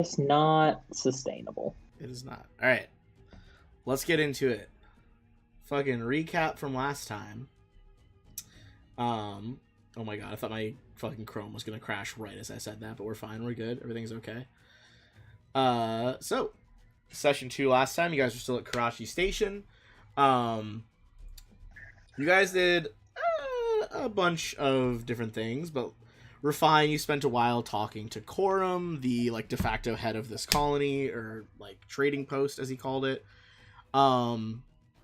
It's not sustainable. It is not. All right, let's get into it. Fucking recap from last time. Oh my god, I thought my fucking Chrome was gonna crash right as I said that, but we're fine. We're good. Everything's okay. So session 2 last time, you guys were still at Karachi Station. You guys did a bunch of different things, but Refine, you spent a while talking to Corum, the like de facto head of this colony, or like trading post as he called it.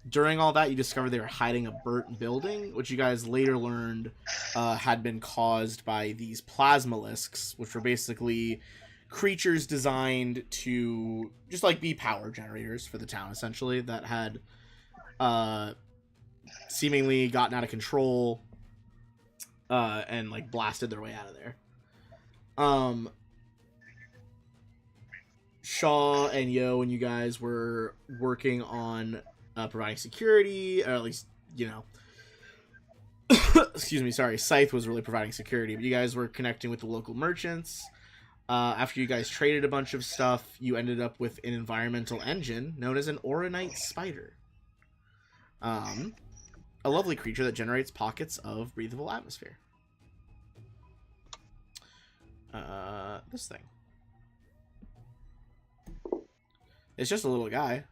During all that, you discovered they were hiding a burnt building, which you guys later learned had been caused by these plasmalisks, which were basically creatures designed to just like be power generators for the town, essentially, that had seemingly gotten out of control and like blasted their way out of there. Shaw and Yo and you guys were working on providing security, or at least, you know, excuse me, sorry, Scythe was really providing security, but you guys were connecting with the local merchants. After you guys traded a bunch of stuff, you ended up with an environmental engine known as an Oronite spider. A lovely creature that generates pockets of breathable atmosphere. This thing. It's just a little guy.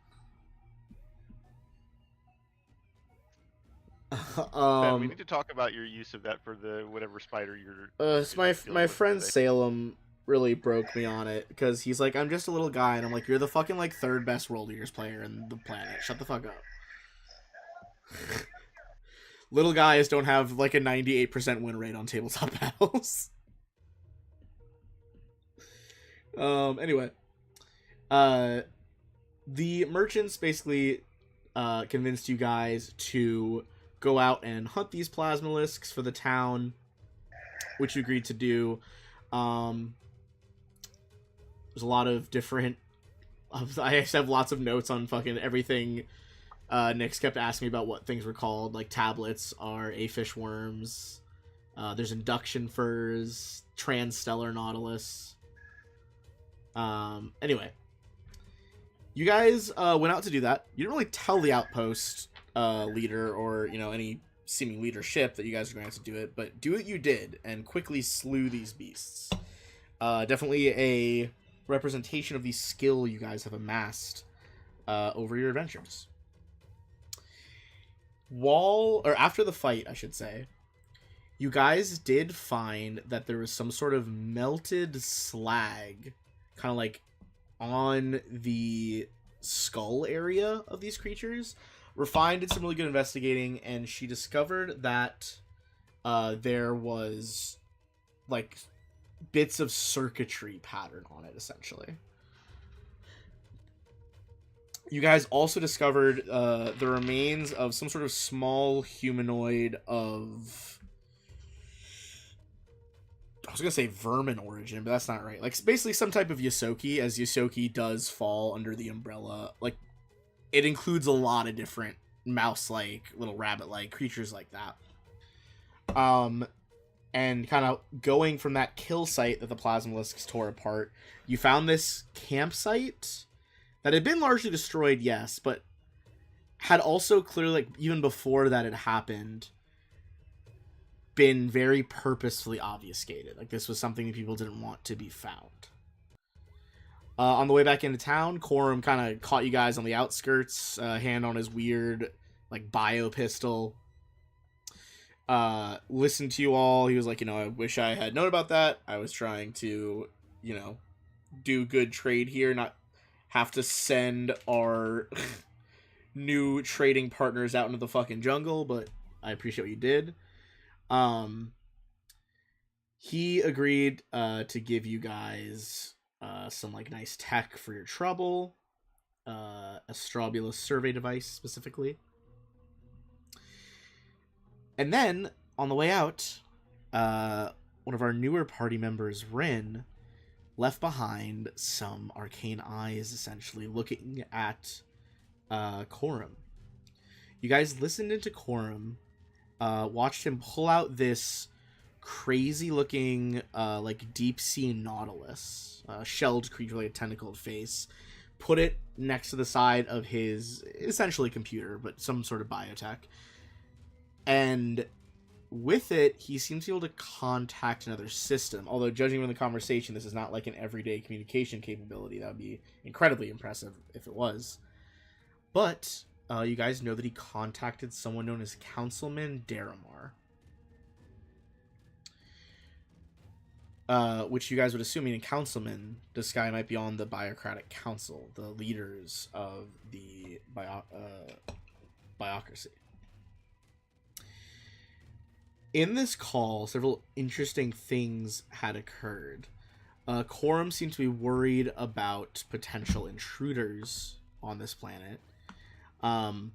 Ben, we need to talk about your use of that for the whatever spider you're. It's my friend today. Salem really broke me on it because he's like, I'm just a little guy, and I'm like, you're the fucking like third best World Eaters player in the planet. Shut the fuck up. Little guys don't have like a 98% win rate on tabletop battles. Anyway, the merchants basically convinced you guys to go out and hunt these plasmalisks for the town, which you agreed to do. There's a lot of different. I have lots of notes on fucking everything. Nyx kept asking me about what things were called. Like tablets are afish worms. There's induction furs, transstellar nautilus. Anyway, you guys went out to do that. You didn't really tell the outpost leader or, you know, any seeming leadership that you guys were going to do it, but do what you did and quickly slew these beasts. Definitely a representation of the skill you guys have amassed over your adventures. After the fight, I should say, you guys did find that there was some sort of melted slag kind of like on the skull area of these creatures. Refine did some really good investigating, and she discovered that there was like bits of circuitry pattern on it, essentially. You guys also discovered the remains of some sort of small humanoid of... I was going to say vermin origin, but that's not right. Like, basically some type of Ysoki, as Ysoki does fall under the umbrella. Like, it includes a lot of different mouse-like, little rabbit-like creatures like that. And kind of going from that kill site that the plasmalisks tore apart, you found this campsite that had been largely destroyed, yes, but had also clearly, like, even before that had happened, been very purposefully obfuscated. Like, this was something that people didn't want to be found. On the way back into town, Corum kind of caught you guys on the outskirts, hand on his weird, like, bio pistol. Listened to you all. He was like, you know, I wish I had known about that. I was trying to, you know, do good trade here, not have to send our new trading partners out into the fucking jungle, but I appreciate what you did. He agreed to give you guys some like nice tech for your trouble, a Strobulus survey device specifically. And then on the way out, one of our newer party members, Rin, left behind some arcane eyes, essentially looking at Corum. You guys listened into Corum, watched him pull out this crazy looking like deep sea nautilus, shelled creature like a tentacled face. Put it next to the side of his essentially computer, but some sort of biotech. And with it, he seems to be able to contact another system. Although, judging from the conversation, this is not like an everyday communication capability. That would be incredibly impressive if it was. But you guys know that he contacted someone known as Councilman Daramar. Which you guys would assume, meaning Councilman, this guy might be on the Biocratic Council, the leaders of the Biocracy. In this call, several interesting things had occurred. Corum seemed to be worried about potential intruders on this planet. And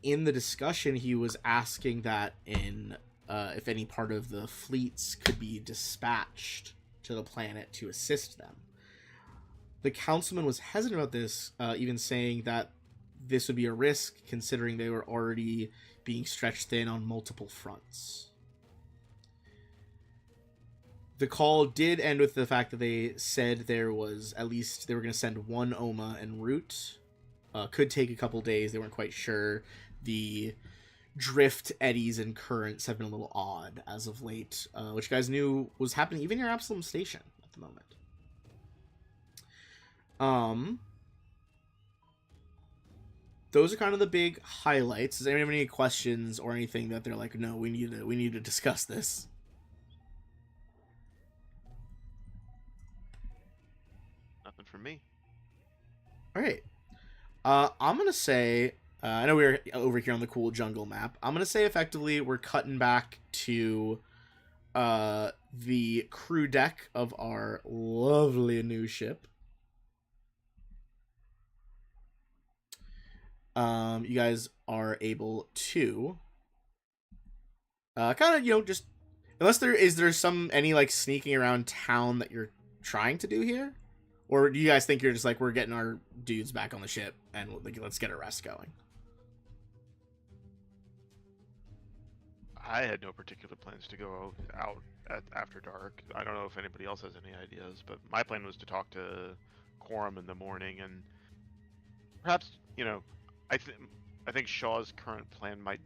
in the discussion, he was asking that if any part of the fleets could be dispatched to the planet to assist them. The councilman was hesitant about this, even saying that this would be a risk considering they were already being stretched thin on multiple fronts. The call did end with the fact that they said there was at least they were going to send one OMA en route. Could take a couple days. They weren't quite sure. The drift, eddies, and currents have been a little odd as of late, which you guys knew was happening even near Absalom Station at the moment. Those are kind of the big highlights. Does anyone have any questions or anything that they're like, no, we need to discuss this? Nothing for me. All right. I'm gonna say, I know we're over here on the cool jungle map. I'm gonna say effectively we're cutting back to the crew deck of our lovely new ship. You guys are able to kind of, just unless there's any like sneaking around town that you're trying to do here, or do you guys think you're just like, we're getting our dudes back on the ship and let's get a rest going? I had no particular plans to go out after dark. I don't know if anybody else has any ideas, but my plan was to talk to Corum in the morning, and perhaps, I think Shaw's current plan might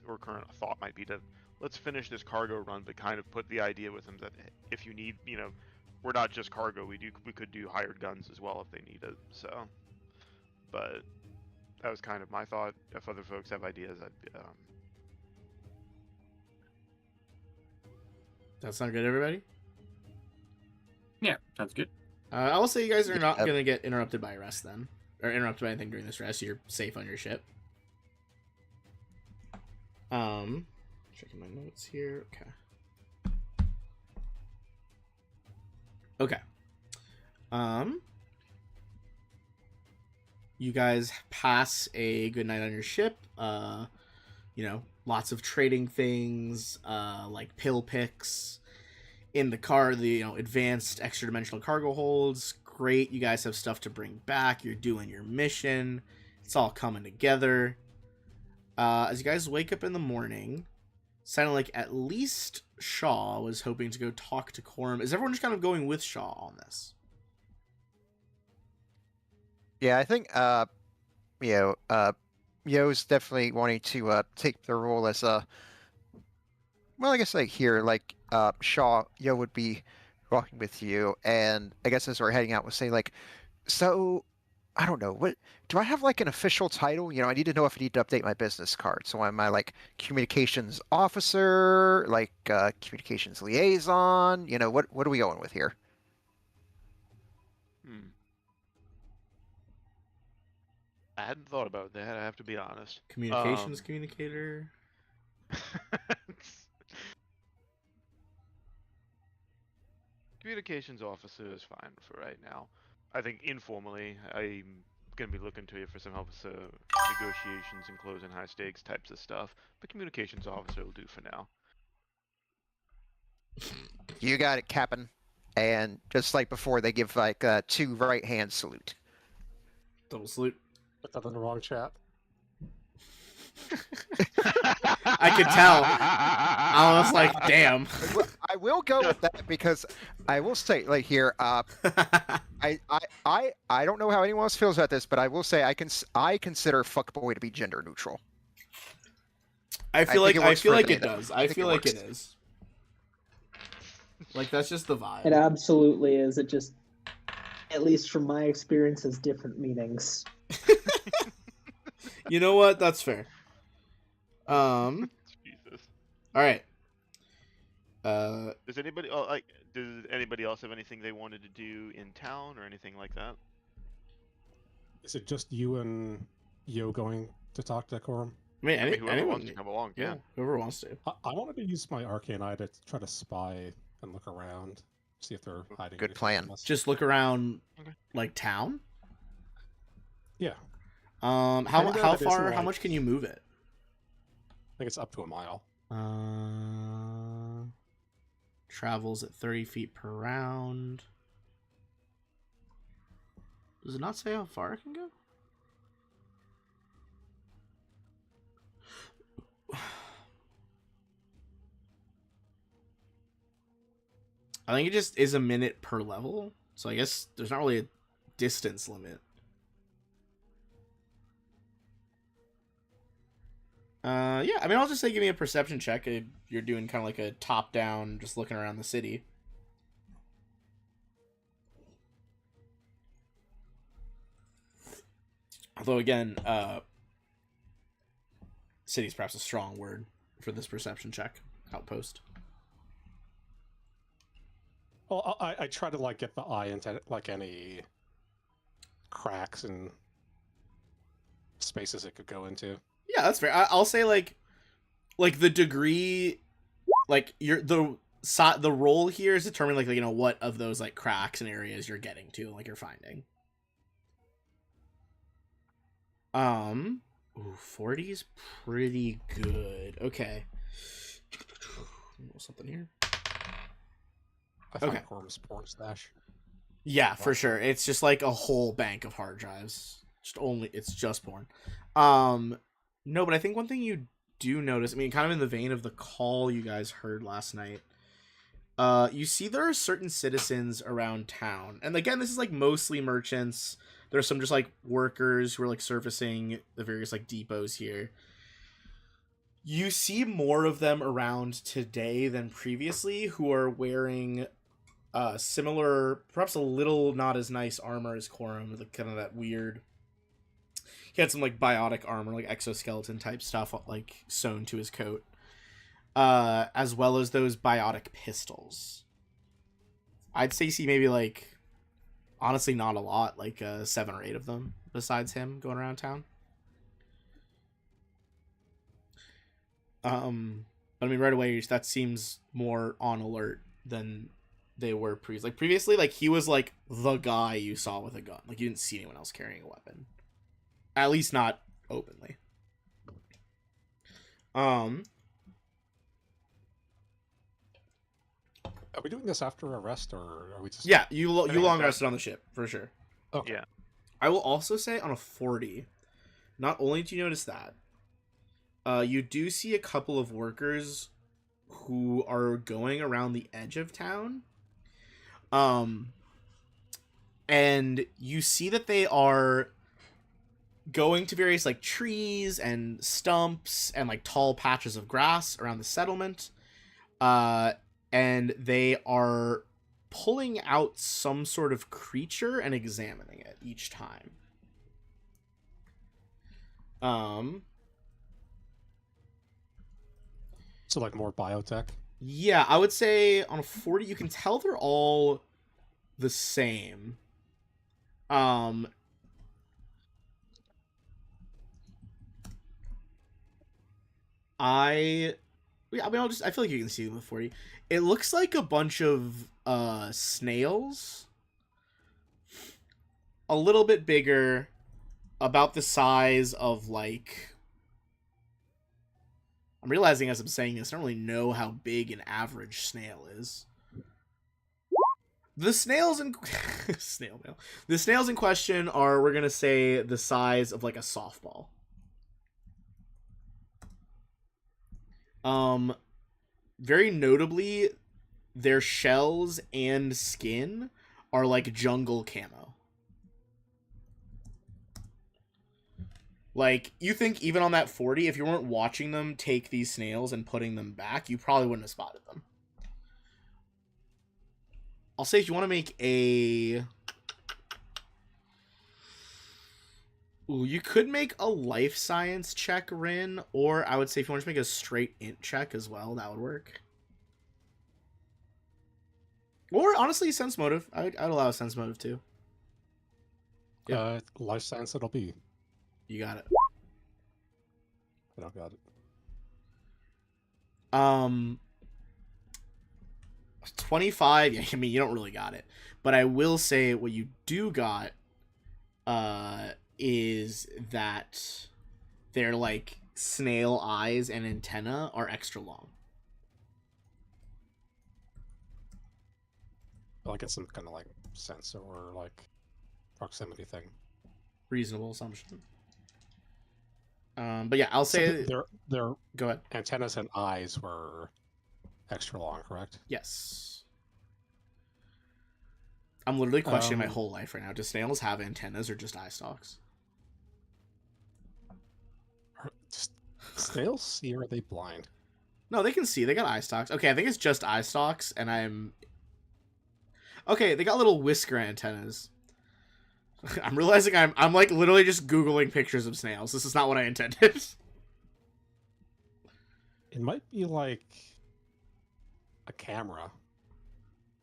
or current thought might be to let's finish this cargo run, but kind of put the idea with him that if you need, we're not just cargo. We could do hired guns as well if they need it. So, but that was kind of my thought. If other folks have ideas, That sound good, everybody? Yeah, sounds good. I will say you guys are not going to get interrupted by a rest then. Or interrupted by anything during this rest. You're safe on your ship. Checking my notes here. Okay. You guys pass a good night on your ship. Lots of trading things, like pill picks. In the car, the advanced extra dimensional cargo holds. Great, you guys have stuff to bring back. You're doing your mission. It's all coming together. As you guys wake up in the morning, sounded like at least Shaw was hoping to go talk to Corum. Is everyone just kind of going with Shaw on this? Yeah, I think Yo's definitely wanting to take the role as a. Well, I guess Shaw, Yo would be walking with you, and I guess as we're heading out, we'll say so. I don't know, what do I have an official title? I need to know if I need to update my business card. So am I communications officer, communications liaison? What are we going with here? I hadn't thought about that. I have to be honest. Communications communicator. Communications officer is fine for right now. I think informally, I'm going to be looking to you for some help with negotiations and closing high stakes types of stuff. But communications officer will do for now. You got it, Captain. And just like before, they give two right hand salute. Double salute. Put that in the wrong chat. I could tell. I was like, damn. I will go with that because I will say, like here, I don't know how anyone else feels about this, but I will say I consider fuckboy to be gender neutral. I feel like it though. does. I feel like works. it is. Like that's just the vibe. It absolutely is. It just, at least from my experience, has different meanings. You know what? That's fair. Jesus. All right. Does anybody else have anything they wanted to do in town or anything like that? Is it just you and Yo going to talk to Corum? I mean, Whoever anyone wants to come along, yeah. whoever wants to. I wanted to use my arcane eye to try to spy and look around, see if they're hiding. Good anything plan. from us. Just look around, Okay. like town. Yeah, How Anywhere that isn't, far? How like- much can you move it? I think it's up to a mile. Travels at 30 feet per round. Does it not say how far it can go? I think it just is a minute per level. So I guess there's not really a distance limit. Yeah, I mean, I'll just say give me a perception check if you're doing kind of like a top-down, just looking around the city. Although, again, city's perhaps a strong word for this perception check. Outpost. Well, I try to like get the eye into like any cracks and spaces it could go into. Yeah, that's fair. I'll say like the degree, like the roll here is determining like you know what of those like cracks and areas you're getting to, like you're finding. Ooh, 40 is pretty good. Okay. Something here. I found Okay. Corum's porn stash. Yeah, for sure. It's just like a whole bank of hard drives. It's just porn. No, but I think one thing you do notice, I mean, kind of in the vein of the call you guys heard last night, you see there are certain citizens around town. And again, this is like mostly merchants. There's some just like workers who are like servicing the various like depots here. You see more of them around today than previously who are wearing similar, perhaps a little not as nice armor as Corum, like kind of that weird. He had some like biotic armor, like exoskeleton type stuff, like sewn to his coat, as well as those biotic pistols. I'd say see maybe like, honestly, not a lot, like 7 or 8 of them besides him going around town. But I mean, right away that seems more on alert than they were previously. Like previously, like he was like the guy you saw with a gun. Like you didn't see anyone else carrying a weapon. At least not openly. Are we doing this after a rest, or are we just? Yeah, you think long that- rested on the ship for sure. Okay. Yeah. I will also say on a 40, not only do you notice that, you do see a couple of workers who are going around the edge of town. And you see that they are going to various like trees and stumps and like tall patches of grass around the settlement. And they are pulling out some sort of creature and examining it each time. So like more biotech. Yeah, I would say on a 40, you can tell they're all the same. I feel like you can see them with 40. It looks like a bunch of snails. A little bit bigger, about the size of like, I'm realizing as I'm saying this, I don't really know how big an average snail is. The snails in snail mail. The snails in question are, we're gonna say, the size of like a softball. very notably, their shells and skin are like jungle camo. Like, you think even on that 40, if you weren't watching them take these snails and putting them back, you probably wouldn't have spotted them. I'll say if you want to make a... Ooh, you could make a life science check, Rin, or I would say if you want to make a straight int check as well, that would work. Or, honestly, sense motive. I'd allow a sense motive, too. Yeah. Life science it'll be. You got it. I don't got it. 25, yeah, I mean, you don't really got it. But I will say what you do got is that their, like, snail eyes and antenna are extra long. I'll get some kind of, like, sensor or, like, proximity thing. Reasonable assumption. But yeah, I'll say... Their Go ahead. antennas and eyes were extra long, correct? Yes. I'm literally questioning my whole life right now. Do snails have antennas or just eye stalks? Snails see, or are they blind? No, they can see. They got eye stalks. Okay, I think it's just eye stalks, and I'm... Okay, they got little whisker antennas. I'm realizing I'm like literally just Googling pictures of snails. This is not what I intended. It might be like a camera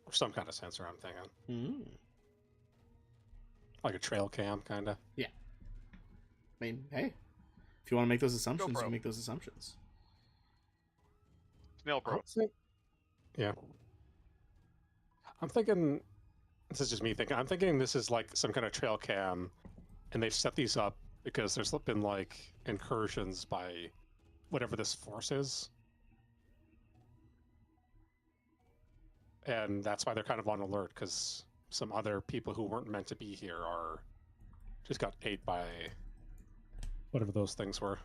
or some kind of sensor, I'm thinking. Like a trail cam, kind of. Yeah. I mean, hey. If you want to make those assumptions, GoPro. you make those assumptions. Snail Pro. Yeah. I'm thinking, this is just me thinking, I'm thinking this is like some kind of trail cam, and they've set these up because there's been like incursions by whatever this force is. And that's why they're kind of on alert, because some other people who weren't meant to be here are just got ate by whatever those things were.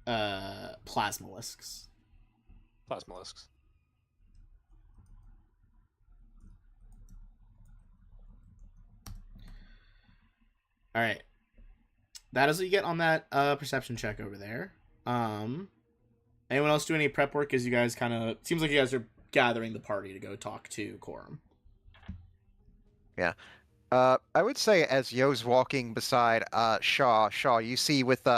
Plasmolisks. Plasmolisks. All right. That is what you get on that perception check over there. Anyone else do any prep work? As you guys kind of... Seems like you guys are gathering the party to go talk to Quorum. Yeah. I would say as Yo's walking beside Shaw, you see with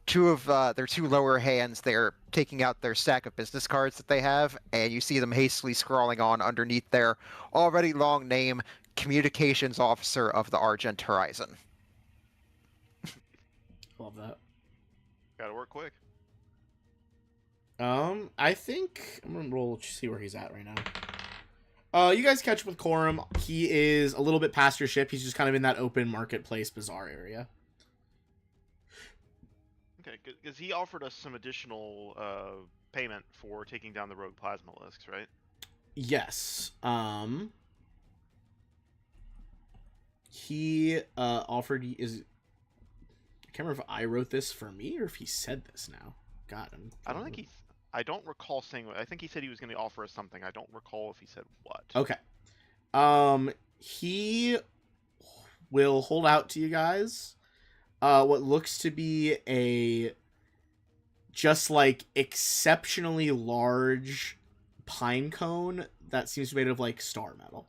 two of their two lower hands, they're taking out their stack of business cards that they have, and you see them hastily scrawling on underneath their already long name, Communications Officer of the Argent Horizon. Love that. Gotta work quick. I think I'm gonna roll, see where he's at right now. You guys catch up with Quorum. He is a little bit past your ship. He's just kind of in that open marketplace bazaar area. Okay, because he offered us some additional payment for taking down the rogue plasmolisks, right? Yes. He offered is. I can't remember if I wrote this for me or if he said this now. God, I don't think he. I don't recall saying. I think he said he was going to offer us something. I don't recall if he said what. Okay. He will hold out to you guys. What looks to be a just like exceptionally large pine cone that seems to be made of like star metal.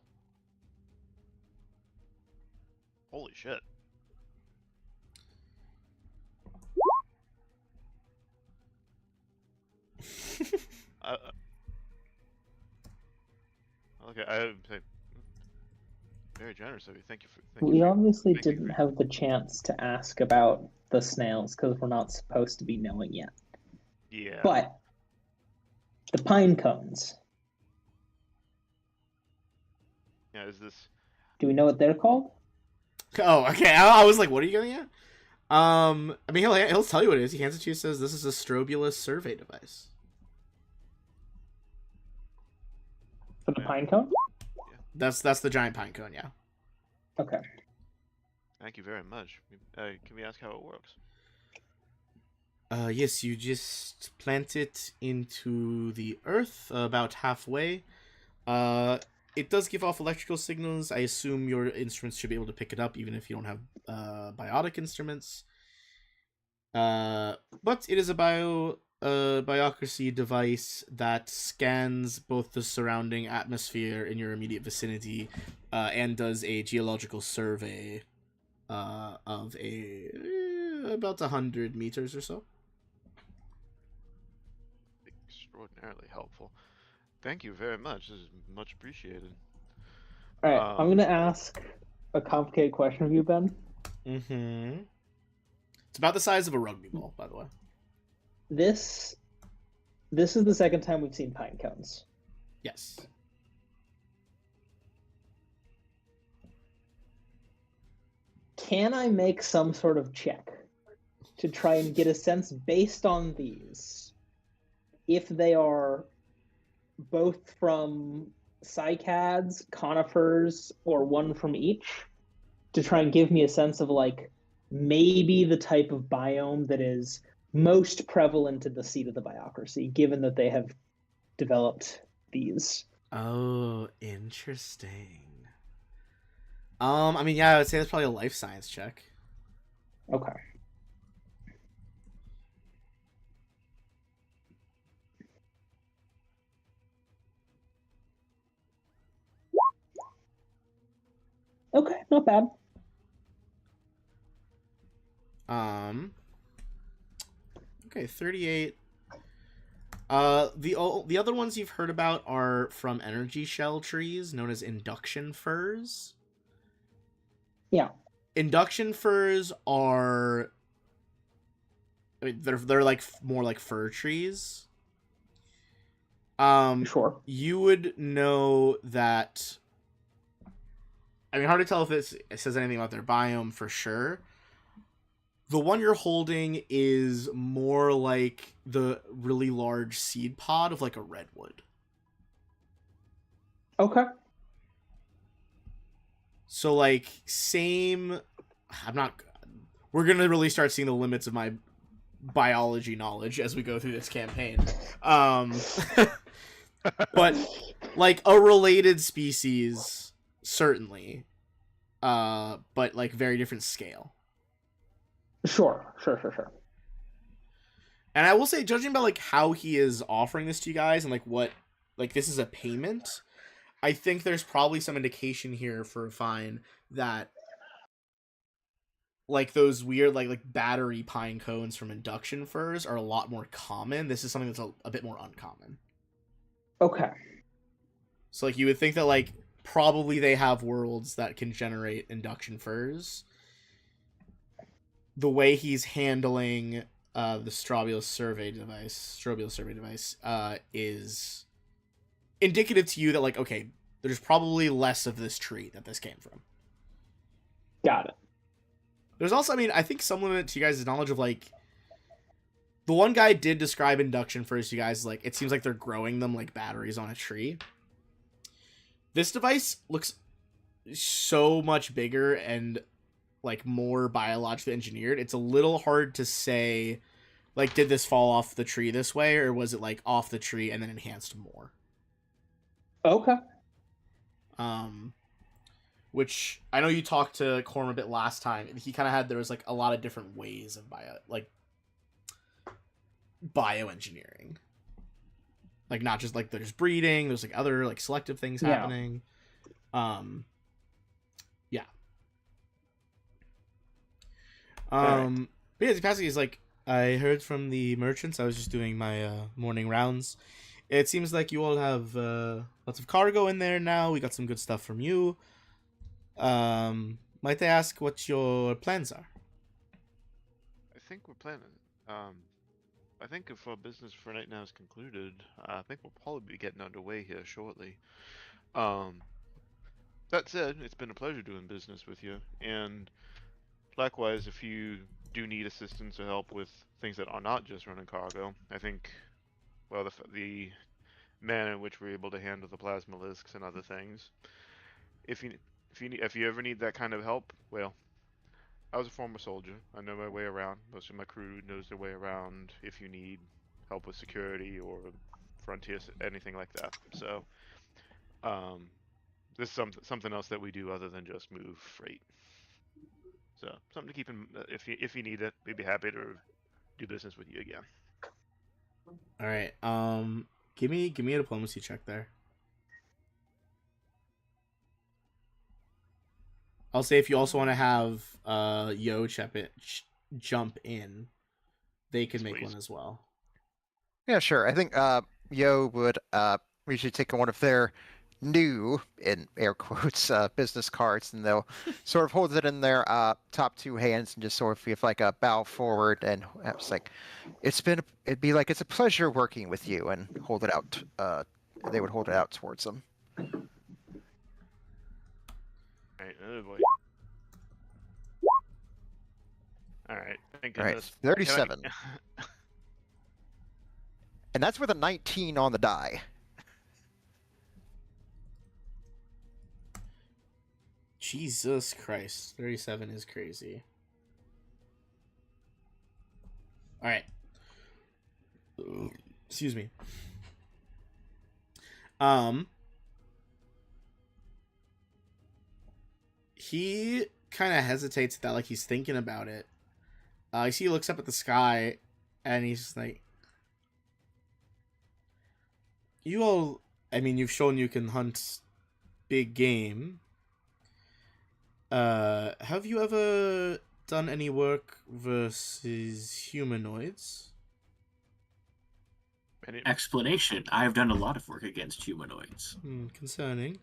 Holy shit. Okay, I very generous of you. Thank you for. We obviously thank you didn't for- have the chance to ask about the snails because we're not supposed to be knowing yet. Yeah. But the pine cones, Yeah. Is this? do we know what they're called? Oh, okay. I was like, what are you getting at? I mean, he'll tell you what it is. He hands it to you, says this is a Strobulus survey device. For the Yeah. pine cone? That's the giant pine cone, yeah. Okay. Thank you very much. Can we ask how it works? Yes, you just plant it into the earth about halfway. It does give off electrical signals. I assume your instruments should be able to pick it up, even if you don't have biotic instruments. But it is a biocracy device that scans both the surrounding atmosphere in your immediate vicinity, and does a geological survey of about 100 meters or so. Extraordinarily helpful. Thank you very much. This is much appreciated. All right, I'm Um, gonna ask a complicated question of you, Ben. Mm-hmm. It's about the size of a rugby ball, by the way. This is the second time we've seen pine cones. Yes. Can I make some sort of check to try and get a sense based on these if they are both from cycads, conifers, or one from each, to try and give me a sense of like maybe the type of biome that is most prevalent in the seat of the biocracy, given that they have developed these. Oh, interesting. I mean, yeah, I would say that's probably a life science check. Okay. Okay, not bad. Okay, 38. The other ones you've heard about are from energy shell trees known as induction firs. Yeah. Induction firs are, I mean, they're like more like fir trees. Sure. You would know that. I mean, hard to tell if it says anything about their biome for sure. The one you're holding is more like the really large seed pod of like a redwood. Okay. So like same. I'm not. We're gonna really start seeing the limits of my biology knowledge as we go through this campaign. But like a related species, certainly. But like very different scale. Sure. And I will say, judging by like how he is offering this to you guys and like what, like this is a payment, I think there's probably some indication here for a fine that like those weird like battery pine cones from induction firs are a lot more common. This is something that's a bit more uncommon. Okay. So like you would think that like probably they have worlds that can generate induction firs. The way he's handling the Strobial survey device is indicative to you that like, okay, there's probably less of this tree that this came from. Got it. There's also, I mean, I think some limit to you guys' knowledge of like, the one guy did describe induction firs to you guys like, it seems like they're growing them like batteries on a tree. This device looks so much bigger and like more biologically engineered. It's a little hard to say like, did this fall off the tree this way, or was it like off the tree and then enhanced more? Okay. Which I know you talked to Corm a bit last time, and he kind of had, there was like a lot of different ways of bioengineering. Like not just like there's breeding, there's like other like selective things happening. Yeah. But yeah, the capacity is like, I heard from the merchants. I was just doing my morning rounds. It seems like you all have lots of cargo in there now. We got some good stuff from you. Might I ask what your plans are? I think we're planning. I think if our business for right now is concluded, I think we'll probably be getting underway here shortly. That said, it's been a pleasure doing business with you, and likewise, if you do need assistance or help with things that are not just running cargo, I think, well, the manner in which we're able to handle the plasmalisks and other things, if you ever need that kind of help, well, I was a former soldier. I know my way around. Most of my crew knows their way around. If you need help with security or frontier, anything like that. So, this is something else that we do other than just move freight. So, something to keep in. If you need it, we'd be happy to do business with you again. All right. Give me a diplomacy check there. I'll say if you also want to have Yo jump in, they can make Please. one as well. Yeah, sure. I think Yo would usually take one of their new, in air quotes, business cards, and they'll sort of hold it in their top two hands and just sort of give like a bow forward, and it's like, it'd be like it's a pleasure working with you, and hold it out. They would hold it out towards them. Right. Oh boy. All right. Thank All right, goodness. 37. And that's with a 19 on the die. Jesus Christ, 37 is crazy. All right. Excuse me. He kind of hesitates at that, like he's thinking about it. I see he looks up at the sky, and he's just like, "You all, I mean, you've shown you can hunt big game. Have you ever done any work versus humanoids?" Explanation: I've done a lot of work against humanoids. Concerning.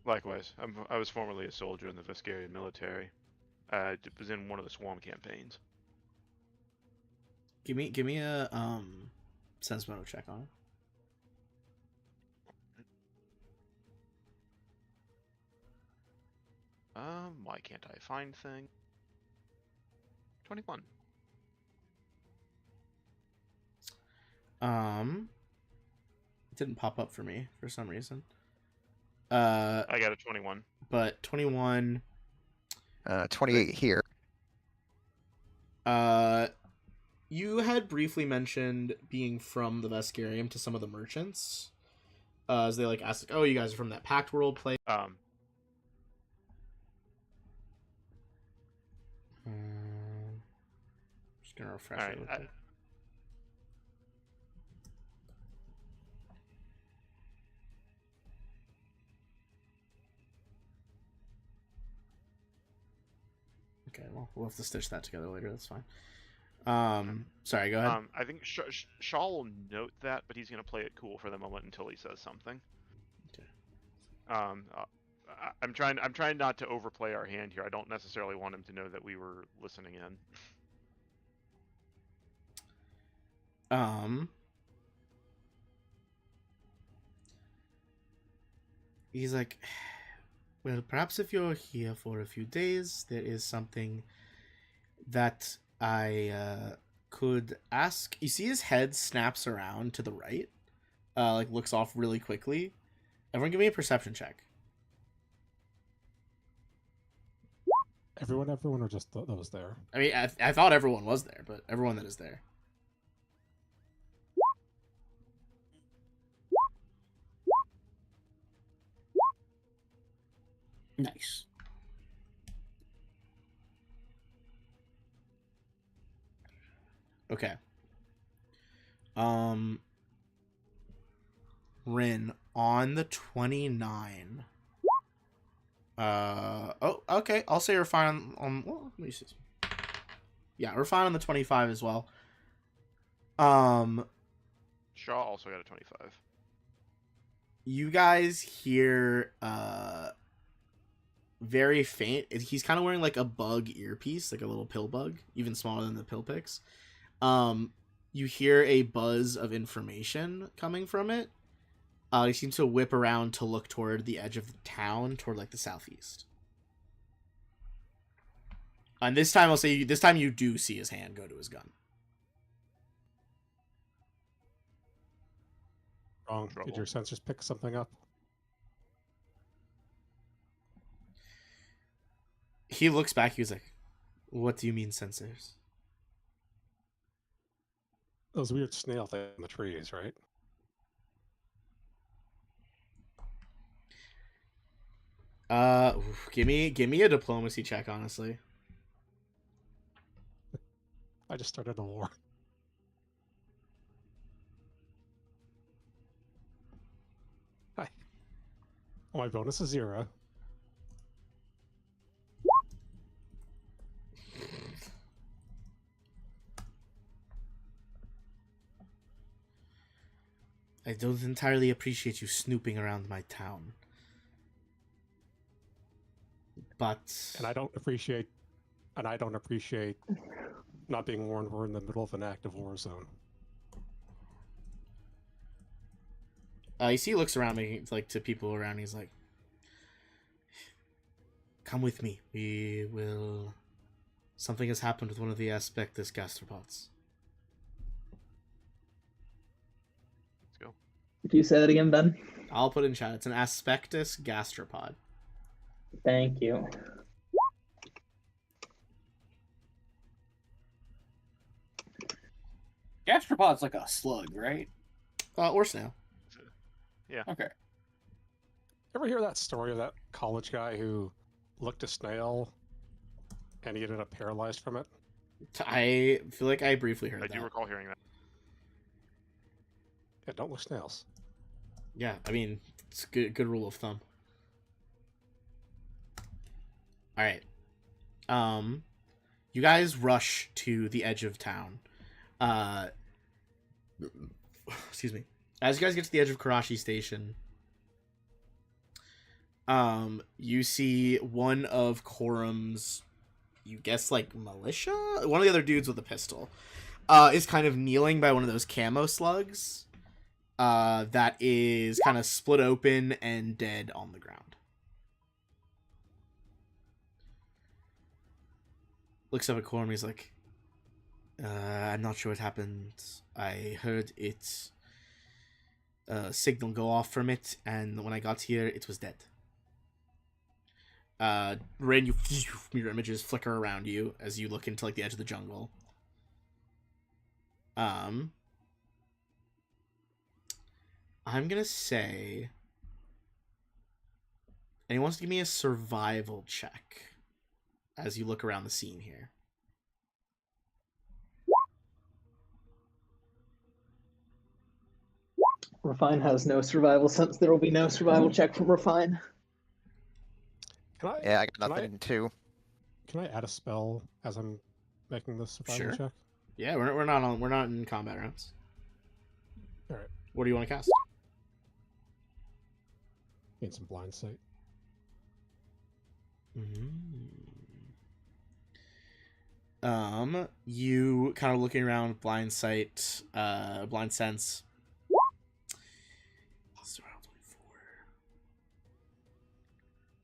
Likewise, I was formerly a soldier in the Veskarian military. I was in one of the swarm campaigns. Give me a sense motive check on it. Why can't I find thing? 21. It didn't pop up for me for some reason. I got a 21. But 21. 28 here. You had briefly mentioned being from the Veskarium to some of the merchants. As they like asked, "Oh, you guys are from that Pact World place?" Just gonna refresh it. Real quick. Okay, well, we'll have to stitch that together later. That's fine. Sorry, go ahead. I think Shaw will note that, but he's gonna play it cool for the moment until he says something. Okay. I'm trying not to overplay our hand here. I don't necessarily want him to know that we were listening in. He's like, "Well, perhaps if you're here for a few days, there is something that I could ask." You see his head snaps around to the right, like looks off really quickly. Everyone give me a perception check. Everyone, or just those there? I mean, I thought everyone was there, but everyone that is there. Nice. Okay. Rin, on the 29. Oh, okay. I'll say we're fine on well, let me see. Yeah, we're fine on the 25 as well. Shaw also got a 25. You guys hear very faint. He's kind of wearing like a bug earpiece, like a little pill bug, even smaller than the pill picks. You hear a buzz of information coming from it. He seems to whip around to look toward the edge of the town, toward like the southeast. And this time, I'll say this time you do see his hand go to his gun. Wrong. Trouble. Did your sensors pick something up? He looks back. He's like, "What do you mean, sensors?" Those weird snail things in the trees, right? Give me a diplomacy check, honestly. I just started a war. Hi. My bonus is 0. I don't entirely appreciate you snooping around my town. But And I don't appreciate not being warned we're in the middle of an active war zone. you see, he looks around me, like, to people around. He's like, "Come with me. We will. Something has happened with one of the Aspectus gastropods." Let's go. If you say that again, Ben. I'll put it in chat. It's an Aspectus gastropod. Thank you. Gastropod's like a slug, right? Or snail. Okay. Ever hear that story of that college guy who looked a snail and he ended up paralyzed from it? I feel like I briefly heard I that. do recall hearing that. Yeah, don't look snails. Yeah, I mean, it's a good rule of thumb. All right. You guys rush to the edge of town. Excuse me. As you guys get to the edge of Karashi Station, you see one of Korum's, you guess, like, militia? One of the other dudes with a pistol, is kind of kneeling by one of those camo slugs, that is kind of split open and dead on the ground. Looks up at Corum, he's like, I'm not sure what happened. I heard it signal go off from it, and when I got here, it was dead. Rain, you mirror images flicker around you as you look into like the edge of the jungle. I'm gonna say, and he wants to give me a survival check as you look around the scene here. Refine has no survival since there will be no survival check from Refine. Can I? Yeah, I got can nothing in 2. Can I add a spell as I'm making this survival Sure. check? Yeah, we're not in combat rounds. All right. What do you want to cast? Need some blind sight. You kind of looking around, blind sight, blind sense. Surround 24.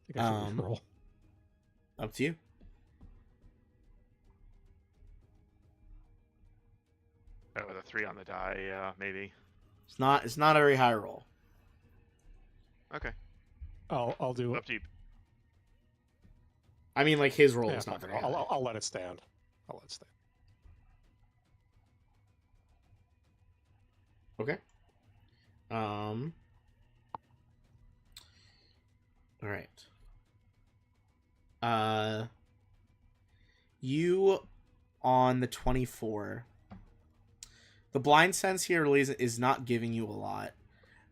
I think I should roll. Up to you. With a 3 on the die, maybe. It's not a very high roll. Okay. I'll do Up it. to you. I mean, like, his roll Yeah, is not fuck it. very high. I'll let it stand. I'll let it stand. Okay. All right. You on the 24. The blind sense here really is not giving you a lot.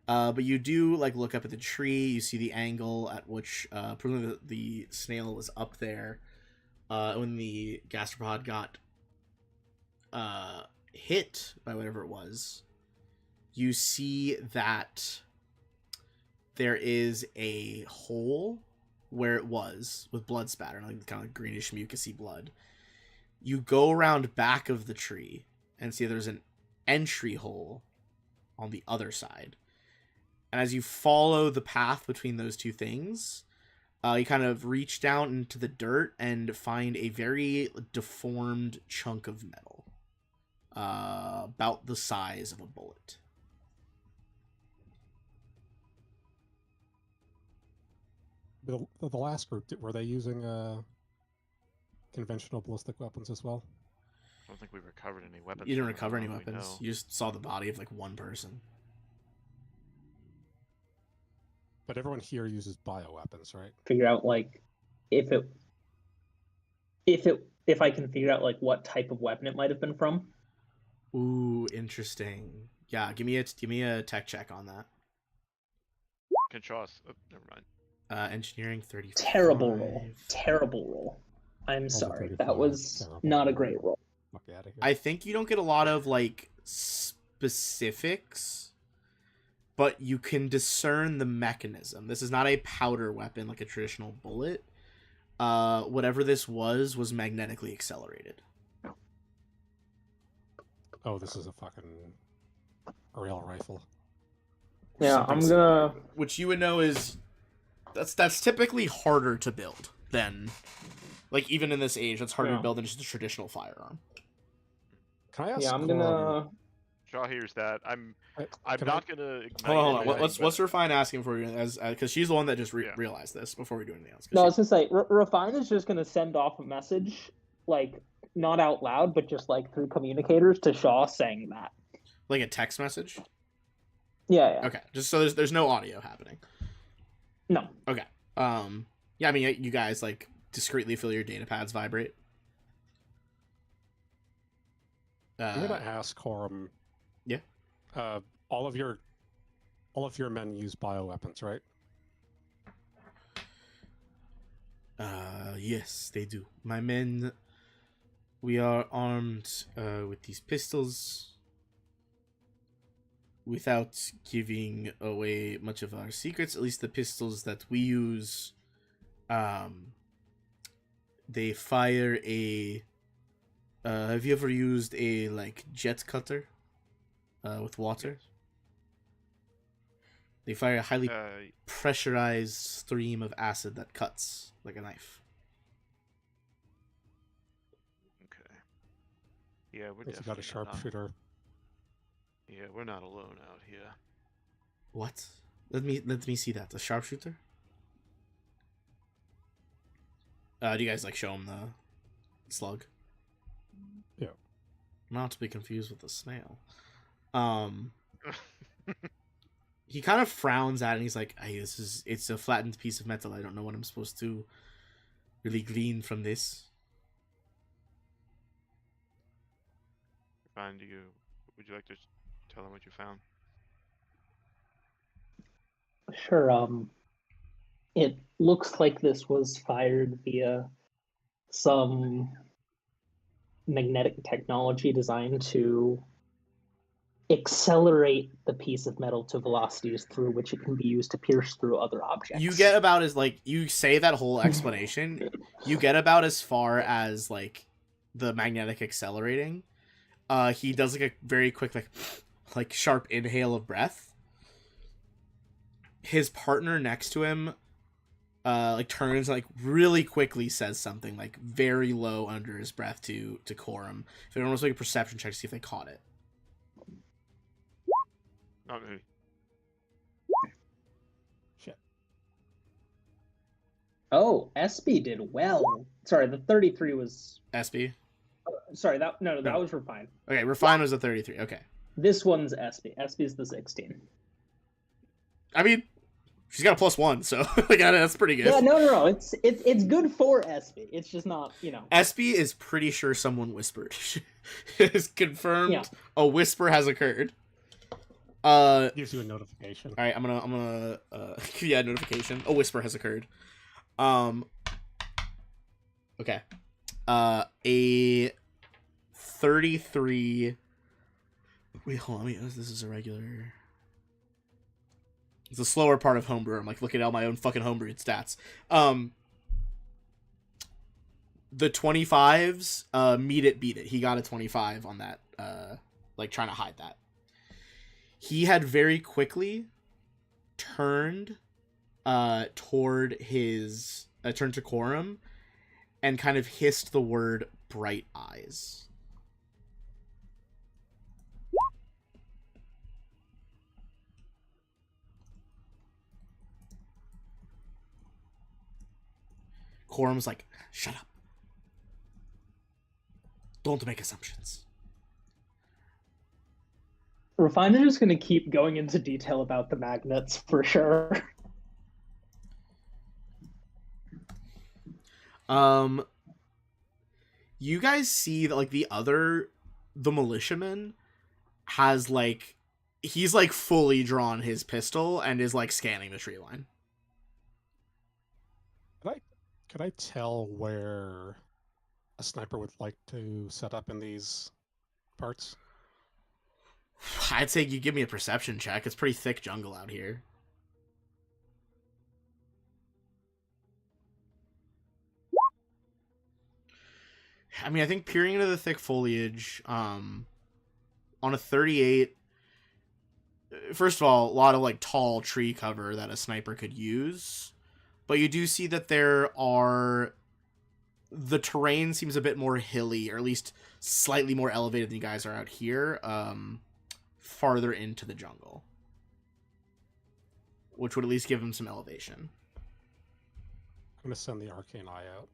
But you do like look up at the tree. You see the angle at which presumably the snail was up there when the gastropod got hit by whatever it was. You see that there is a hole where it was with blood spatter, like kind of greenish mucousy blood. You go around back of the tree and see there's an entry hole on the other side. And as you follow the path between those two things, you kind of reach down into the dirt and find a very deformed chunk of metal, about the size of a bullet. The last group, were they using conventional ballistic weapons as well? I don't think we recovered any weapons. You didn't from it, recover any as we weapons. know. You just saw the body of like one person. But everyone here uses bioweapons, right? Figure out like if I can figure out like what type of weapon it might have been from. Ooh, interesting. Yeah, give me a tech check on that. Kinshasa. Oh, never mind. Engineering 35. Terrible roll. Terrible roll. I'm Also sorry. 35, That was terrible not a roll. great roll. Fuck out of here. I think you don't get a lot of like specifics, but you can discern the mechanism. This is not a powder weapon like a traditional bullet. Whatever this was magnetically accelerated. Oh, this is a fucking rail rifle. Yeah, Something I'm gonna. which you would know is that's typically harder to build than like even in this age that's harder Yeah. to build than just a traditional firearm. Can I ask? Yeah, I'm gonna. Shaw hears that. I'm can not gonna ignite Hold on. anything, What's but- Refine asking for you as because she's the one that just Yeah. realized this before we do anything else. 'Cause No, I she- was gonna say, Refine is just gonna send off a message, like not out loud, but just like through communicators to Shaw saying that. like a text message. Yeah, yeah. Okay, just so there's no audio happening. No. Okay. Yeah, I mean, you guys like discreetly feel your data pads vibrate. I'm gonna ask Horum. Yeah. All of your men use bioweapons, right? Yes, they do. My men, we are armed with these pistols. Without giving away much of our secrets, at least the pistols that we use, they fire a. Have you ever used a like jet cutter, with water? They fire a highly pressurized stream of acid that cuts like a knife. Okay. Yeah, we're It's got a definitely not. sharpshooter. Yeah, we're not alone out here. What? Let me see that. A sharpshooter? Do you guys like show him the slug? Yeah. Not to be confused with the snail. He kind of frowns at it and he's like, "Hey, it's a flattened piece of metal. I don't know what I'm supposed to really glean from this." Fine, would you like to tell them what you found? Sure. It looks like this was fired via some magnetic technology designed to accelerate the piece of metal to velocities through which it can be used to pierce through other objects. You get about as like you say that whole explanation, you get about as far as like the magnetic accelerating. He does like a very quick like sharp inhale of breath. His partner next to him like turns like really quickly says something like very low under his breath to Corum. If anyone wants to make a perception check to see if they caught it. Not me. Shit. Oh, SB did well. Sorry, the 33 was. SB. Sorry, that was Refine. Okay, Refine was a 33. Okay. This one's SB. SB's the 16. I mean, she's got a +1, so like that's pretty good. Yeah, no. It's good for SB. It's just not, SB is pretty sure someone whispered. It is confirmed. Yeah. A whisper has occurred. Gives you a notification. All right, I'm gonna yeah, notification. A whisper has occurred. Okay. A 33. Wait, hold on. This is a regular. It's a slower part of homebrew. I'm like looking at all my own fucking homebrew stats. The 25s, meet it, beat it. He got a 25 on that. Like trying to hide that. He had very quickly turned toward his turned to Corum and kind of hissed the word bright eyes. Corum's like, shut up. Don't make assumptions. Refined is just going to keep going into detail about the magnets for sure. You guys see that, like, the militiaman has, like, he's, like, fully drawn his pistol and is, like, scanning the tree line. Could I tell where a sniper would like to set up in these parts? I'd say you give me a perception check. It's pretty thick jungle out here. I mean, I think peering into the thick foliage, on a 38, first of all, a lot of, like, tall tree cover that a sniper could use. But you do see that the terrain seems a bit more hilly, or at least slightly more elevated than you guys are out here, farther into the jungle. Which would at least give him some elevation. I'm going to send the Arcane Eye out.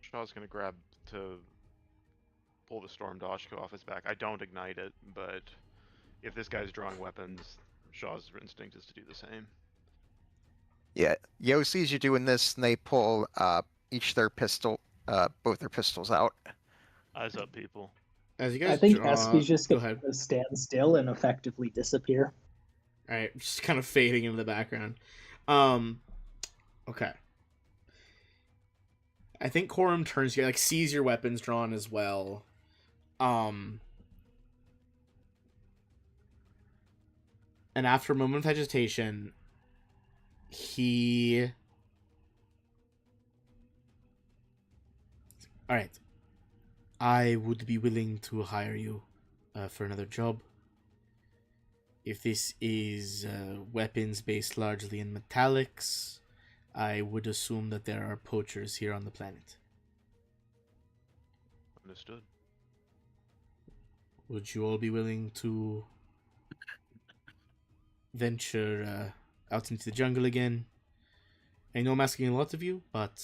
Shaw's gonna grab to pull the Storm Dashko off his back. I don't ignite it, but if this guy's drawing weapons, Shaw's instinct is to do the same. Yeah, Yo sees you doing this, and they pull both their pistols out. Eyes up, people. As you guys I think draw, Espy's just go going ahead. to stand still and effectively disappear. Alright, just kind of fading in the background. Okay. I think Corum turns you, like, sees your weapons drawn as well. And after a moment of hesitation, he... Alright. I would be willing to hire you for another job. If this is weapons based largely in metallics, I would assume that there are poachers here on the planet. Understood. Would you all be willing to venture out into the jungle again? I know I'm asking a lot of you, but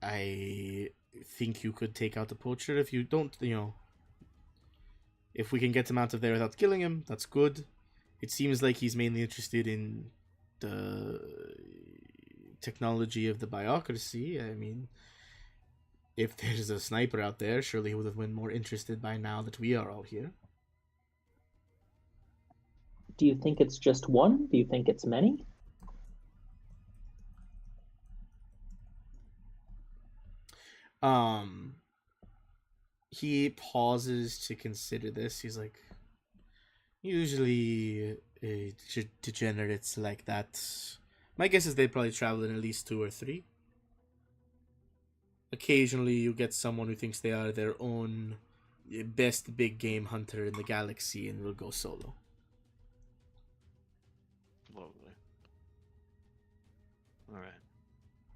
I think you could take out the poacher. If you don't, if we can get him out of there without killing him, that's good. It seems like he's mainly interested in the technology of the biocracy. I mean, if there's a sniper out there, surely he would have been more interested by now that we are all here. Do you think it's just one? Do you think it's many? He pauses to consider this. He's like, usually degenerates like that, my guess is they probably travel in at least 2 or 3. Occasionally you get someone who thinks they are their own best big game hunter in the galaxy and will go solo. Lovely. Alright.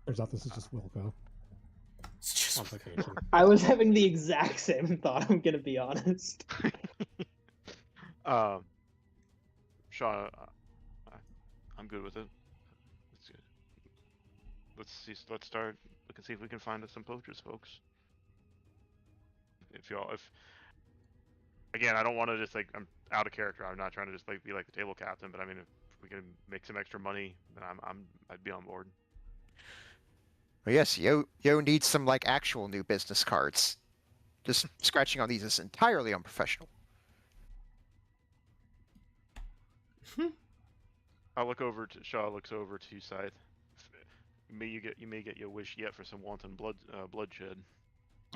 Turns out this is just Wilco It's just on vacation. I was having the exact same thought, I'm going to be honest. Shaw, I'm good with it. Let's start. We can see if we can find us some poachers, folks. If again, I don't want to just I'm out of character. I'm not trying to just be like the table captain, but I mean, if we can make some extra money, then I'd be on board. Well, yes, Yo needs some actual new business cards. Just scratching on these is entirely unprofessional. Shaw looks over to Scythe. You may get your wish yet for some wanton bloodshed.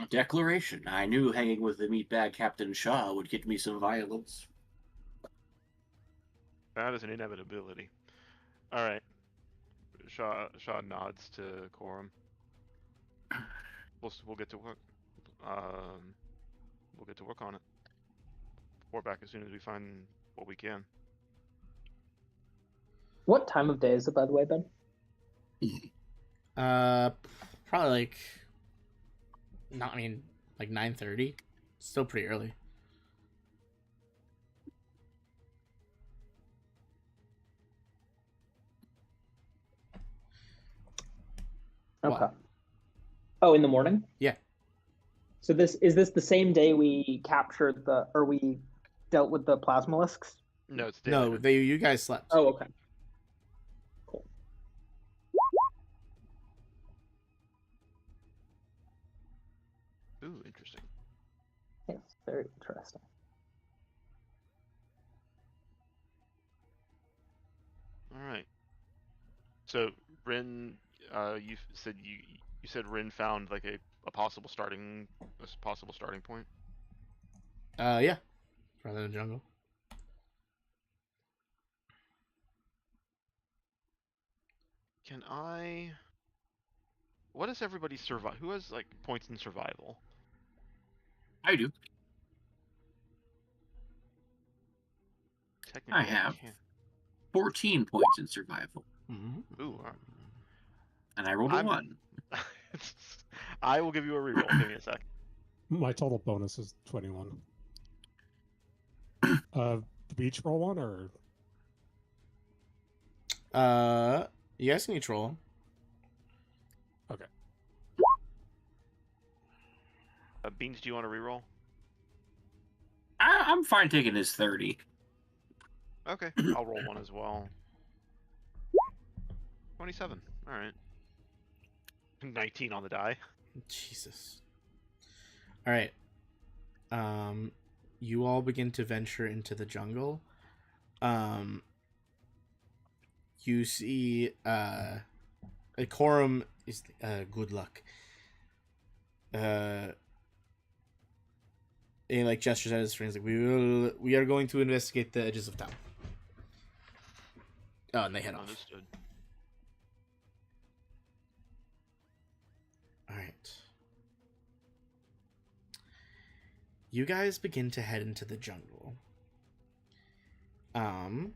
A declaration. I knew hanging with the meatbag Captain Shaw would get me some violence. That is an inevitability. All right. Shaw nods to Corum. We'll get to work. We'll get to work on it. Report back as soon as we find what we can. What time of day is it, by the way, Ben? Probably like 9:30. Still pretty early. Okay. What? Oh, in the morning? Yeah. So is this the same day we captured we dealt with the plasmolisks? No, it's day No, later. you guys slept. Oh, okay. Cool. Ooh, interesting. Yes, very interesting. All right. So Rin, you said Rin found like a possible starting point. Yeah. Rather than jungle. Can I? What does everybody survive? Who has like points in survival? I do. Technically, I have can't. 14 points in survival, Mm-hmm. Ooh, and I rolled a 1. I will give you a reroll. Give me a sec. My total bonus is 21. The beach roll one or You guys can each roll. okay? Beans, do you want to reroll? I'm fine taking his 30. Okay, I'll roll one as well. 27. All right. 19 on the die. Jesus. All right. You all begin to venture into the jungle. You see, Corum is good luck. And like gestures at his friends, like we are going to investigate the edges of town. Oh, and they head off. Understood. All right. You guys begin to head into the jungle. You're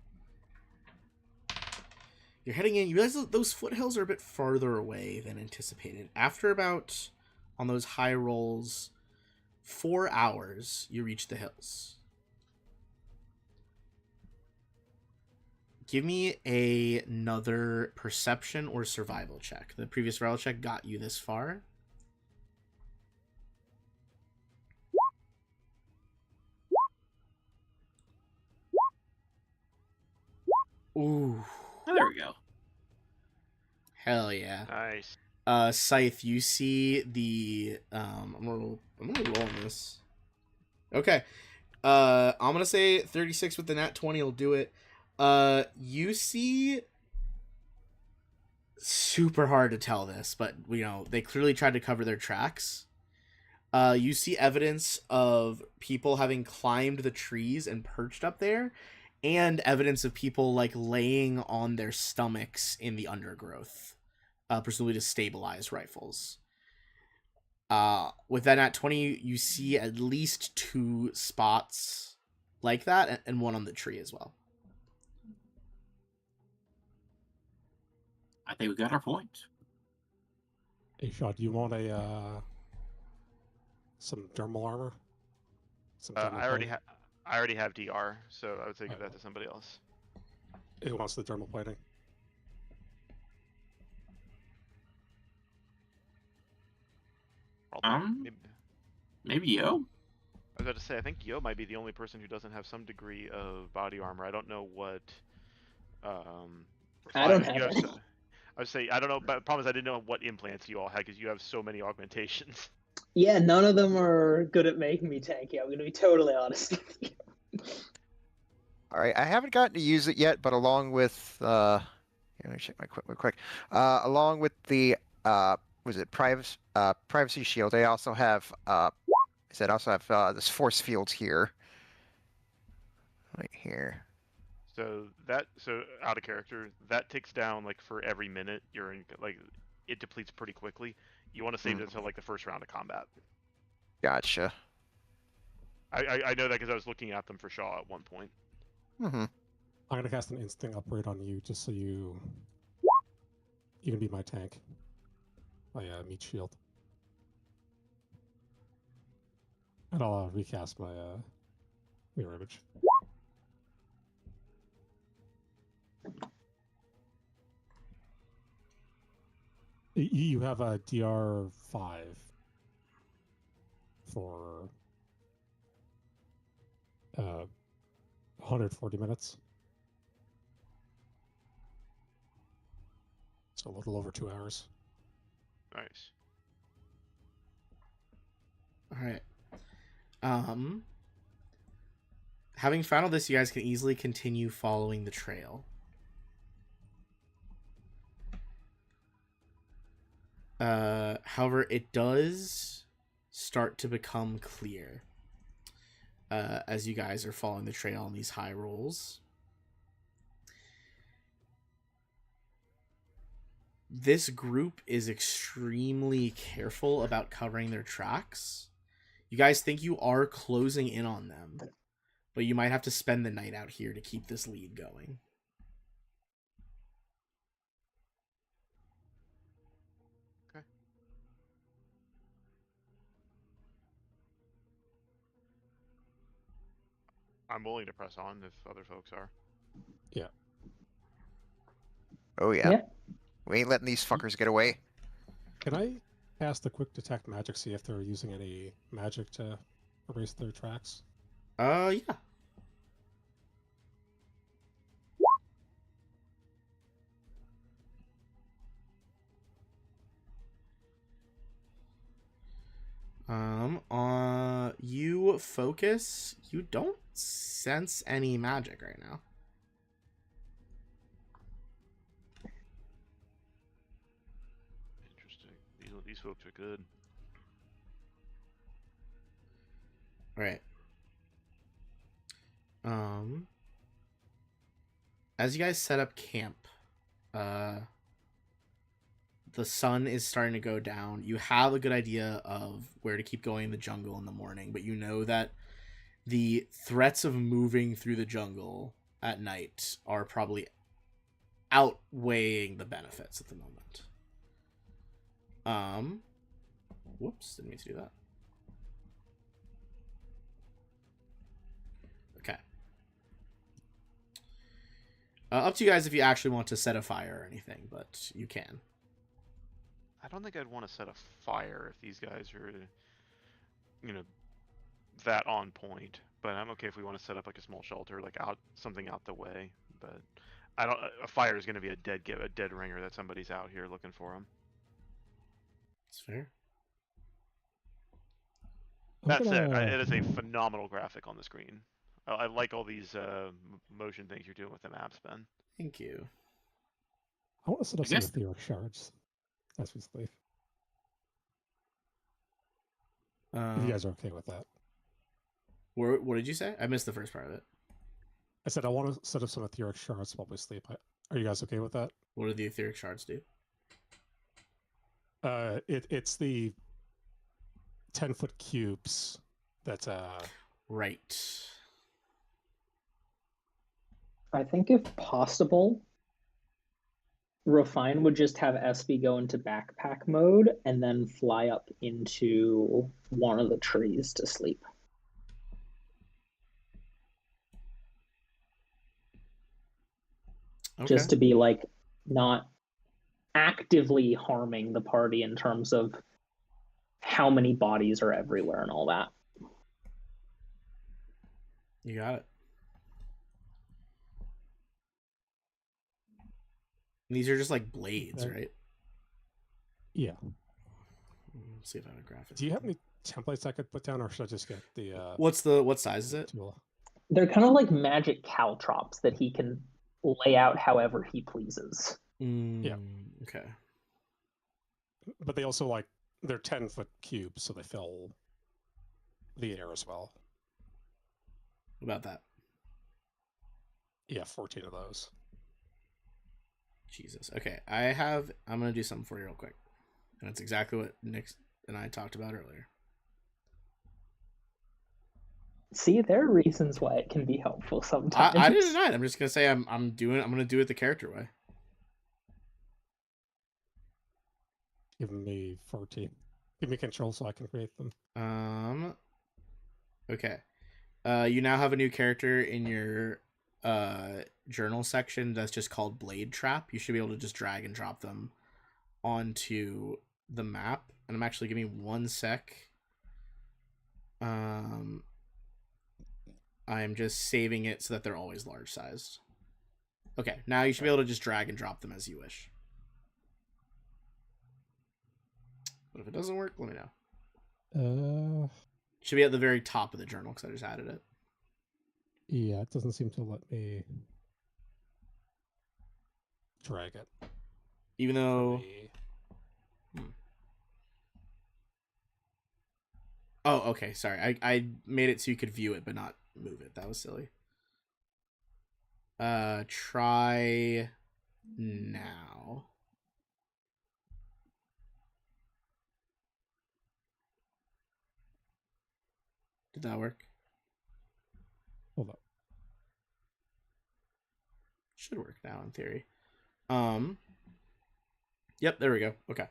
heading in. You realize those foothills are a bit farther away than anticipated. After about, on those high rolls, 4 hours, you reach the hills. Give me another perception or survival check. The previous survival check got you this far. Ooh. Oh, there we go. Hell yeah. Nice. Scythe, you see the I'm gonna roll on this. Okay. I'm gonna say 36 with the nat 20 will do it. You see, super hard to tell this, but you know, they clearly tried to cover their tracks. You see evidence of people having climbed the trees and perched up there, and evidence of people like laying on their stomachs in the undergrowth, presumably to stabilize rifles. With that at 20, you see at least 2 spots like that, and one on the tree as well. I think we got our point. Hey, Shaw, do you want some thermal armor? Some thermal I already plating? have DR, so I would say give that to somebody else. Who wants the thermal plating? Maybe Yo. I was about to say, I think Yo might be the only person who doesn't have some degree of body armor. I don't know what. I don't have any. I would say I don't know, but the problem is I didn't know what implants you all had because you have so many augmentations. Yeah, none of them are good at making me tanky. I'm gonna be totally honest with you. All right, I haven't gotten to use it yet, but along with let me check my quick. Along with the privacy shield, I also have this force field here, right here. So out of character, that ticks down like for every minute you're in, like it depletes pretty quickly. You want to save it until like the first round of combat. Gotcha. I know that because I was looking at them for Shaw at one point. Mm-hmm. I'm gonna cast an instinct upgrade on you just so you can be my tank. My meat shield. And I'll recast my mirror image. You have a DR5 for 140 minutes. So a little over 2 hours. Nice. All right. Having found all this, you guys can easily continue following the trail. However, it does start to become clear as you guys are following the trail on these high rolls. This group is extremely careful about covering their tracks. You guys think you are closing in on them, but you might have to spend the night out here to keep this lead going. Okay. I'm willing to press on if other folks are. Yeah. Oh yeah. Yeah. We ain't letting these fuckers get away. Can I cast the quick detect magic, see if they're using any magic to erase their tracks? Yeah. You focus. You don't sense any magic right now. Interesting. These folks are good. All right. As you guys set up camp, the sun is starting to go down. You have a good idea of where to keep going in the jungle in the morning, but you know that the threats of moving through the jungle at night are probably outweighing the benefits at the moment. Whoops, didn't mean to do that. Okay. Up to you guys if you actually want to set a fire or anything, but you can. I don't think I'd want to set a fire if these guys are, that on point. But I'm okay if we want to set up like a small shelter, like something out the way. But I don't. A fire is going to be a dead ringer that somebody's out here looking for them. That's fair. That said, it is a phenomenal graphic on the screen. I like all these motion things you're doing with the maps, Ben. Thank you. I want to set up some etheric shards as we sleep. If you guys are okay with that. What did you say? I missed the first part of it. I said I want to set up some etheric shards while we sleep. Are you guys okay with that? What do the etheric shards do? It's the 10-foot cubes that Right. I think if possible, Refine would just have SB go into backpack mode and then fly up into one of the trees to sleep. Okay. Just to be like not actively harming the party in terms of how many bodies are everywhere and all that. You got it. These are just like blades, right? Yeah. Let's see if I have a graphic. Do you have any templates I could put down, or should I just get the what size is it? Tool? They're kind of like magic caltrops that he can lay out however he pleases. Yeah. Okay. But they also they're 10-foot cubes, so they fill the air as well. What about that? Yeah, 14 of those. Jesus. Okay, I'm gonna do something for you real quick, and it's exactly what Nick and I talked about earlier. See, there are reasons why it can be helpful sometimes. I didn't deny it. I'm just gonna say I'm gonna do it the character way. Give me 14. Give me control so I can create them. Okay. You now have a new character in your journal section that's just called Blade Trap. You should be able to just drag and drop them onto the map, and I'm actually giving me 1 sec. I'm just saving it so that they're always large sized. Okay, now you should be able to just drag and drop them as you wish. But if it doesn't work, let me know. Should be at the very top of the journal because I just added it. Yeah, it doesn't seem to let me drag it. Even though... Oh, okay, sorry. I made it so you could view it but not move it. That was silly. Try now. Did that work? Hold up. Should work now in theory. Yep, there we go. Okay.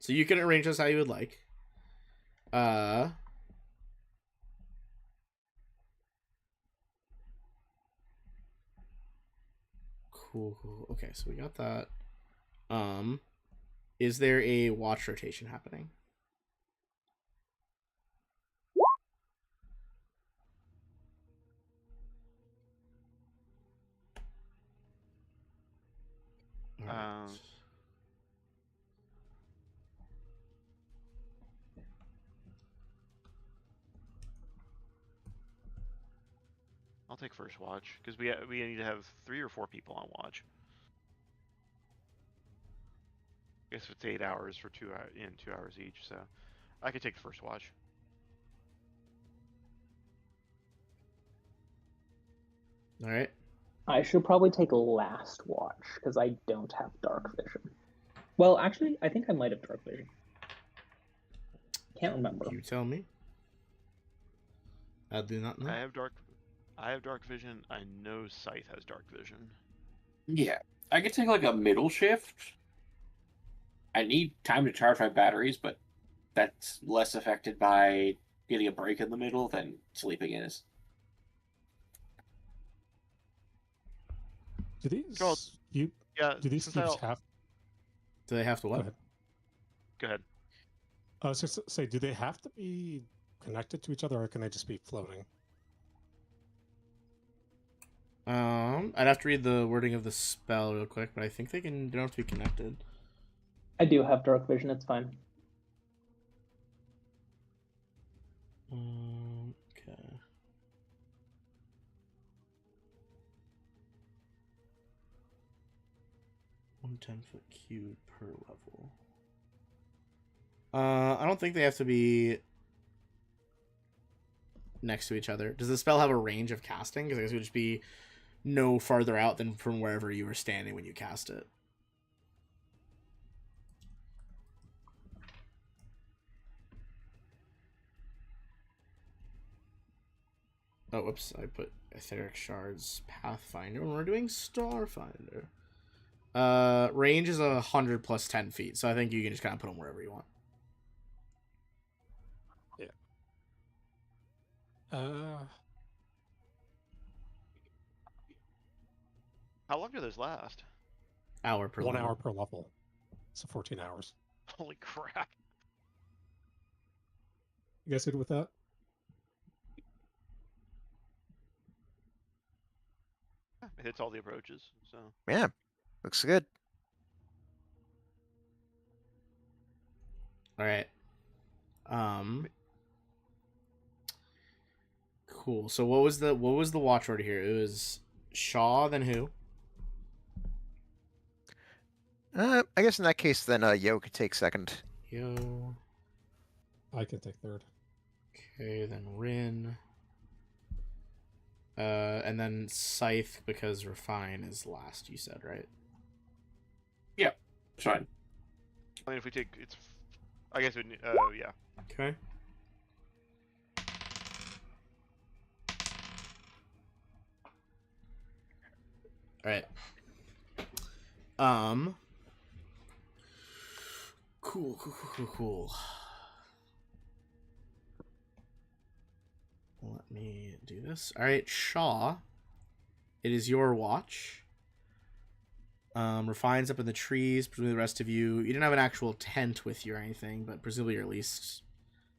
So you can arrange this how you would like. Cool. Okay, so we got that. Is there a watch rotation happening? Alright. I'll take first watch because we need to have 3 or 4 people on watch. I guess it's 8 hours for 2 hours each, so I could take the first watch. All right. I should probably take last watch because I don't have dark vision. Well, actually, I think I might have dark vision. Can't remember. You tell me. I do not know. I have dark vision. I know Scythe has dark vision. Yeah, I could take like a middle shift. I need time to charge my batteries, but that's less affected by getting a break in the middle than sleeping is. Do these Well, yeah, do these cubes have? Do they have to what? Go ahead. I was just say, do they have to be connected to each other, or can they just be floating? I'd have to read the wording of the spell real quick, but I think they don't have to be connected. I do have dark vision. It's fine. Okay. One 10-foot cube per level. I don't think they have to be next to each other. Does the spell have a range of casting? Because I guess it would just be no farther out than from wherever you were standing when you cast it. Oh, whoops. I put Etheric Shards Pathfinder when we're doing Starfinder. Range is 100 plus 10 feet, so I think you can just kind of put them wherever you want. How long do those last? Hour per 1 level. hour per level. So 14 hours. Holy crap. You guys good with that? It hits all the approaches, so. Yeah, looks good. All right. Cool. So what was the watch order here? It was Shaw, then who? I guess in that case, then Yo could take second. Yo. I can take third. Okay, then Rin. And then Scythe because Refine is last. You said, right? Yeah, it's fine. I mean, if we take it's, I guess it. Yeah. Okay. All right. Cool. Let me do this. All right, Shaw. It is your watch. Refines up in the trees. Presumably the rest of you didn't have an actual tent with you or anything, but presumably you're at least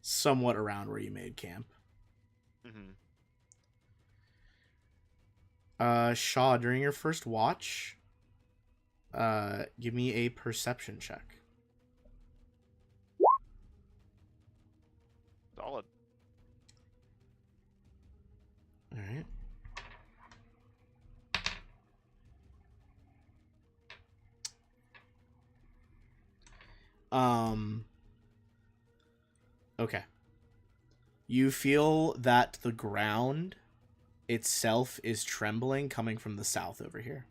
somewhat around where you made camp. Shaw, during your first watch, give me a perception check. Solid. All right. Okay. You feel that the ground itself is trembling coming from the south over here.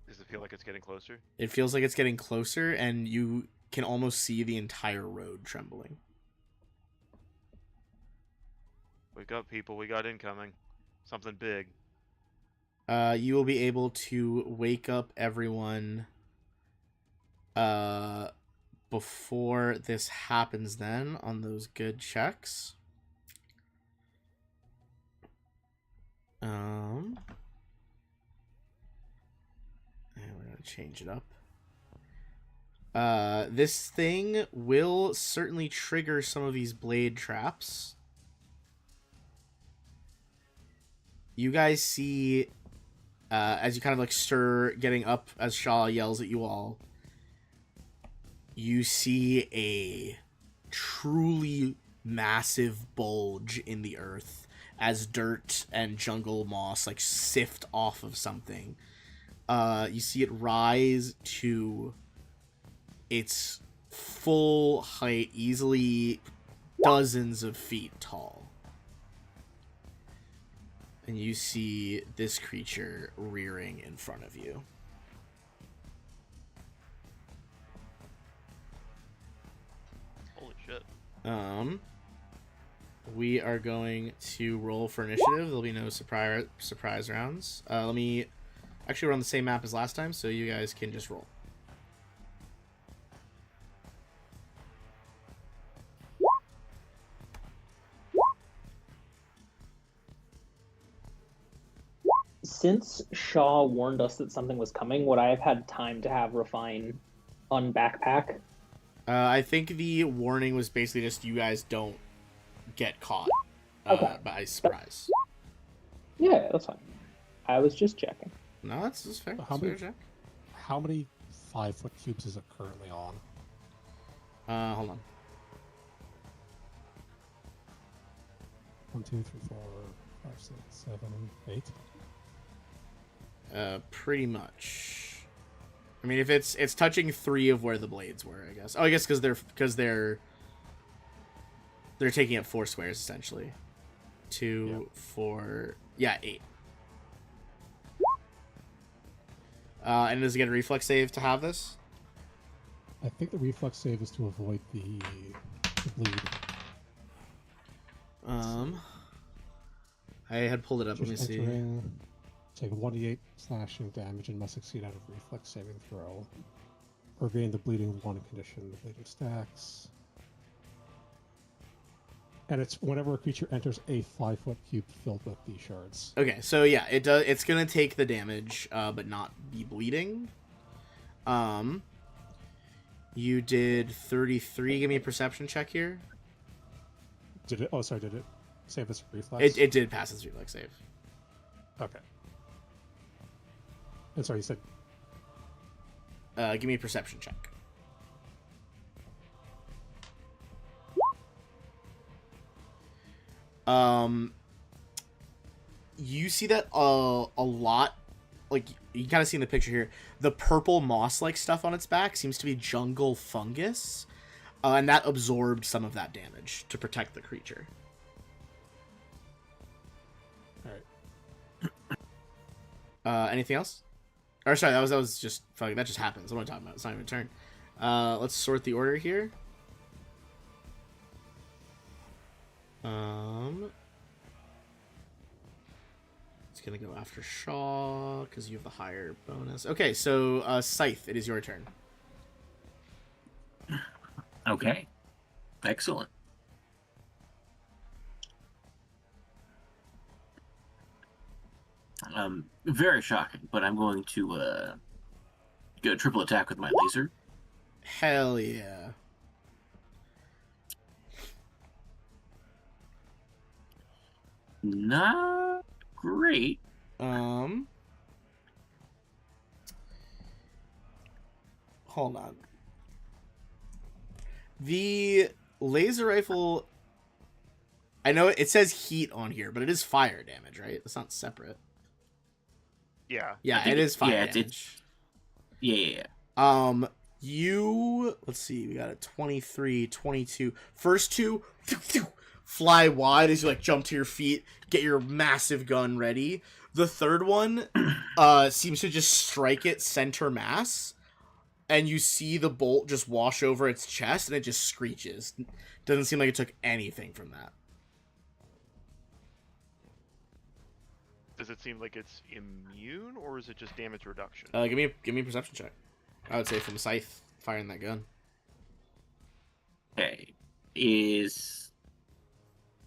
Does it feel like it's getting closer? It feels like it's getting closer, and you can almost see the entire road trembling. Wake up, people. We got incoming. Something big. You will be able to wake up everyone before this happens then on those good checks. And we're gonna change it up. This thing will certainly trigger some of these blade traps. You guys see, as you kind of like stir, getting up as Shaw yells at you all, you see a truly massive bulge in the earth as dirt and jungle moss like sift off of something. You see it rise to its full height, easily dozens of feet tall. And you see this creature rearing in front of you. Holy shit. We are going to roll for initiative. There'll be no surprise rounds. Let me actually run the same map as last time, so you guys can just roll. Since Shaw warned us that something was coming, would I have had time to have Refine unbackpack? I think the warning was basically just you guys don't get caught by surprise. Yeah, that's fine. I was just checking. No, that's fair. How That's many- fair, Jack. How many 5-foot cubes is it currently on? Hold on. 1, 2, 3, 4, 5, 6, 7, 8. Pretty much. I mean, if it's touching 3 of where the blades were, I guess. Oh, I guess because they're taking up 4 squares essentially. 2, 4, 8. And does it get a reflex save to have this? I think the reflex save is to avoid the bleed. I had pulled it up. Let me see. Take 1d8 slashing damage and must succeed out of reflex saving throw. Or gain the bleeding 1 condition. The bleeding stacks. And it's whenever a creature enters a 5-foot cube filled with these shards. Okay, so yeah, it does. It's gonna take the damage, but not be bleeding. You did 33. Give me a perception check here. Did it? Oh, sorry. Did it save its reflex? It did pass its reflex save. Okay. And sorry, you said. Give me a perception check. You see that a lot, like you kind of see in the picture here, the purple moss-like stuff on its back seems to be jungle fungus, and that absorbed some of that damage to protect the creature. All right. Anything else? Or sorry, that was just fucking, that just happens. What am I talking about? It's not even a turn. Let's sort the order here. It's gonna go after Shaw because you have the higher bonus. Okay, so Scythe, it is your turn. Okay. Excellent. Very shocking, but I'm going to go triple attack with my laser. Hell yeah. Not great. Hold on. The laser rifle, I know it says heat on here, but it is fire damage, right? It's not separate. Yeah. Yeah, it is fire yeah, damage. Yeah. Let's see, we got a 23, 22. First two, fly wide as you like jump to your feet, get your massive gun ready. The third one seems to just strike it center mass, and you see the bolt just wash over its chest, and it just screeches. Doesn't seem like it took anything from that. Does it seem like it's immune, or is it just damage reduction? Give me a perception check. I would say from Scythe firing that gun. Okay. Is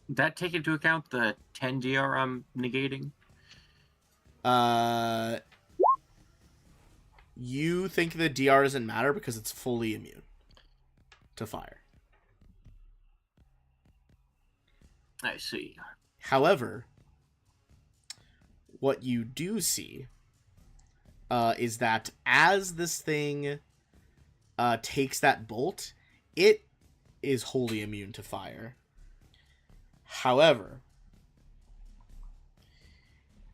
that take into account the 10 DR I'm negating? You think the DR doesn't matter because it's fully immune to fire. I see. However, what you do see is that as this thing takes that bolt, it is wholly immune to fire. However,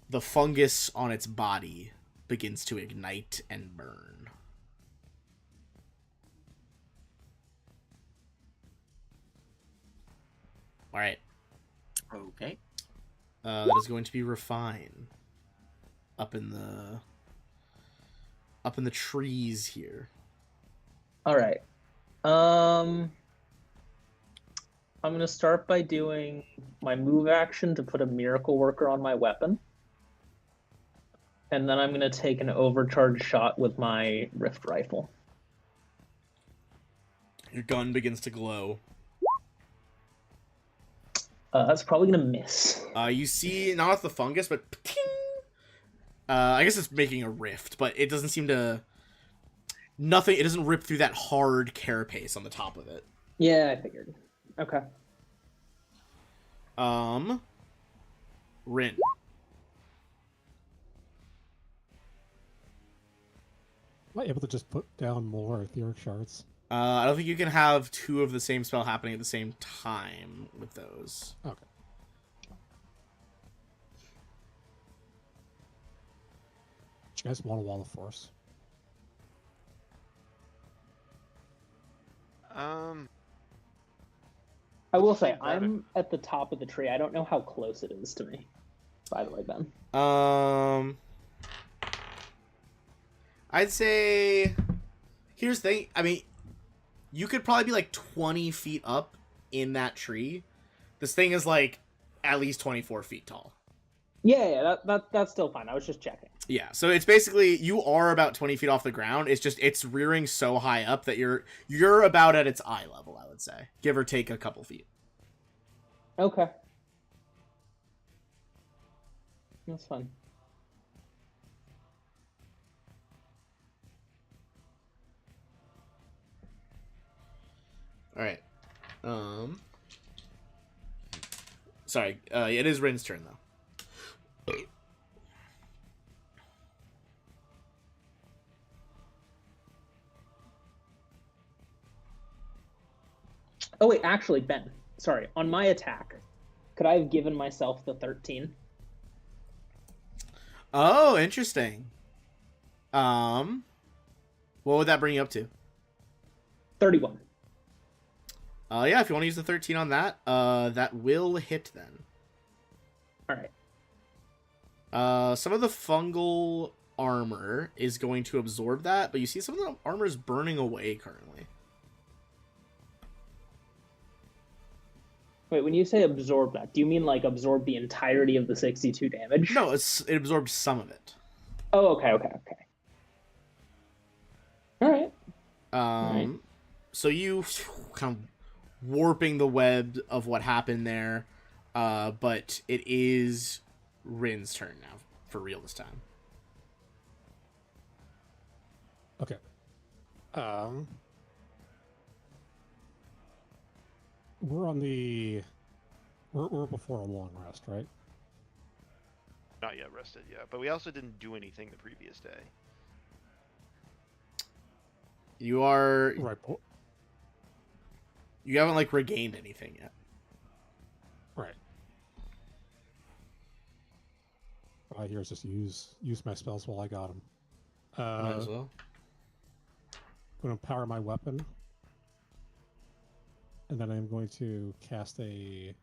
the fungus on its body begins to ignite and burn. All right. Okay. That is going to be Refine up in the trees here. All right. I'm gonna start by doing my move action to put a Miracle Worker on my weapon, and then I'm gonna take an overcharge shot with my Rift Rifle. Your gun begins to glow. That's probably gonna miss. You see not the fungus, but pting! I guess it's making a rift, but it doesn't seem to. Nothing. It doesn't rip through that hard carapace on the top of it. Yeah, I figured. Okay. Rin. Am I able to just put down more etheric shards? I don't think you can have two of the same spell happening at the same time with those. Okay. Do you guys want a wall of force? I will say, That- I'm at the top of the tree. I don't know how close it is to me, by the way, Ben. I'd say. Here's the thing. I mean, you could probably be like 20 feet up in that tree. This thing is like at least 24 feet tall. Yeah, that's still fine. I was just checking. Yeah, so it's basically you are about 20 feet off the ground. It's just it's rearing so high up that you're about at its eye level, I would say, give or take a couple feet. Okay. That's fun. All right. Sorry. It is Rin's turn though. Oh wait, actually, Ben. Sorry. On my attack, could I have given myself the 13? Oh, interesting. What would that bring you up to? 31. Yeah, if you want to use the 13 on that, that will hit then. All right. Some of the fungal armor is going to absorb that, but you see some of the armor is burning away currently. Wait, when you say absorb that, do you mean like absorb the entirety of the 62 damage? No, it absorbs some of it. Oh, okay. All right. Right. So you kind of warping the web of what happened there, but it is Rin's turn now. for real this time. Okay. We're on the. We're before a long rest, right? Not yet rested yet, but we also didn't do anything the previous day. You are. Right. You haven't like regained anything yet. Right. All I hear is just use my spells while I got them. Might as well. I'm going to power my weapon, and then I'm going to cast a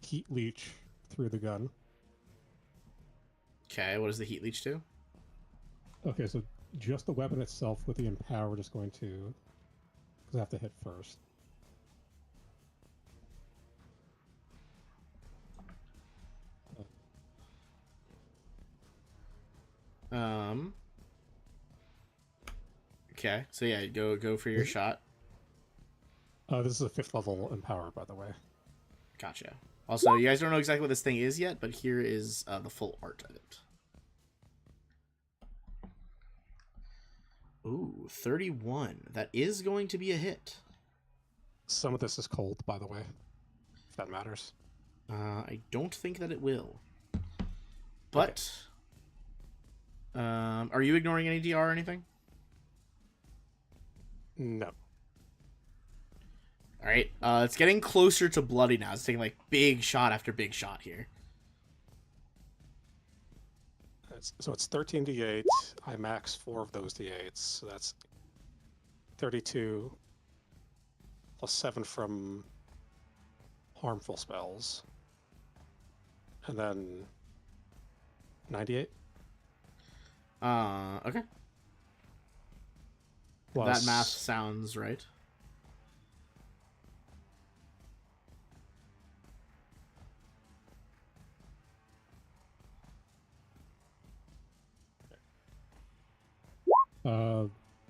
heat leech through the gun. Okay, what does the heat leech do? Okay, so just the weapon itself with the empower, we're just going to, because I have to hit first. Okay, so yeah, go for your shot. This is a 5th level empower, by the way. Gotcha. Also, you guys don't know exactly what this thing is yet, but here is the full art of it. Ooh, 31. That is going to be a hit. Some of this is cold, by the way, if that matters. I don't think that it will. But, are you ignoring any DR or anything? No. All right, it's getting closer to bloody now. It's taking like big shot after big shot here. So it's 13 d8. I max 4 of those d8s, so that's 32 plus 7 from harmful spells, and then 98. Okay. Plus, That math sounds right.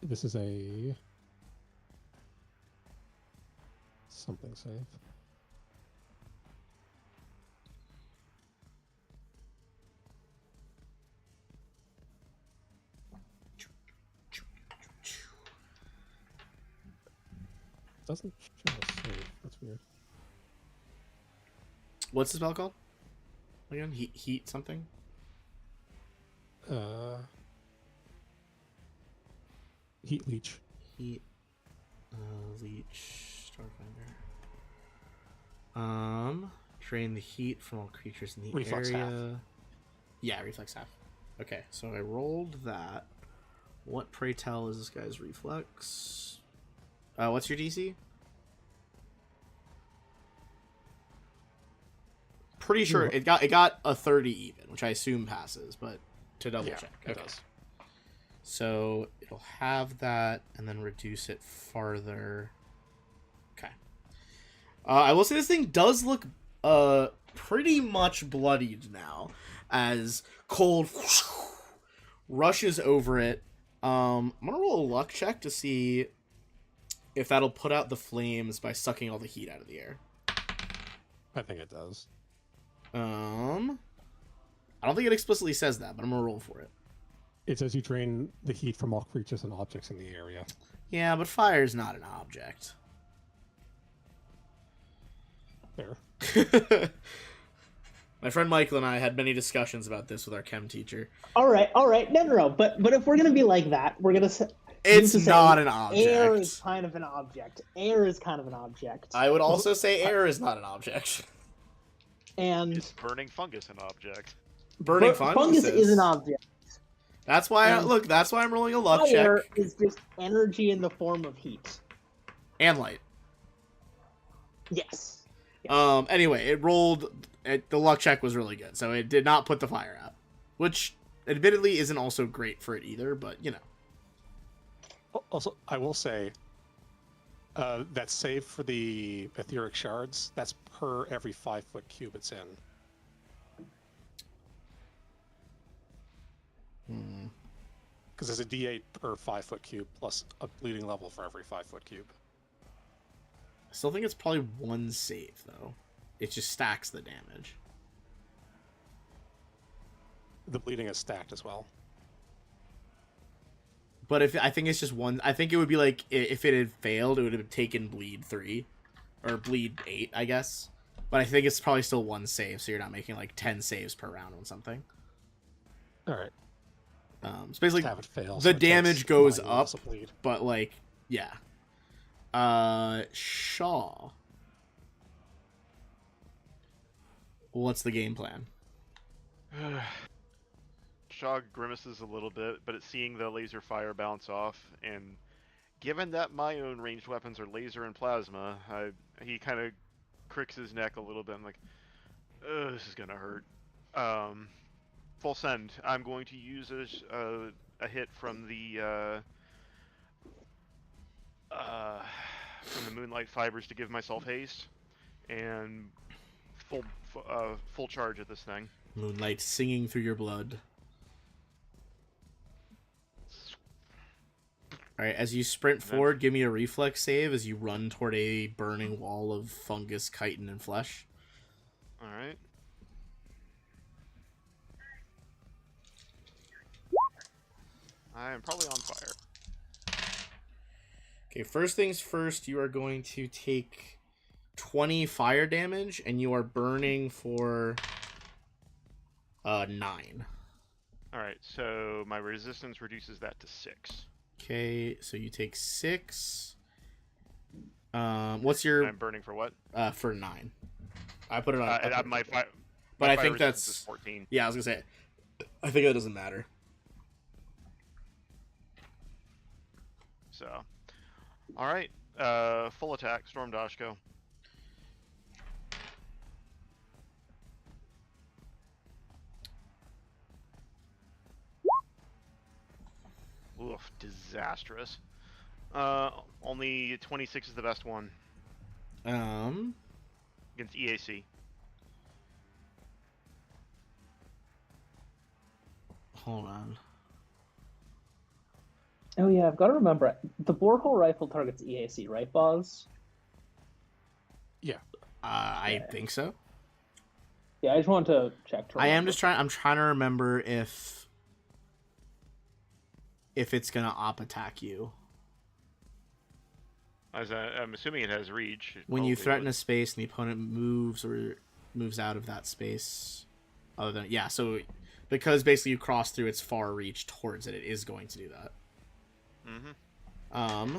This is a something save. Doesn't show a save. That's weird. What's the spell called? Again, heat something. Heat leech. Heat leech Starfinder. Drain the heat from all creatures in the Reflex area. half. Yeah, reflex half. Okay, so I rolled that. What, pray tell, is this guy's reflex? What's your DC? Pretty sure it got a 30 even, which I assume passes, but to double check. It does. So it'll have that and then reduce it farther. Okay. I will say this thing does look pretty much bloodied now as cold rushes over it. I'm gonna roll a luck check to see if that'll put out the flames by sucking all the heat out of the air. I think it does. I don't think it explicitly says that, but I'm gonna roll for it. It says you drain the heat from all creatures and objects in the area. Yeah, but fire's not an object. Fair. My friend Michael and I had many discussions about this with our chem teacher. All right. No. But if we're gonna be like that, we're gonna say It's not an object. Air is kind of an object. I would also say air is not an object. And Is burning fungus an object? Burning fungus is an object. That's why And that's why I'm rolling a luck Fire check. is just energy in the form of heat. And light. Yes. Anyway, it rolled. The luck check was really good, so it did not put the fire out, which admittedly isn't also great for it either. But you know. Also, I will say that save for the etheric shards, that's per every 5-foot cube it's in. Because there's a D8 per 5-foot cube plus a bleeding level for every 5-foot cube. I still think it's probably one save though. It just stacks the damage. the bleeding is stacked as well. But if I think it's just one, I think it would be like if it had failed, it would have taken bleed 3 or bleed 8, I guess. But I think it's probably still one save, so you're not making like 10 saves per round on something. All right. So basically, Have it fail, the so it damage takes goes 9 up, rolls of bleed. but like, yeah. Shaw. What's the game plan? Shaw grimaces a little bit, but it's seeing the laser fire bounce off, and given that my own ranged weapons are laser and plasma, he kind of cricks his neck a little bit. I'm like, this is gonna hurt. Full send. I'm going to use a hit from the Moonlight Fibers to give myself haste, and full charge at this thing. Moonlight singing through your blood. Alright, as you sprint forward, give me a reflex save as you run toward a burning wall of fungus, chitin, and flesh. Alright. I am probably on fire. Okay, first things first, you are going to take 20 fire damage, and you are burning for 9. Alright, so my resistance reduces that to 6. Okay, so you take 6. What's your... I'm burning for what? For 9. I put it on... But I think that's... Is 14. Yeah, I was gonna say, I think that doesn't matter. So, alright, full attack, Storm Dash, go. Oof, disastrous. Only 26 is the best one. Against EAC. Hold on. Oh yeah, I've got to remember, the borehole rifle targets EAC, right, Boz? Yeah. I think so. Yeah, I just wanted to check. I'm trying to remember if it's gonna op attack you. I'm assuming it has reach. When you threaten a space and the opponent moves or moves out of that space, other than so because basically you cross through its far reach towards it, it is going to do that. Mm-hmm.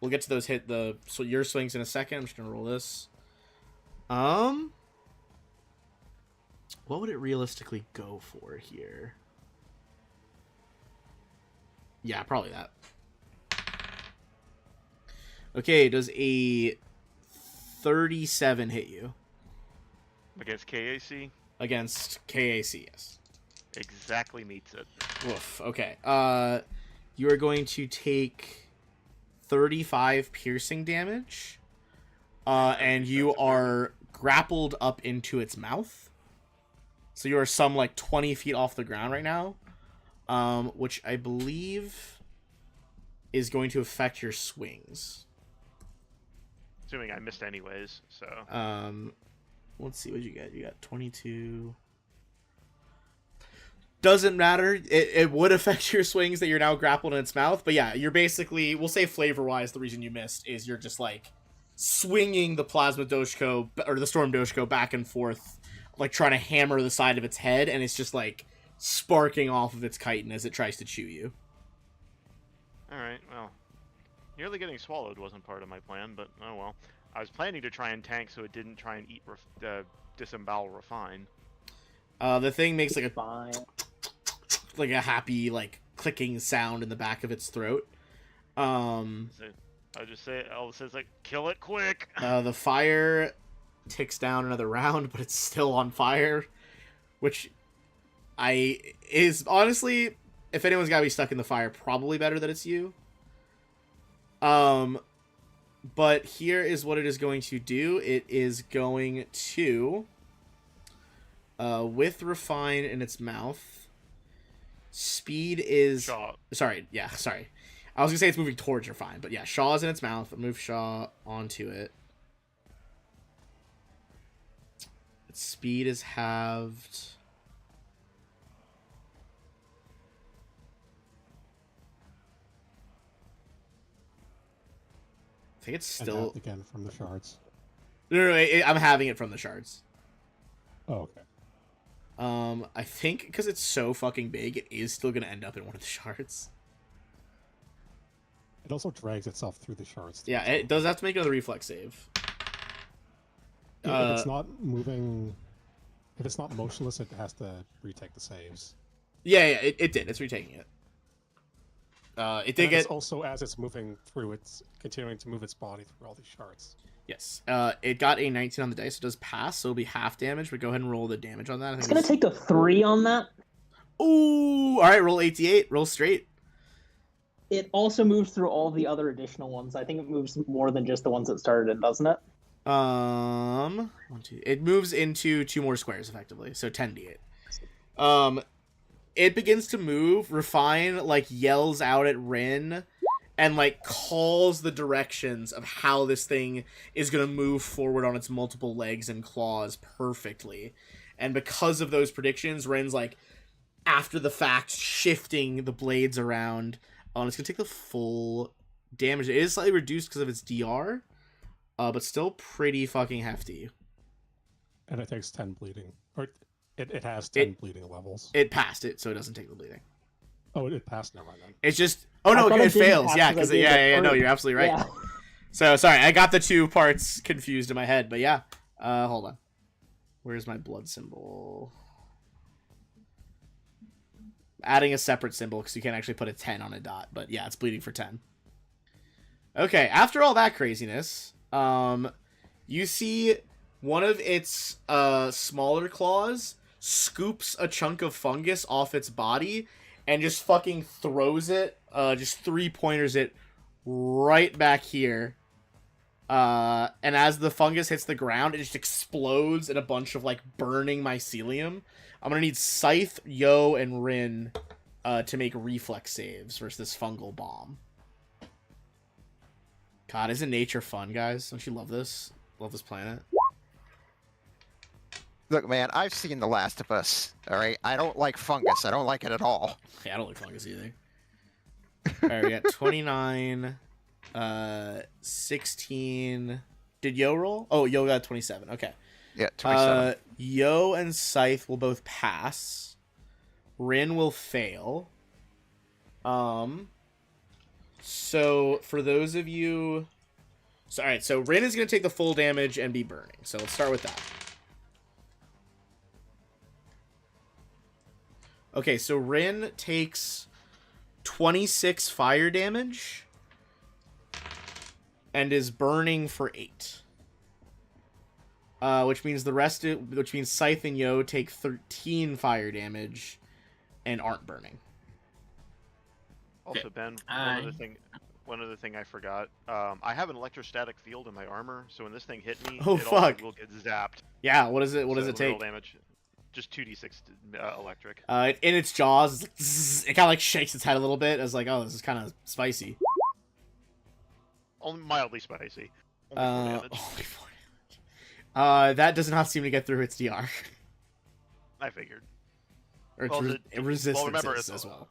We'll get to those so your swings in a second. I'm just gonna roll this. What would it realistically go for here? Yeah, probably that. Okay, does a 37 hit you? Against KAC? Against KAC, yes. Exactly meets it. Woof. Okay. You are going to take 35 piercing damage. And you are grappled up into its mouth. So you are some 20 feet off the ground right now. Which I believe is going to affect your swings. Assuming I missed anyways, so. Let's see what you get. You got 22. Doesn't matter. It would affect your swings that you're now grappled in its mouth. But yeah, you're basically, we'll say flavor-wise, the reason you missed is you're just swinging the Plasma Doshko or the Storm Doshko back and forth, trying to hammer the side of its head, and it's just sparking off of its chitin as it tries to chew you. Alright, well. Nearly getting swallowed wasn't part of my plan, but oh well. I was planning to try and tank so it didn't try and eat disembowel Refine. The thing makes a Fine. a happy clicking sound in the back of its throat. I just say Elvis says kill it quick. The fire ticks down another round, but it's still on fire, which is honestly, if anyone's gotta be stuck in the fire, probably better that it's you. But here is what it is going to do. It is going to, with Refine in its mouth, speed is... Shaw. Sorry. I was gonna say it's moving towards Refine, but yeah, Shaw's in its mouth. I'll move Shaw onto it. Its speed is halved. I think it's And still. halved again from the shards. No, I'm having it from the shards. Oh, okay. I think because it's so fucking big, it is still gonna end up in one of the shards. It also drags itself through the shards. Yeah, it does have to make another reflex save. If it's not moving, if it's not motionless, it has to retake the saves. Yeah, it did. It's retaking it. It did And get it's also as it's moving through, it's continuing to move its body through all these shards. yes. It got a 19 on the dice. It does pass, so it'll be half damage. But go ahead and roll the damage on that. I think It's gonna take a 3 on that. Ooh, all right. Roll 88. Roll straight. It also moves through all the other additional ones. I think it moves more than just the ones that started it, doesn't it? 1, 2. It moves into 2 more squares effectively, so 10d8. It begins to move. Refine like yells out at Rin, and like calls the directions of how this thing is gonna move forward on its multiple legs and claws perfectly. And because of those predictions, Rin's like after the fact shifting the blades around. It's gonna take the full damage. It is slightly reduced because of its DR. But still pretty fucking hefty. And it takes 10 bleeding. Or it has 10 bleeding levels. It passed it, so it doesn't take the bleeding. Oh, it passed. Never mind then. It's just... Oh, no, I thought it it didn't fails. pass Yeah, 'cause because... I gave Yeah, it no, three. you're absolutely right. Yeah. So, sorry, I got the 2 parts confused in my head, but yeah. Hold on. Where's my blood symbol? Adding a separate symbol, because you can't actually put a 10 on a dot. But yeah, it's bleeding for 10. Okay, after all that craziness... you see one of its smaller claws scoops a chunk of fungus off its body and just fucking throws it, just 3-pointers it right back here. And as the fungus hits the ground, it just explodes in a bunch of like burning mycelium. I'm gonna need Scythe, Yo, and Rin to make reflex saves versus this fungal bomb. God, isn't nature fun, guys? Don't you love this? Love this planet. Look, man, I've seen The Last of Us. All right, I don't like fungus. I don't like it at all. Yeah, I don't like fungus either. Alright, we got 29, 16. Did Yo roll? Oh, Yo got 27. Okay. Yeah, 27. Yo and Scythe will both pass. Rin will fail. So for those of you... So, alright, so Rin is going to take the full damage and be burning. So let's start with that. Okay, so Rin takes 26 fire damage and is burning for 8. Which means which means Scythe and Yo take 13 fire damage and aren't burning. Also, Ben, one other thing I forgot. I have an electrostatic field in my armor, so when this thing hit me, Oh, it fuck. also will get zapped. Yeah, what is it? What does it literal take? damage. Just 2d6 electric. In its jaws, it kind of like shakes its head a little bit as like, oh, this is kind of spicy. Only mildly spicy. Only 4 damage. Only 4 damage. That does not seem to get through its DR. I figured. Or its Well, resistance remember, as well.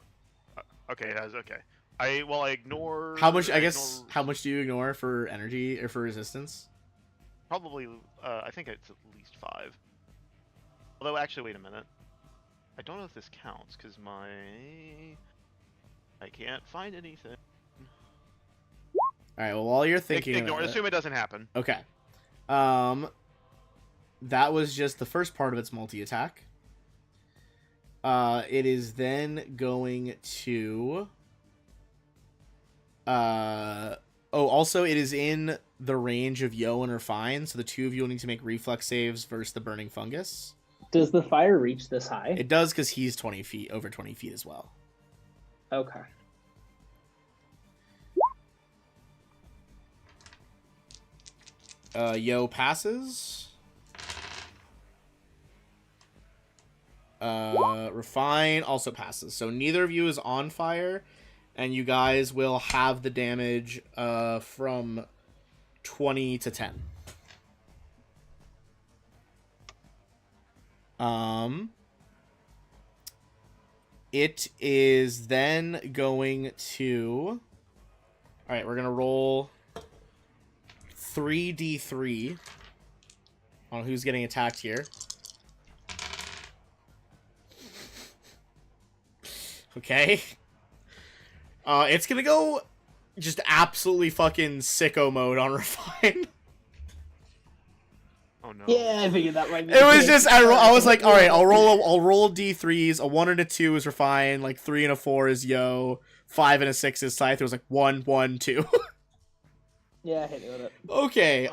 Okay, it has. Okay. I ignore. How much? I ignore- guess. How much do you ignore for energy or for resistance? Probably. I think it's at least 5. Although, actually, wait a minute. I don't know if this counts because I can't find anything. All right. Well, while you're thinking, Ignore. about it- Assume it doesn't happen. Okay. That was just the first part of its multi-attack. It is then going to... also, it is in the range of Yo and Refine, so the 2 of you will need to make reflex saves versus the burning fungus. Does the fire reach this high? It does because he's 20 feet, over 20 feet as well. Okay. Yo passes. Refine also passes. So neither of you is on fire, and you guys will have the damage from 20 to 10. It is then going to... Alright, we're going to roll 3d3 on who's getting attacked here. Okay. It's gonna go just absolutely fucking sicko mode on Refine. Oh no. Yeah, I figured that might be. It was just I was like, all right, I'll roll D3s. A 1 and a 2 is Refine. Like 3 and a 4 is Yo. 5 and a 6 is Scythe. It was like 1, 1, 2. Yeah, hit me with it. Okay.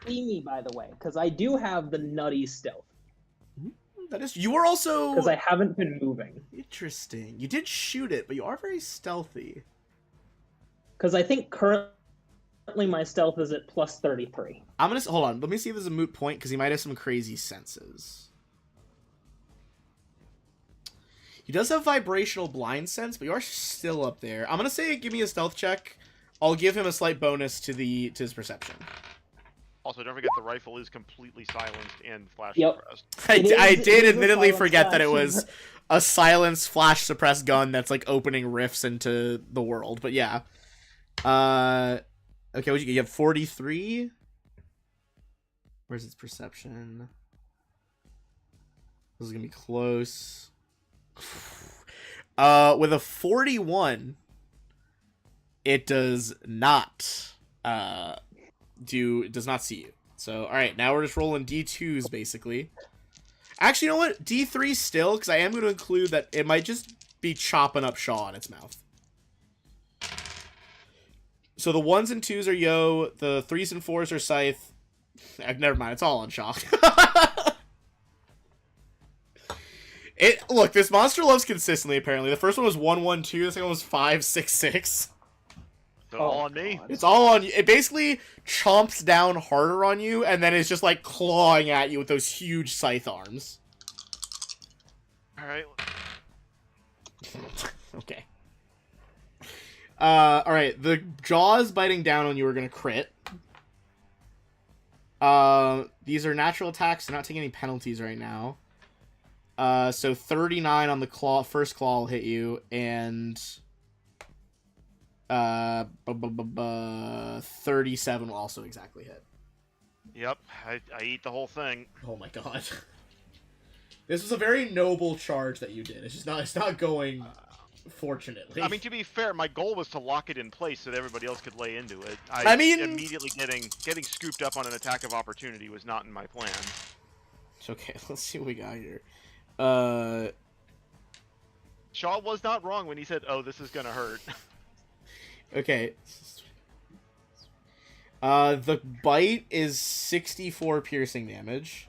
See me, by the way, because I do have the nutty stealth. That is. You were also Because I haven't been moving. interesting. You did shoot it, but you are very stealthy. Because I think currently my stealth is at plus 33. I'm gonna hold on. Let me see if there's a moot point because he might have some crazy senses. He does have vibrational blind sense, but you are still up there. I'm gonna say give me a stealth check. I'll give him a slight bonus to his perception. Also, don't forget the rifle is completely silenced and flash Yep. suppressed. I did is a admittedly silent forget that it flash. was a silenced flash suppressed gun that's like opening rifts into the world. But yeah. Okay, what you have 43? Where's its perception? This is gonna be close. With a 41, it does not does not see you. So all right, now we're just rolling D2s basically. Actually, you know what? D3 still, because I am going to include that it might just be chopping up Shaw in its mouth. So the 1s and 2s are Yo, the 3s and 4s are Scythe. Never mind, it's all on Shaw. Look, this monster loves consistently, apparently. The first one was 1-1-2, the second one was 5-6-6. So all on me. God. It's all on you. It basically chomps down harder on you, and then it's just like clawing at you with those huge scythe arms. All right. Okay. Alright, the jaws biting down on you are gonna crit. These are natural attacks, they're not taking any penalties right now. So 39 on the first claw will hit you, and 37 will also exactly hit. Yep. I eat the whole thing. Oh my god. This was a very noble charge that you did. It's not going fortunately. I mean, to be fair, my goal was to lock it in place so that everybody else could lay into it. I mean- immediately getting scooped up on an attack of opportunity was not in my plan. Okay, let's see what we got here. Shaw was not wrong when he said, "Oh, this is gonna hurt." Okay. The bite is 64 piercing damage.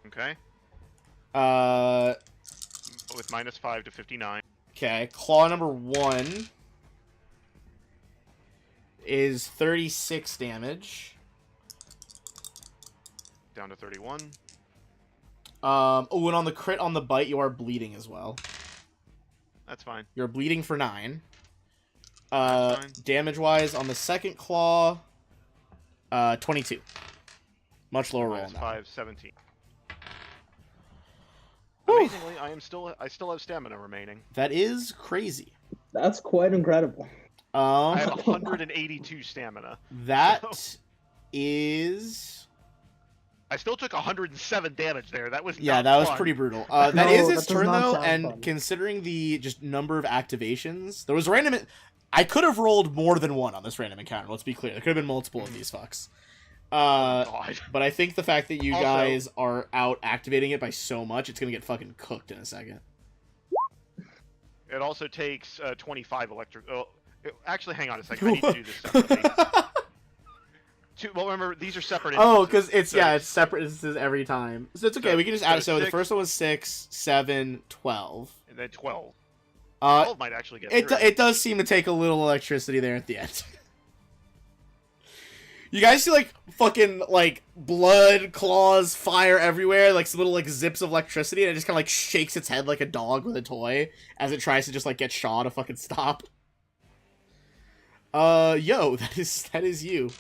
Okay. With -5 to 59. Okay, claw number 1 is 36 damage. Down to 31. Oh, and on the crit on the bite, you are bleeding as well. That's fine. You're bleeding for 9. That's fine. Damage-wise, on the second claw, 22. Much lower roll Minus now. 5, 17. Whew. Amazingly, I still have stamina remaining. That is crazy. That's quite incredible. I have 182 stamina. That is... I still took 107 damage there. That was Yeah, not that was fun. pretty brutal. No, That is that his does turn, not though, sound and fun. considering the just number of activations, there was a random... I could have rolled more than one on this random encounter, let's be clear. There could have been multiple of these fucks. God. But I think the fact that you Also- guys are out activating it by so much, it's gonna get fucking cooked in a second. It also takes 25 electric. Oh, actually, hang on a second. I need to do this separately. Well, remember these are separate. Oh, because instances, it's so yeah, it's separate instances every time. So it's okay. So- We can just so add. So the 6 first one was 6, 7, 12. And then 12. Uh, 12 might actually get it through. it does seem to take a little electricity there at the end. You guys see like fucking like blood, claws, fire everywhere, like some little like zips of electricity, and it just kind of like shakes its head like a dog with a toy as it tries to just like get Shaw to fucking stop. Yo, that is you.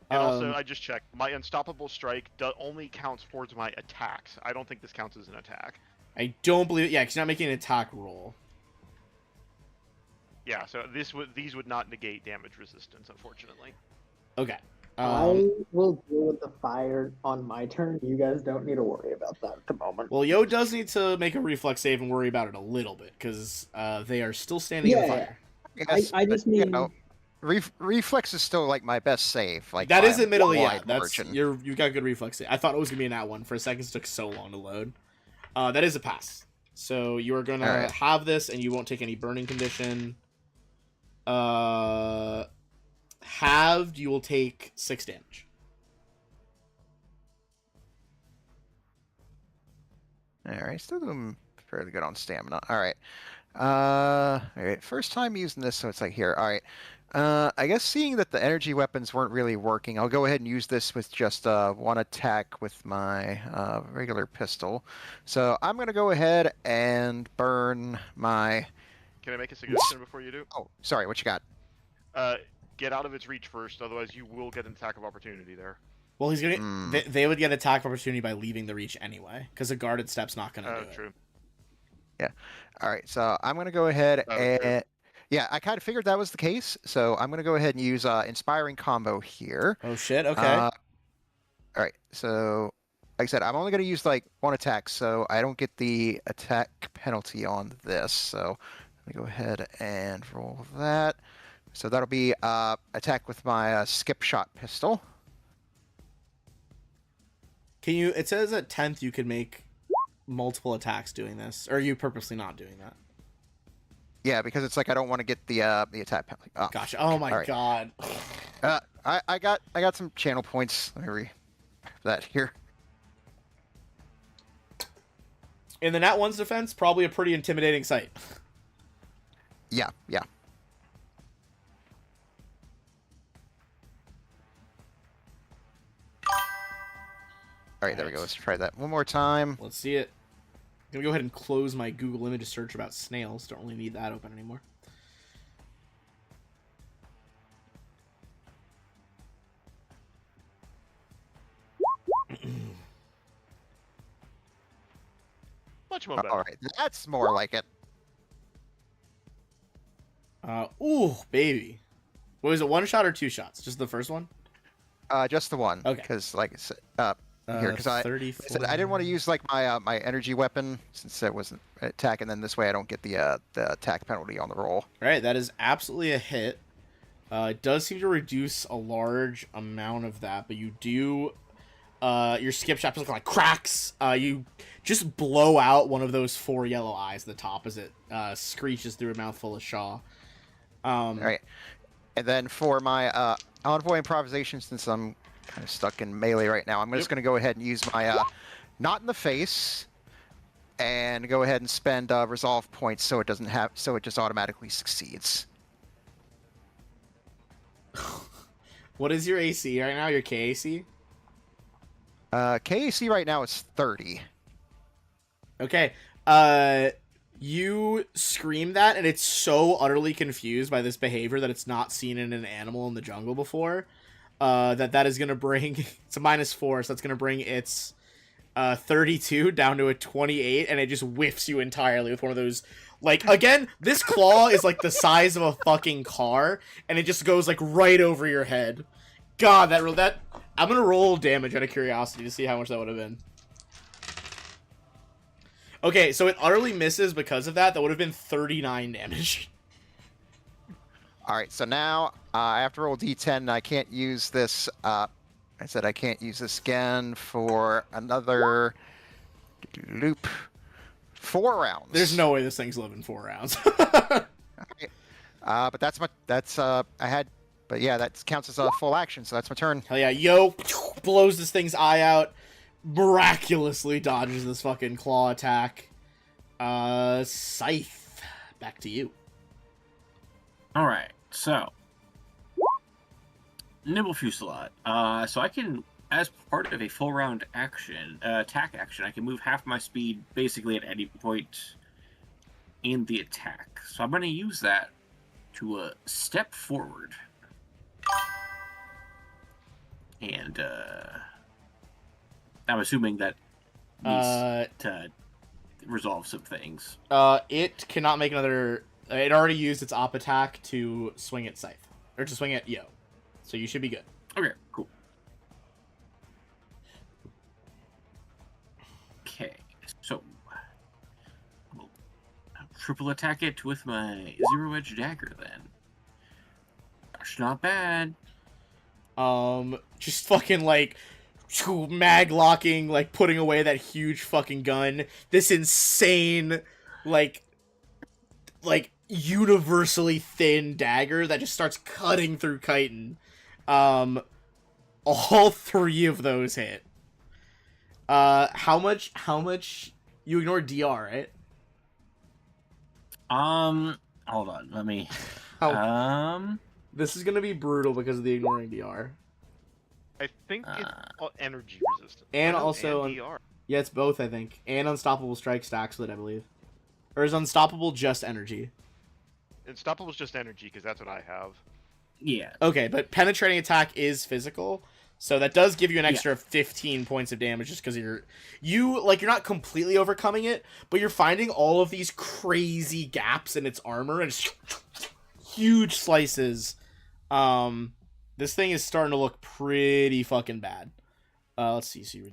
And also, I just checked. My unstoppable strike only counts towards my attacks. I don't think this counts as an attack. I don't believe it. Yeah, because you're not making an attack roll. Yeah, so these would not negate damage resistance, unfortunately. Okay. I will deal with the fire on my turn. You guys don't need to worry about that at the moment. Well, Yo does need to make a reflex save and worry about it a little bit because they are still standing in the fire. Yes, I just but, mean you know, reflex is still like my best save. Like That by is a admittedly, yeah. wide That's margin. you got good reflex save. I thought it was gonna be an at one for a second. It took so long to load. That is a pass. So you are gonna Alright. have this, and you won't take any burning condition. Halved, you will take 6 damage. All right, still doing fairly good on stamina. All right. All right. First time using this, so it's like here. All right. I guess seeing that the energy weapons weren't really working, I'll go ahead and use this with just one attack with my regular pistol. So I'm gonna go ahead and burn my. Can I make a suggestion before you do? Oh, sorry. What you got? Get out of its reach first, otherwise you will get an attack of opportunity there. Well, he's gonna. They would get attack opportunity by leaving the reach anyway, because a guarded step's not gonna do it. True. All right. So I'm gonna go ahead Oh, true. and. Yeah, I kind of figured that was the case, so I'm gonna go ahead and use inspiring combo here. Oh shit! Okay. All right, so like I said, I'm only going to use like one attack, so I don't get the attack penalty on this. So let me go ahead and roll that. So that'll be attack with my skip shot pistol. Can you? It says at 10th you could make multiple attacks doing this, or are you purposely not doing that? Yeah, because it's like I don't want to get the attack penalty. Oh, Gotcha. Oh my Alright. god. I got some channel points. Let me read that here. In the Nat 1's defense, probably a pretty intimidating sight. Yeah. All right, there we go. Let's try that one more time. Let's see it. I'm gonna go ahead and close my Google image search about snails. Don't really need that open anymore. Much more better. All right, that's more like it. Ooh, baby. What was it? 1 shot or 2 shots? Just the first one? Just the one. Okay. Because like I said, here, because I 34. said I didn't want to use like my my energy weapon since it wasn't attack, and then this way I don't get the attack penalty on the roll. All right, that is absolutely a hit. It does seem to reduce a large amount of that, but you do. Your skip shot looking like cracks. You just blow out one of those 4 yellow eyes at the top as it screeches through a mouthful of Shaw. All right, and then for my envoy improvisation, since I'm kind of stuck in melee right now, I'm just going to go ahead and use my not in the face, and go ahead and spend resolve points so it doesn't have so it just automatically succeeds. What is your AC right now? Your KAC? KAC right now is 30. Okay. You scream that, and it's so utterly confused by this behavior that it's not seen in an animal in the jungle before. That is going to bring... It's a -4, so that's going to bring its 32 down to a 28, and it just whiffs you entirely with one of those... Like, again, this claw is like the size of a fucking car, and it just goes, like, right over your head. God, that... I'm going to roll damage out of curiosity to see how much that would have been. Okay, so it utterly misses because of that. That would have been 39 damage. All right, so now I have to roll D10. I can't use this. I said I can't use this again for another loop. 4 rounds. There's no way this thing's living 4 rounds. But I had. But yeah, that counts as a full action, so that's my turn. Hell yeah, Yo blows this thing's eye out, miraculously dodges this fucking claw attack. Scythe, back to you. All right, so Nimble Fusillade. So I can, as part of a full round action, attack action, I can move half my speed basically at any point in the attack. So I'm going to use that to step forward. And I'm assuming that needs to resolve some things. It cannot make another... It already used its op attack to swing at Scythe. Or to swing at Yo. So you should be good. Okay, cool. triple attack it with my zero edge dagger then. That's not bad. Just fucking like mag locking, like putting away that huge fucking gun. This insane, like universally thin dagger that just starts cutting through Chitin. All three of those hit. How much you ignore DR, right? Hold on, let me This is gonna be brutal because of the ignoring DR. I think it's energy resistant. And Oh, no, also and DR. Yeah, it's both, I think. And Unstoppable Strike stacks with it, I believe. Or is Unstoppable just energy? Unstoppable is just energy because that's what I have. yeah. Okay, but Penetrating Attack is physical, so that does give you an extra 15 points of damage just because you're not completely overcoming it, but you're finding all of these crazy gaps in its armor and it's huge slices. This thing is starting to look pretty fucking bad. Let's see. So you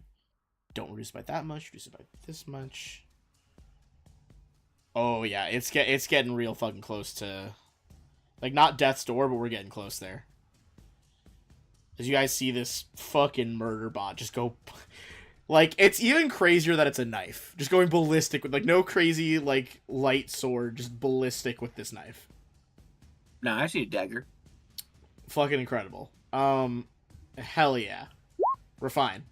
don't reduce it by that much. Reduce it by this much. Oh yeah, it's getting real fucking close to, like, not death's door, but we're getting close there. As you guys see this fucking murder bot just go, like, it's even crazier that it's a knife, just going ballistic with, like, no crazy like light sword, just ballistic with this knife. No, I see a dagger. Fucking incredible. Hell yeah. Refine.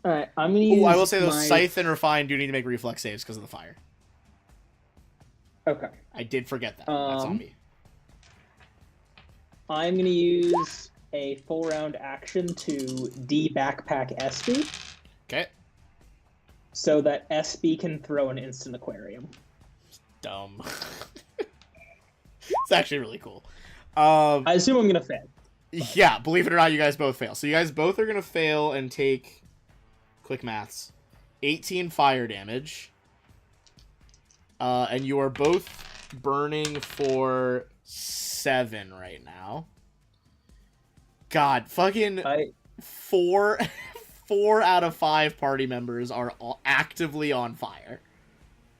Alright, I'm gonna use. Ooh, I will say those my... Scythe and Refine do need to make reflex saves because of the fire. Okay. I did forget that. That's on me. I'm gonna use a full round action to de-backpack SB Okay. so that SB can throw an instant aquarium. Dumb. It's actually really cool. I assume I'm gonna fail. Yeah, believe it or not, you guys both fail. So you guys both are gonna fail and take, quick maths, 18 fire damage. And you are both burning for 7 right now. God, fucking four out of 5 party members are actively on fire.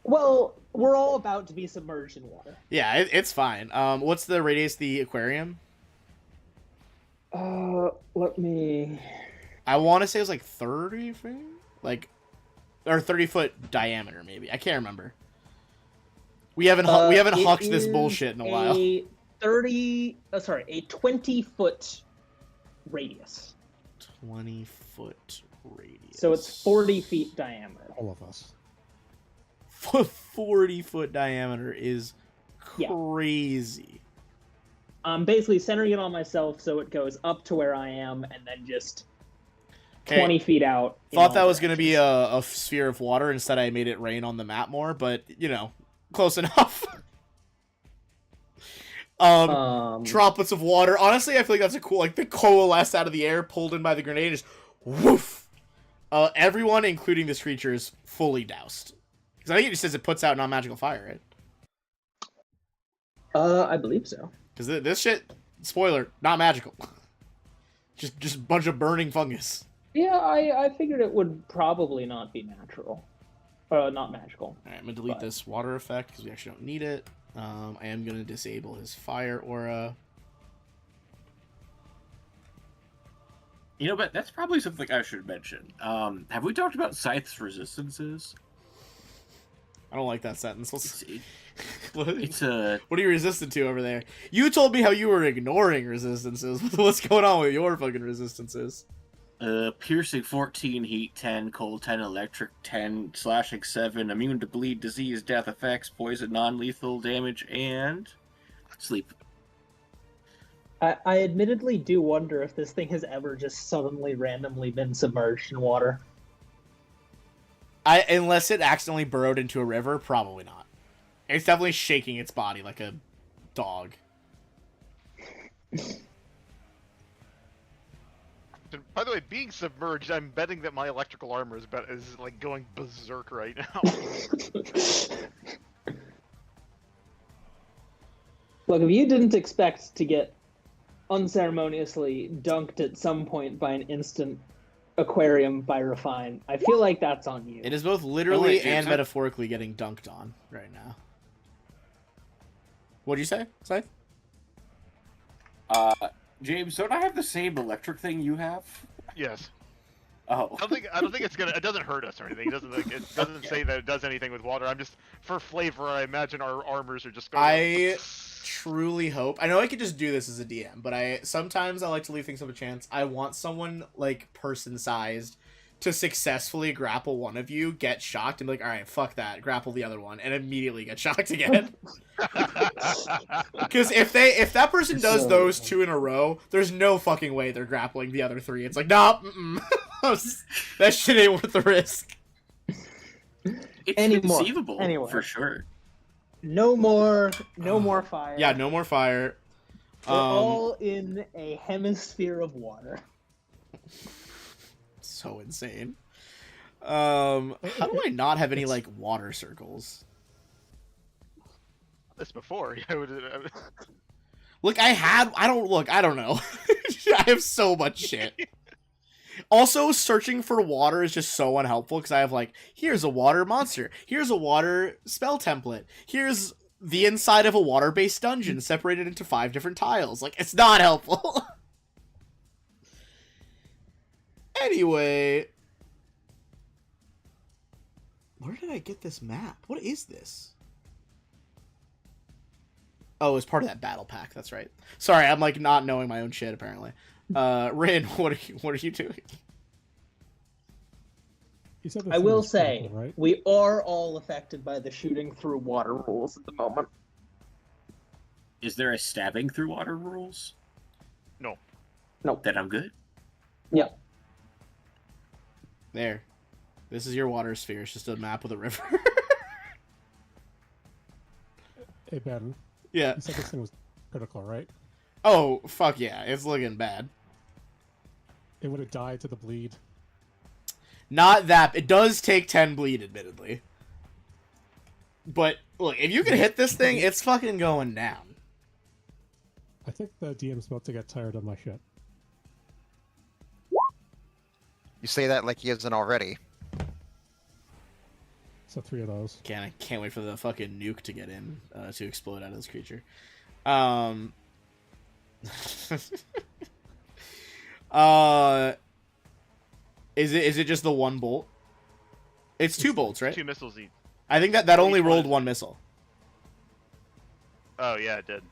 Well, we're all about to be submerged in water. Yeah, it's fine. What's the radius of the aquarium? Let me... I want to say it was like 30 feet? Like, or 30-foot diameter, maybe. I can't remember. We haven't hucked this bullshit in a while. A 20-foot radius. 20-foot radius. So it's 40 feet diameter. All of us. 40-foot diameter is Yeah. crazy. I'm basically centering it on myself so it goes up to where I am and then just 'Kay. 20 feet out. in Thought all that was going to be directions. a sphere of water. Instead, I made it rain on the map more, but, you know, close enough. Droplets of water. Honestly, I feel like that's a cool, like, the coalesce out of the air, pulled in by the grenade, just woof. Everyone, including this creature, is fully doused. Because I think it just says it puts out non-magical fire, right? I believe so. Because this shit, spoiler, not magical. just a bunch of burning fungus. Yeah, I figured it would probably not be natural. Not magical. Alright, I'm going to delete this water effect because we actually don't need it. I am going to disable his fire aura. You know, but that's probably something I should mention. Have we talked about Scythe's resistances? I don't like that sentence. What It's a... What are you resistant to over there? You told me how you were ignoring resistances. What's going on with your fucking resistances? Piercing 14, heat 10, cold 10, electric 10, slashing 7, immune to bleed, disease, death effects, poison, non-lethal damage, and sleep. I admittedly do wonder if this thing has ever just suddenly randomly been submerged in water. Unless it accidentally burrowed into a river, probably not. It's definitely shaking its body like a dog. And by the way, being submerged, I'm betting that my electrical armor is like going berserk right now. Look, if you didn't expect to get unceremoniously dunked at some point by an instant aquarium by Refine. I feel like that's on you. It is both literally James, and I- metaphorically getting dunked on right now. What'd you say, Scythe? James, don't I have the same electric thing you have? Yes. Oh. I don't think it's gonna. It doesn't hurt us or anything. It doesn't. Like, it doesn't say that it does anything with water. I'm just for flavor. I imagine our armors are just going. I truly hope. I know I could just do this as a DM, but sometimes I like to leave things up a chance. I want someone like person sized to successfully grapple one of you, get shocked, and be like, all right, fuck that, grapple the other one, and immediately get shocked again. Because if that person does So- those two in a row, there's no fucking way they're grappling the other three. It's like, nah, that shit ain't worth the risk. It's Anymore. conceivable, Anywhere. for sure. No more fire. Yeah, no more fire. We're all in a hemisphere of water. So insane. How do I not have any like water circles? this before. Look, I don't know. I have so much shit. Also, searching for water is just so unhelpful because I have like, here's a water monster, here's a water spell template, here's the inside of a water-based dungeon separated into 5 different tiles. Like, it's not helpful. Anyway, where did I get this map? What is this? Oh, it's part of that battle pack. That's right. Sorry, I'm like not knowing my own shit apparently. Rin, what are you doing? You said this I thing will was say, critical, right? we are all affected by the shooting through water rules at the moment. Is there a stabbing through water rules? No. Nope. Then I'm good. Yep. There. This is your water sphere. It's just a map with a river. Hey Ben, Yeah. you said this thing was critical, right? Oh, fuck yeah. It's looking bad. It would have died to the bleed. Not that. It does take 10 bleed, admittedly. But, look, if you can hit this thing, it's fucking going down. I think the DM's about to get tired of my shit. You say that like he isn't already. So 3 of those. I can't wait for the fucking nuke to get in, to explode out of this creature. Is it just the one bolt? It's 2 bolts, right? 2 missiles each. I think that only Each one rolled is- 1 missile. Oh yeah, it did.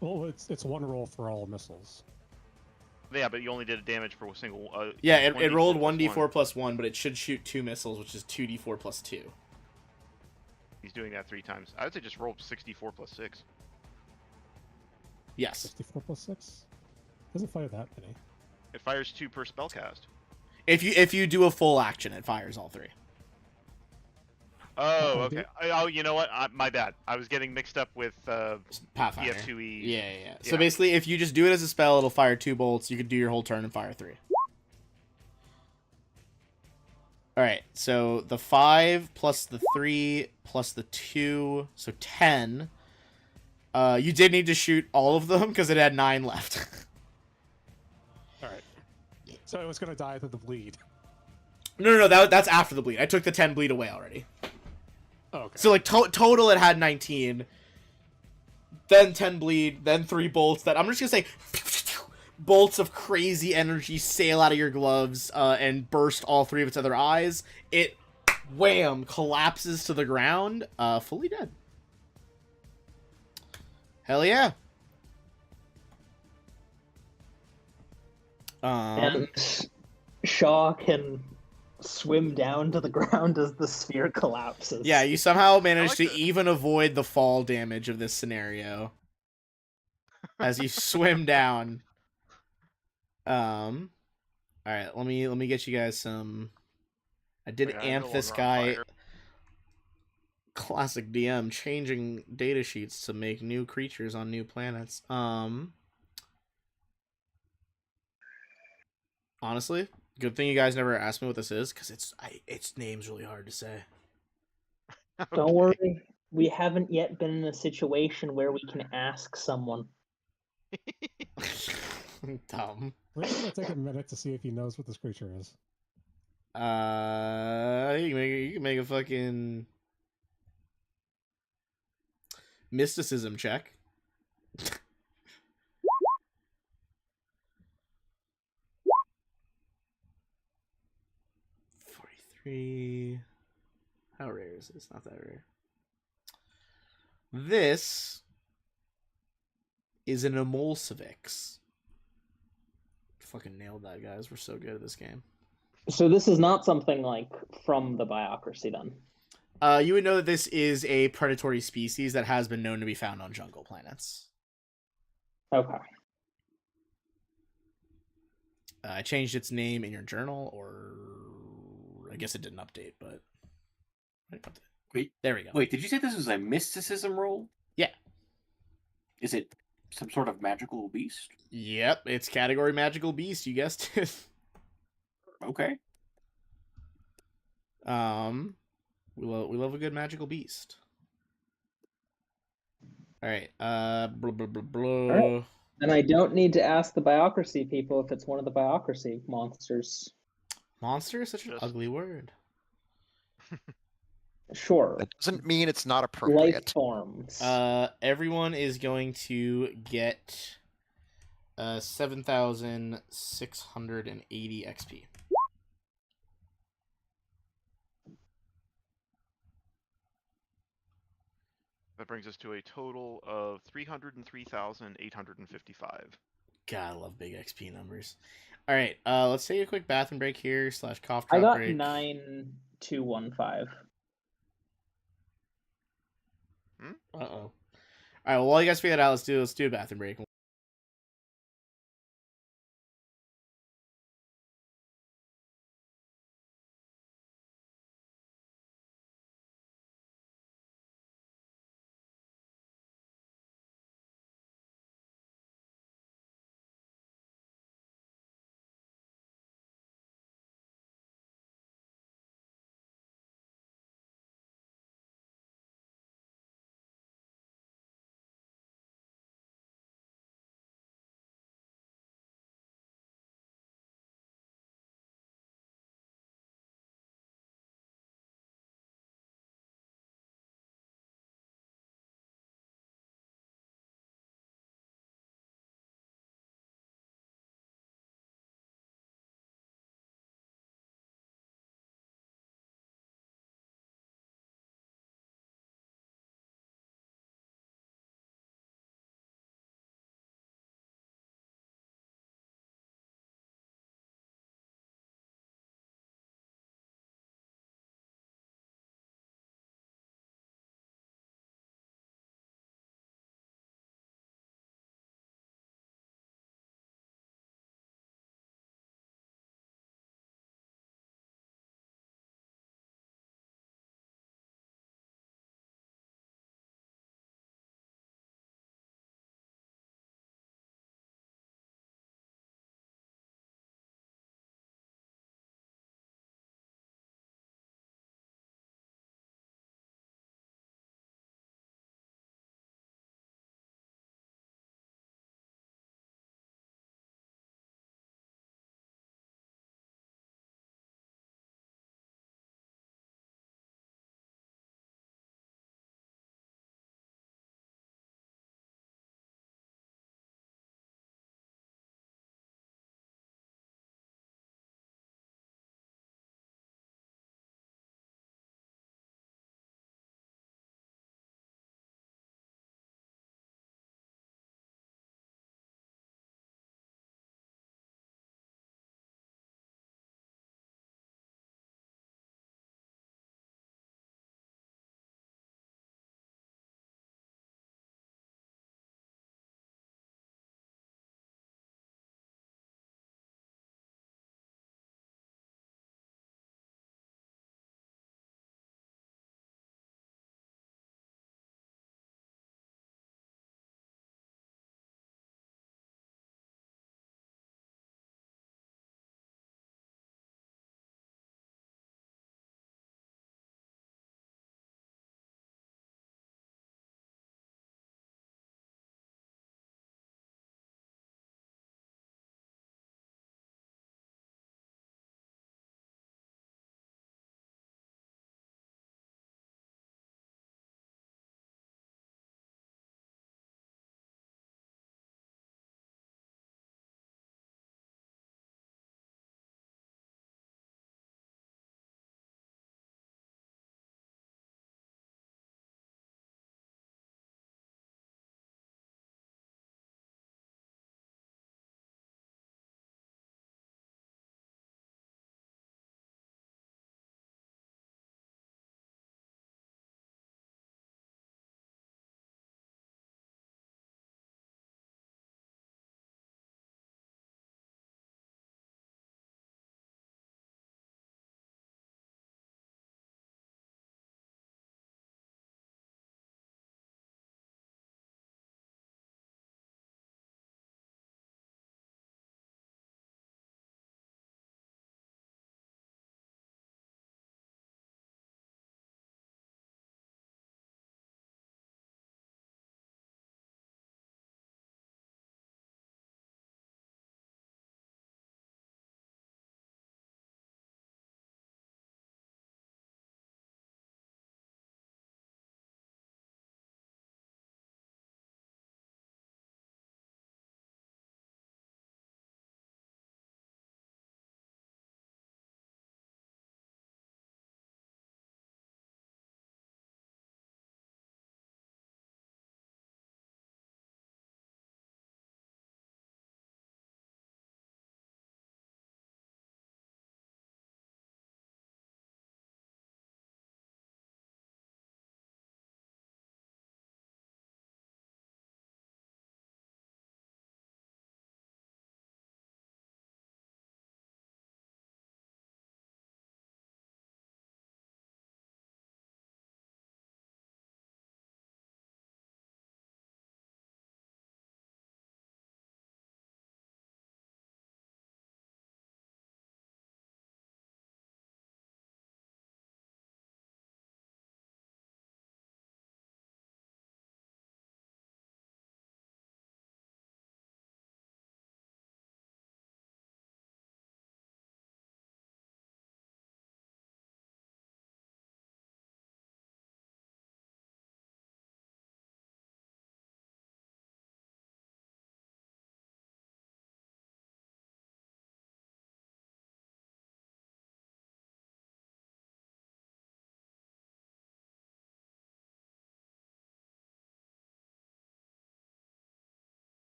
Well, it's one roll for all missiles. Yeah, but you only did damage for a single. Yeah, it rolled 1d4 1d4 plus 1, but it should shoot 2 missiles, which is 2d4 plus 2. He's doing that 3 times. I would say just roll 64 plus 6. Yes. 64 plus 6? Doesn't fire that many. It fires 2 per spell cast. If you do a full action, it fires all 3. Oh, Okay. okay. Oh, you know what? My bad. I was getting mixed up with Pathfinder. EF2E. Yeah. So Yeah. basically, if you just do it as a spell, it'll fire 2 bolts. You could do your whole turn and fire 3. Alright, so the 5 plus the 3 plus the 2, so 10. You did need to shoot all of them because it had 9 left. Alright. So it was going to die to the bleed. No, that's after the bleed. I took the 10 bleed away already. Oh, okay. So, like, total it had 19. Then 10 bleed, then 3 bolts. That I'm just gonna say, bolts of crazy energy sail out of your gloves and burst all 3 of its other eyes. It, wham, collapses to the ground, fully dead. Hell yeah. And Shaw can swim down to the ground as the sphere collapses. Yeah, you somehow managed like to that. even avoid the fall damage of this scenario. As you swim down. Alright, let me get you guys some. I did Wait, I no amp this longer on guy. fire. Classic DM, changing data sheets to make new creatures on new planets. Honestly, good thing you guys never asked me what this is, because its name's really hard to say. Don't worry. We haven't yet been in a situation where we can ask someone. Dumb. We're just gonna take a minute to see if he knows what this creature is. You can make a fucking mysticism check. 43. How rare is this? Not that rare. This is an Emulsivix. Fucking nailed that, guys. We're so good at this game. So this is not something like from the Biocracy, then? You would know that this is a predatory species that has been known to be found on jungle planets. Okay. I changed its name in your journal, or I guess it didn't update, but Wait, there we go. Wait, did you say this was a mysticism roll? Yeah. Is it some sort of magical beast? Yep, it's category magical beast. You guessed it. Okay. We love a good magical beast. All right. Blah, blah, blah, blah. All right. And I don't need to ask the Biocracy people if it's one of the Biocracy monsters. Monster is such an Just- ugly word. Sure. That doesn't mean it's not Life appropriate. forms. Everyone is going to get 7,680 XP. That brings us to a total of 303,855. God, I love big XP numbers. All right, let's take a quick bathroom break here / cough I drop got break. 9215. Uh-oh. All right, well, while you guys figure that out, let's do a bathroom break.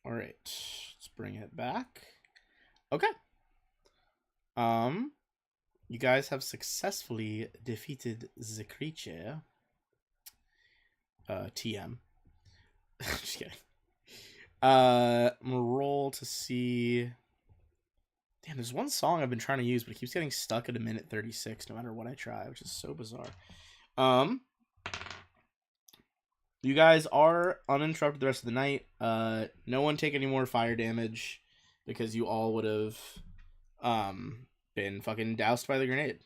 All right, let's bring it back. Okay. You guys have successfully defeated the creature. TM. Just kidding. I'm gonna roll to see. Damn, there's one song I've been trying to use, but it keeps getting stuck at a minute 36 no matter what I try, which is so bizarre. You guys are uninterrupted the rest of the night. No one take any more fire damage because you all would have been fucking doused by the grenade.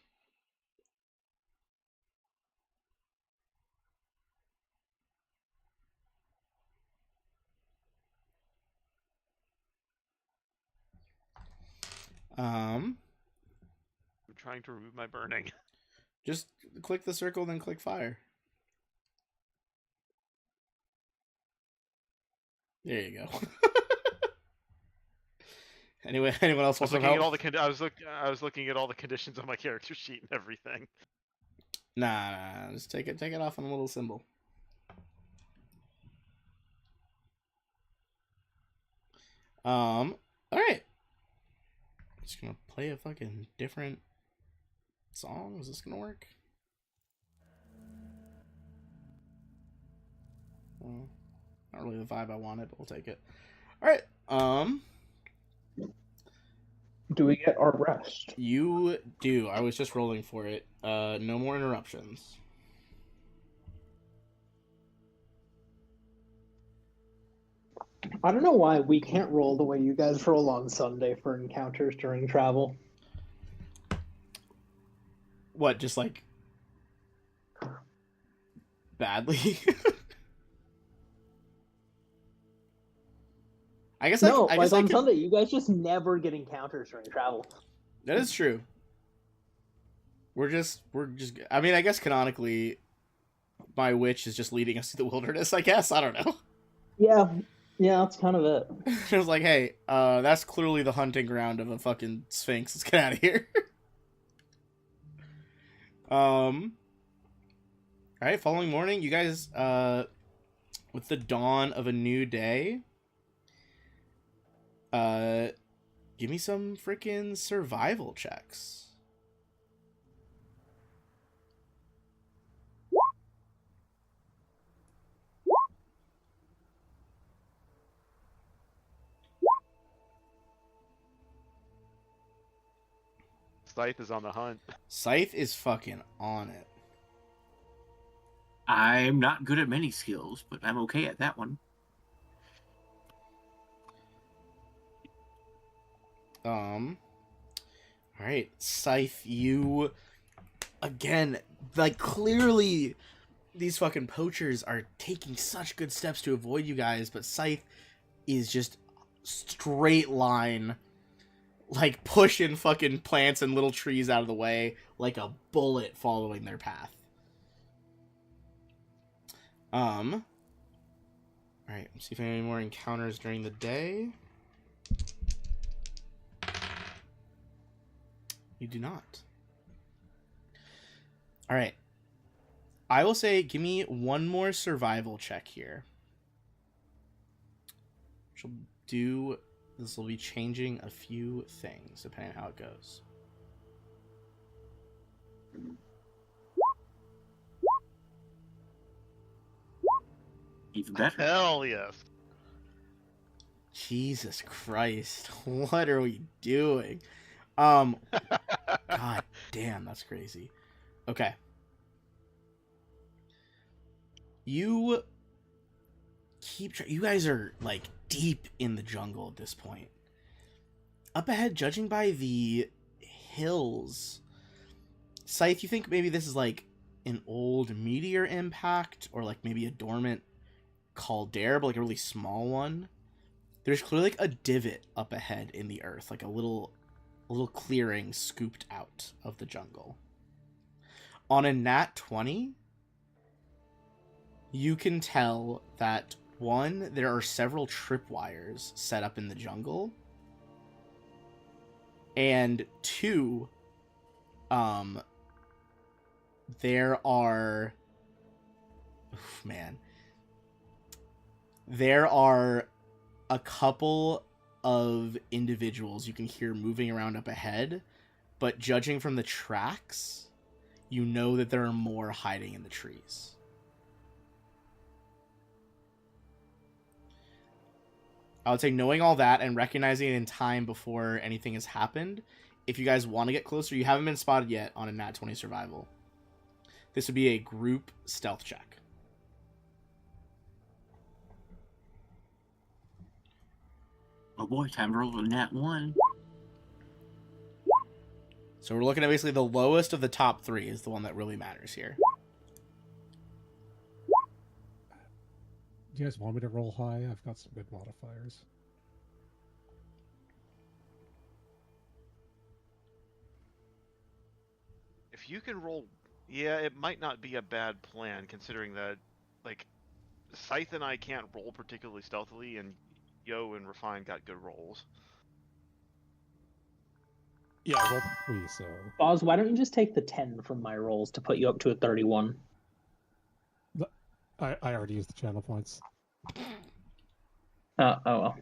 I'm trying to remove my burning. Just click the circle, then click fire. There you go. Anyway, anyone else I was want some looking at help? all the I was looking at all the conditions on my character sheet and everything. Nah, just take it off on a little symbol. All right. Just gonna play a fucking different song. Is this gonna work? Well, not really the vibe I wanted, but we'll take it. All right. Do we get our rest? You do. I was just rolling for it. No more interruptions. I don't know why we can't roll the way you guys roll on Sunday for encounters during travel. What, just like badly? I guess No, I like guess I on could... Sunday, you guys just never get encounters during travel. That is true. We're just I mean, I guess canonically my witch is just leading us to the wilderness, I guess. I don't know. Yeah, that's kind of it. It was like, hey, that's clearly the hunting ground of a fucking sphinx. Let's get out of here. All right, following morning, you guys, with the dawn of a new day, give me some freaking survival checks. Scythe is on the hunt. Scythe is fucking on it. I'm not good at many skills, but I'm okay at that one. All right, Scythe, you again, like, clearly these fucking poachers are taking such good steps to avoid you guys, but Scythe is just straight line, like, pushing fucking plants and little trees out of the way like a bullet following their path. All right, let's see if any more encounters during the day. You do not. All right. I will say, give me one more survival check here. She'll do. This will be changing a few things depending on how it goes. Even better. Hell yes. Jesus Christ. What are we doing? God damn, that's crazy. Okay. You guys are, like, deep in the jungle at this point. Up ahead, judging by the hills, Scythe, you think maybe this is like an old meteor impact, or like maybe a dormant caldera, but like a really small one. There's clearly like a divot up ahead in the earth, like a little clearing scooped out of the jungle. On a nat 20, you can tell that, one, there are several tripwires set up in the jungle, and two, there are, there are a couple of individuals you can hear moving around up ahead, but judging from the tracks, you know that there are more hiding in the trees. I would say knowing all that and recognizing it in time before anything has happened, if you guys want to get closer, you haven't been spotted yet on a Nat 20 survival. This would be a group stealth check. Oh boy, time to roll a nat 1. So we're looking at basically the lowest of the top 3 is the one that really matters here. Do you guys want me to roll high? I've got some good modifiers. If you can roll, yeah, it might not be a bad plan considering that, like, Scythe and I can't roll particularly stealthily, and Yo and Refine got good rolls. Yeah, I rolled 3, so... Boz, why don't you just take the 10 from my rolls to put you up to a 31? I already used the channel points. Oh well.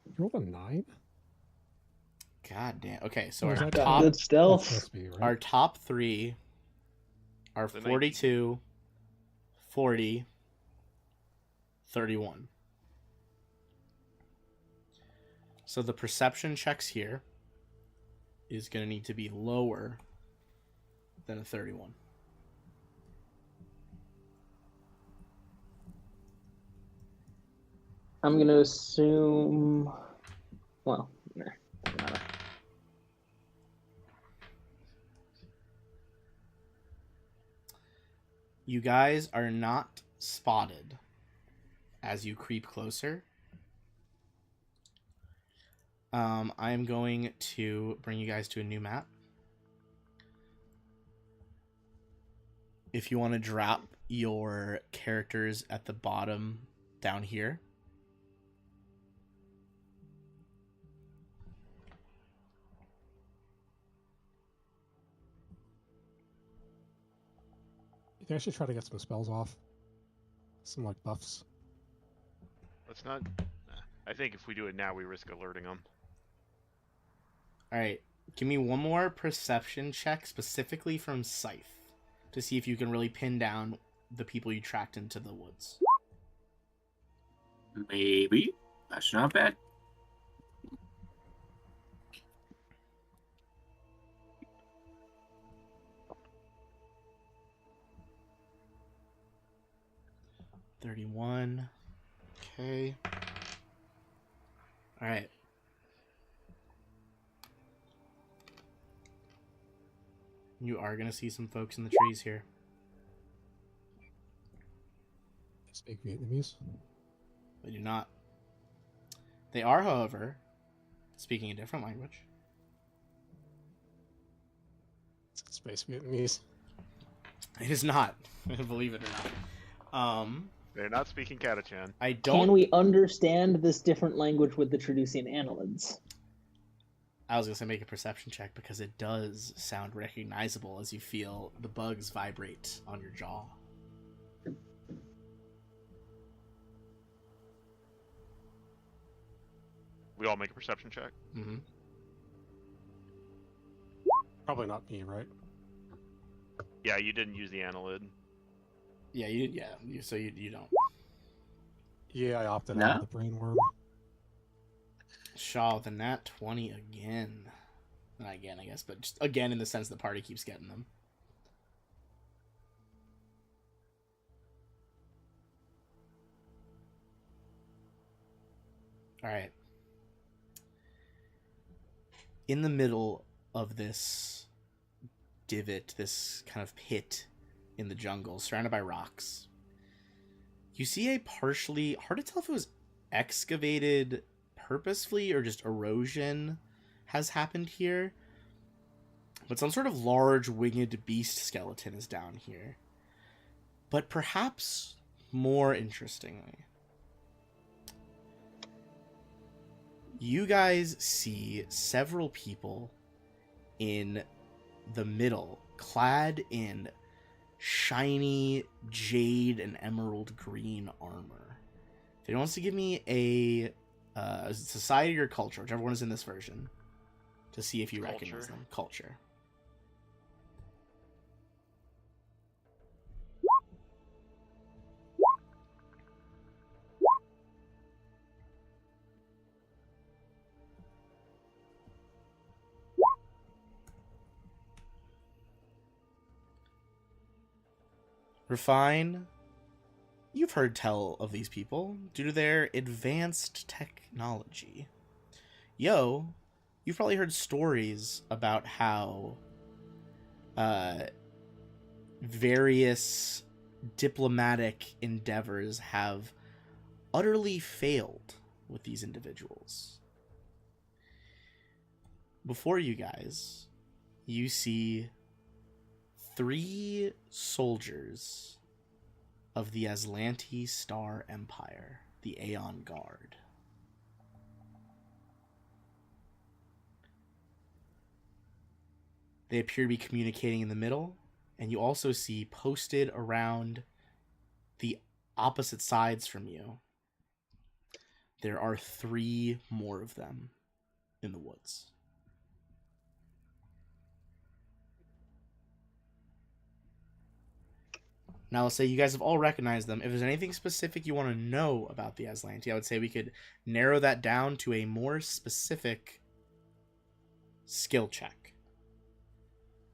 You rolled a 9? God damn. Okay, so Was our that top, Good That's stealth. supposed to be, right? our top 3 are The 42, 40, 31. So the perception checks here is going to need to be lower than a 31. I'm gonna assume. Well, nah, doesn't matter. You guys are not spotted as you creep closer. I am going to bring you guys to a new map. If you want to drop your characters at the bottom down here. You think I should try to get some spells off? Some, like, buffs? Let's not. I think if we do it now, we risk alerting them. All right, give me one more perception check specifically from Scythe to see if you can really pin down the people you tracked into the woods. Maybe. That's not bad. $31. Okay. All right. You are going to see some folks in the trees here. They speak Vietnamese? They do not. They are, however, speaking a different language. It's Space Vietnamese. It is not, believe it or not. They're not speaking Catachan. I don't. Can we understand this different language with the Traducian annelids? I was going to say make a perception check because it does sound recognizable as you feel the bugs vibrate on your jaw. We all make a perception check. Mm-hmm. Probably not me, right? Yeah, you didn't use the annelid. Yeah, you don't. Yeah, I opted No? out of the brainworm. Shaw, the nat 20 again. Not again, I guess, but just again in the sense the party keeps getting them. Alright. In the middle of this divot, this kind of pit in the jungle, surrounded by rocks, you see a partially, hard to tell if it was excavated purposefully or just erosion has happened here, but some sort of large winged beast skeleton is down here. But perhaps more interestingly, you guys see several people in the middle clad in shiny jade and emerald green armor. If anyone wants to give me a society or culture, whichever one is in this version, to see if you recognize them. Culture. Refine. You've heard tell of these people due to their advanced technology. Yo, you've probably heard stories about how various diplomatic endeavors have utterly failed with these individuals. Before you guys, you see 3 soldiers of the Aslanti Star Empire, the Aeon Guard. They appear to be communicating in the middle, and you also see posted around the opposite sides from you, there are 3 more of them in the woods. Now, let's say you guys have all recognized them. If there's anything specific you want to know about the Aslanti, I would say we could narrow that down to a more specific skill check.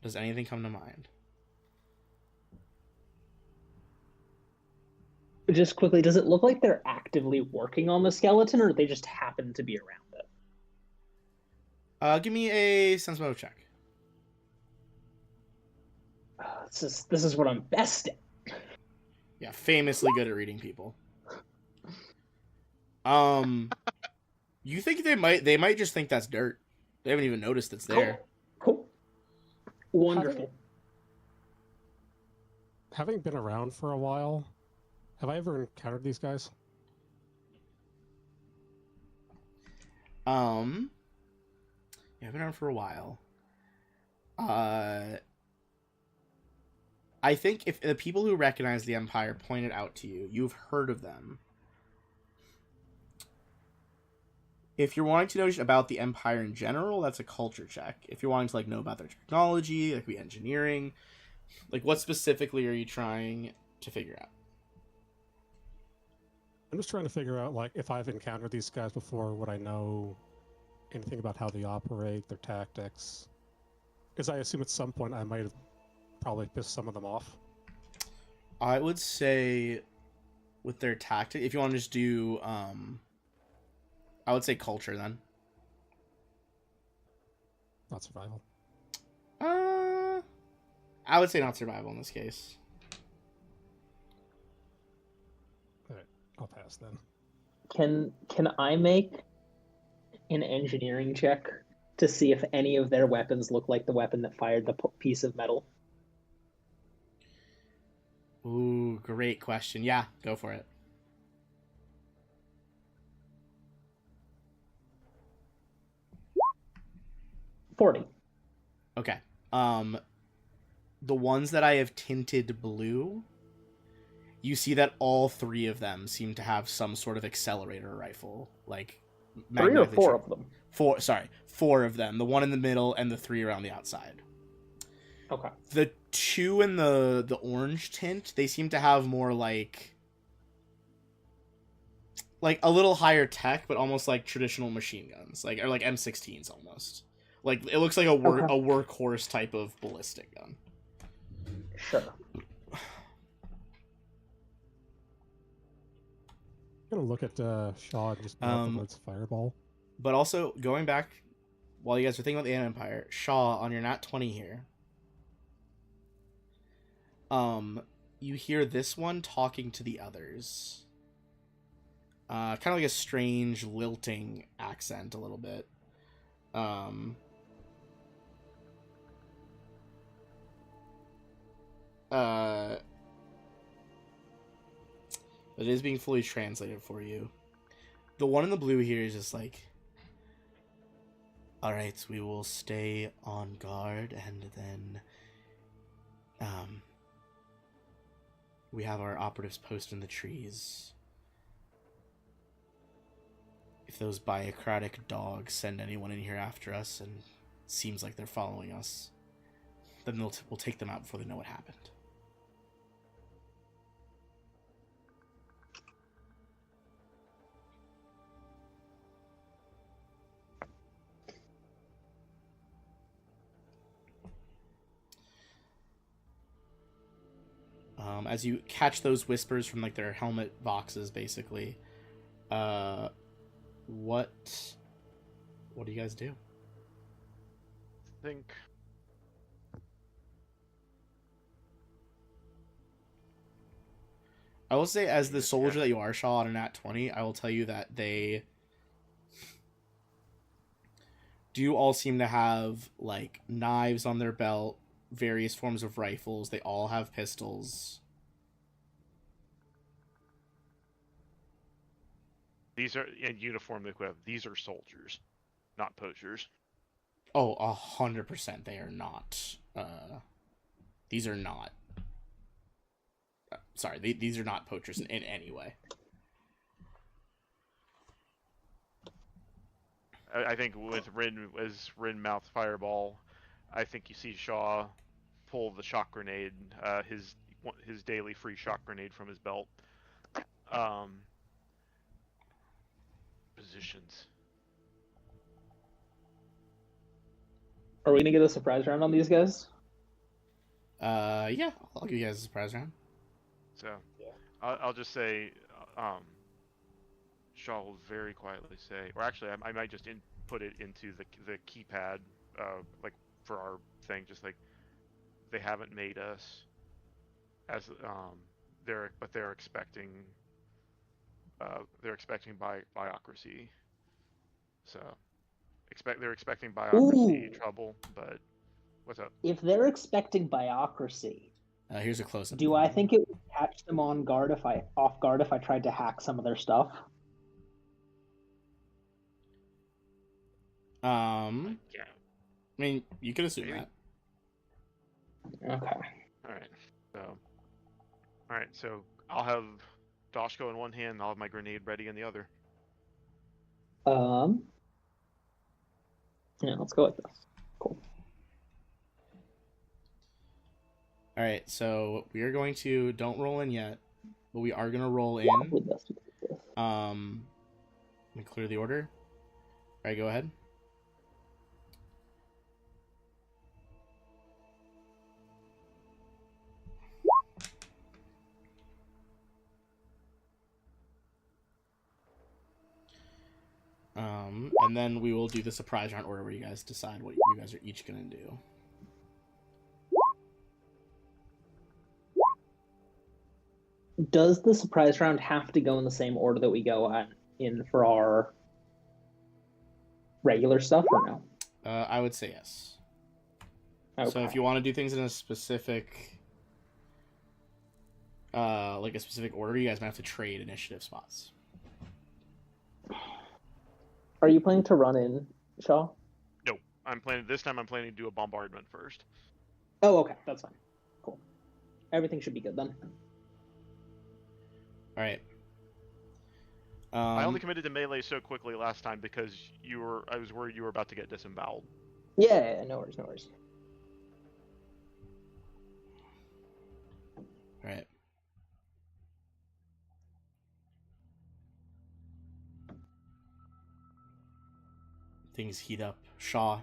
Does anything come to mind? Just quickly, does it look like they're actively working on the skeleton, or they just happen to be around it? Give me a sense motive check. This is what I'm best at. Yeah, famously good at reading people. You think they might just think that's dirt. They haven't even noticed it's there. Cool. Wonderful. Having been around for a while, have I ever encountered these guys? Yeah, I've been around for a while. I think if the people who recognize the Empire pointed out to you, you've heard of them. If you're wanting to know about the Empire in general, that's a culture check. If you're wanting to know about their technology, that could be engineering. What specifically are you trying to figure out? I'm just trying to figure out, if I've encountered these guys before, would I know anything about how they operate, their tactics? Because I assume at some point I might have probably pissed some of them off. I would say with their tactic, if you want to just do, I would say culture then. Not survival. I would say not survival in this case. Alright, I'll pass then. Can I make an engineering check to see if any of their weapons look like the weapon that fired the piece of metal? Ooh, great question. Yeah, go for it. $40. Okay. The ones that I have tinted blue, you see that all 3 of them seem to have some sort of accelerator rifle, 3 or 4 of them? 4 of them. The one in the middle and the 3 around the outside. Okay. The 2 in the orange tint, they seem to have more like a little higher tech, but almost like traditional machine guns, or like M16s almost. It looks like a workhorse type of ballistic gun. Sure. I'm gonna look at Shaw and just its fireball. But also going back, while you guys are thinking about the Empire, Shaw, on your nat 20 here. You hear this one talking to the others. Kind of like a strange lilting accent a little bit. It is being fully translated for you. The one in the blue here is just alright, we will stay on guard, and then We have our operatives posted in the trees. If those biocratic dogs send anyone in here after us and it seems like they're following us, then we'll take them out before they know what happened. As you catch those whispers from like their helmet boxes, basically, what do you guys do? I think I will say, as the soldier that you are, Shaw, on a nat 20, I will tell you that they do all seem to have like knives on their belt, various forms of rifles. They all have pistols. these are in uniform equipped. These are soldiers, not poachers. Oh, 100% they are not. These are not. Sorry, these are not poachers in any way. I think with Rin mouth fireball, I think you see Shaw pull the shock grenade, his daily free shock grenade from his belt. Positions. Are we gonna get a surprise round on these guys? Yeah, I'll give you guys a surprise round. So, I'll just say, Shaw will very quietly say, or actually, I might just put it into the keypad, like for our thing, just like they haven't made us as they're expecting biocracy. So they're expecting biocracy trouble, but what's up? If they're expecting biocracy, Here's a close-up. do I think it would catch them off guard if I tried to hack some of their stuff? Yeah. I mean, you could assume Maybe. Okay. All right. So I'll have Doshko in one hand, and I'll have my grenade ready in the other. Yeah, let's go with this. Cool. All right, so we are going to don't roll in yet, but we are going to roll in. With this. Let me clear the order. All right, go ahead. And then we will do the surprise round order where you guys decide what you guys are each going to do. Does the surprise round have to go in the same order that we go in for our regular stuff, or no? I would say yes. Okay. So if you want to do things in a specific, like a specific order, you guys might have to trade initiative spots. Are you planning to run in, Shaw? No, this time I'm planning to do a bombardment first. Oh, okay, that's fine. Cool. Everything should be good then. All right. I only committed to melee so quickly last time because I was worried you were about to get disemboweled. Yeah, no worries. All right. Things heat up. Shaw.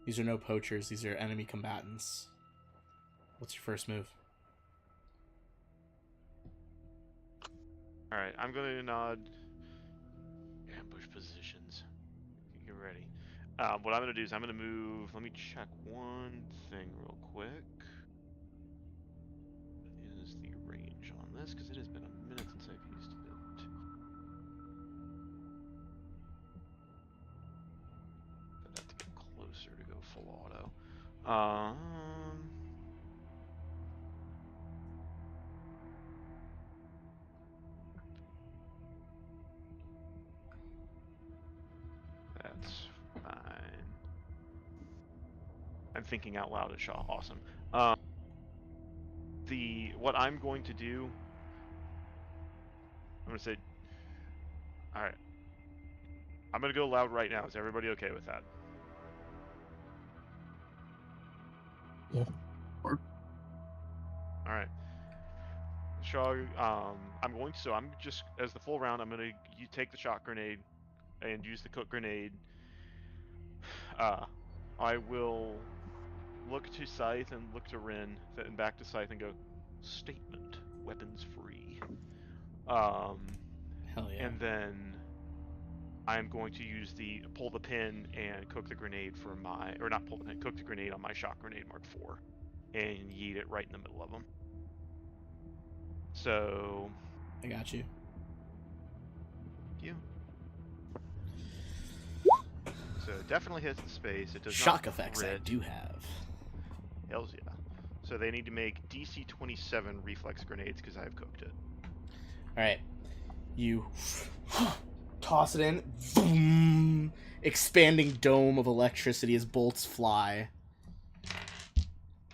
These are no poachers. These are enemy combatants. What's your first move? All right, I'm going to nod. Ambush positions. Get ready. What I'm going to do is I'm going to move. Let me check one thing real quick. What is the range on this? Because it has been a minute since I've used it. I'd have to get closer to go full auto. That's fine. I'm I'm thinking out loud at Shaw. Awesome. What I'm going to do, I'm going to say, all right, I'm going to go loud right now. Is everybody okay with that? Yeah. All right. Shaw, I'm just, as the full round, you take the shock grenade and use the cook grenade. I will look to Scythe and look to Rin, and back to Scythe and go, statement, weapons free. Hell yeah. And then I'm going to pull the pin and cook the grenade cook the grenade on my shock grenade Mark IV and yeet it right in the middle of them. So. I got you. Thank you. So it definitely hits the space. It does Shock not effects crit. I do have. Hells yeah. So they need to make DC 27 reflex grenades because I've cooked it. Alright. You toss it in. Boom! Expanding dome of electricity as bolts fly.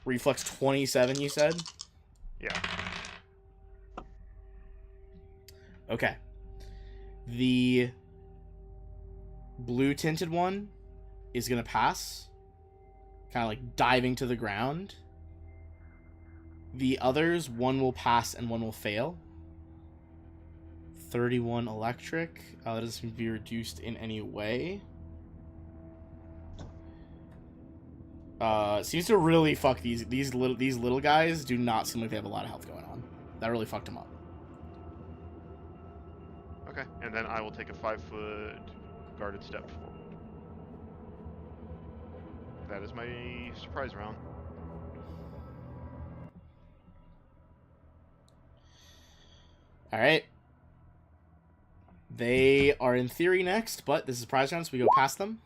Reflex 27, you said? Yeah. Okay. The blue tinted one is going to pass. Kind of like diving to the ground. The others, one will pass and one will fail. 31 electric. That doesn't seem to be reduced in any way. Seems to really fuck these little guys. Do not seem like they have a lot of health going on. That really fucked them up. Okay, and then I will take a 5-foot guarded step forward. That is my surprise round. All right. They are in theory next, but this is surprise round, so we go past them.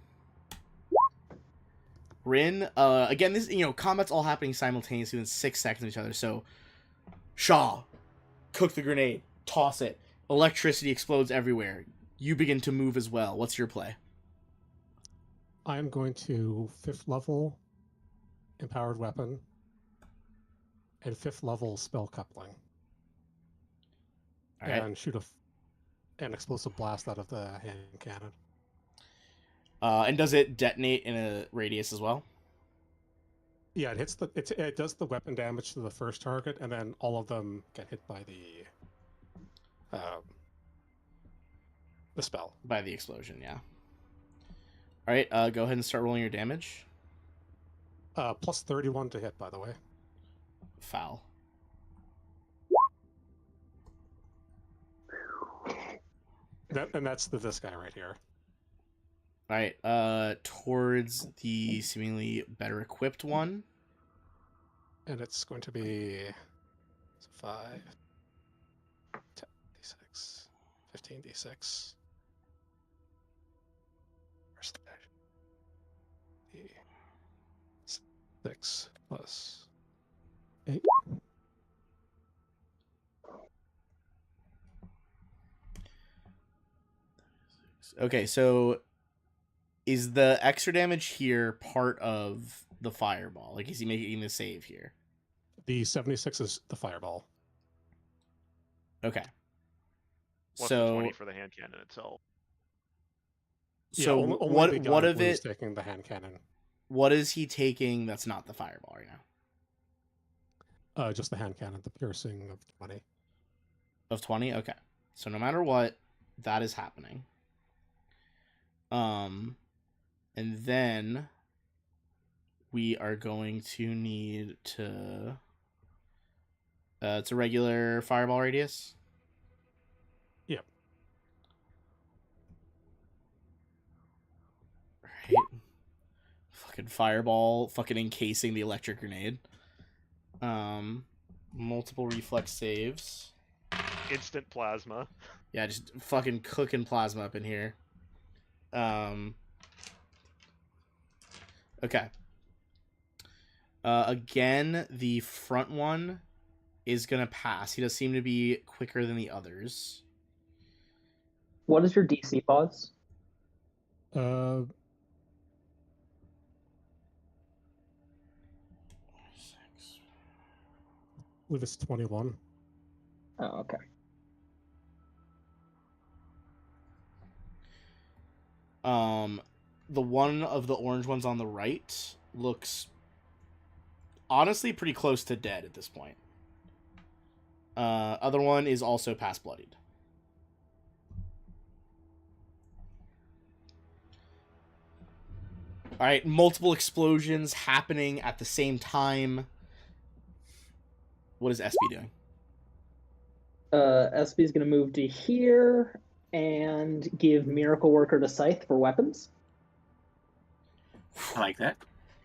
Rin, again, this, combat's all happening simultaneously in 6 seconds of each other. So, Shaw, cook the grenade, toss it. Electricity explodes everywhere. You begin to move as well. What's your play? I'm going to 5th level empowered weapon and 5th level spell coupling. All right. And shoot an explosive blast out of the hand cannon. And does it detonate in a radius as well? Yeah, it does the weapon damage to the first target, and then all of them get hit by the spell. By the explosion, yeah. All right, go ahead and start rolling your damage. Plus 31 to hit, by the way. Foul. That's this guy right here. All right, towards the seemingly better equipped one. And it's going to be 5, 10 d6, 15 d6. Where's the d6 plus 8. Okay, so is the extra damage here part of the fireball? Like, is he making the save here? The 76 is the fireball. Okay. Plus So the 20 for the hand cannon itself. So only what the guy what of who's it? taking the hand cannon? What is he taking? That's not the fireball right now. Just the hand cannon, the piercing of 20. Of 20. Okay. So no matter what, that is happening. And then we are going to need to. It's a regular fireball radius. Yep. Right. Fucking fireball, fucking encasing the electric grenade. Multiple reflex saves. Instant plasma. Yeah, just fucking cooking plasma up in here. Okay. Again, the front one is gonna pass. He does seem to be quicker than the others. What is your DC, Pause? believe it's 21. Oh, okay. The one of the orange ones on the right looks honestly pretty close to dead at this point. Other one is also past bloodied. All right, multiple explosions happening at the same time. What is SB doing? SB's going to move to here and give Miracle Worker to Scythe for weapons. I like that.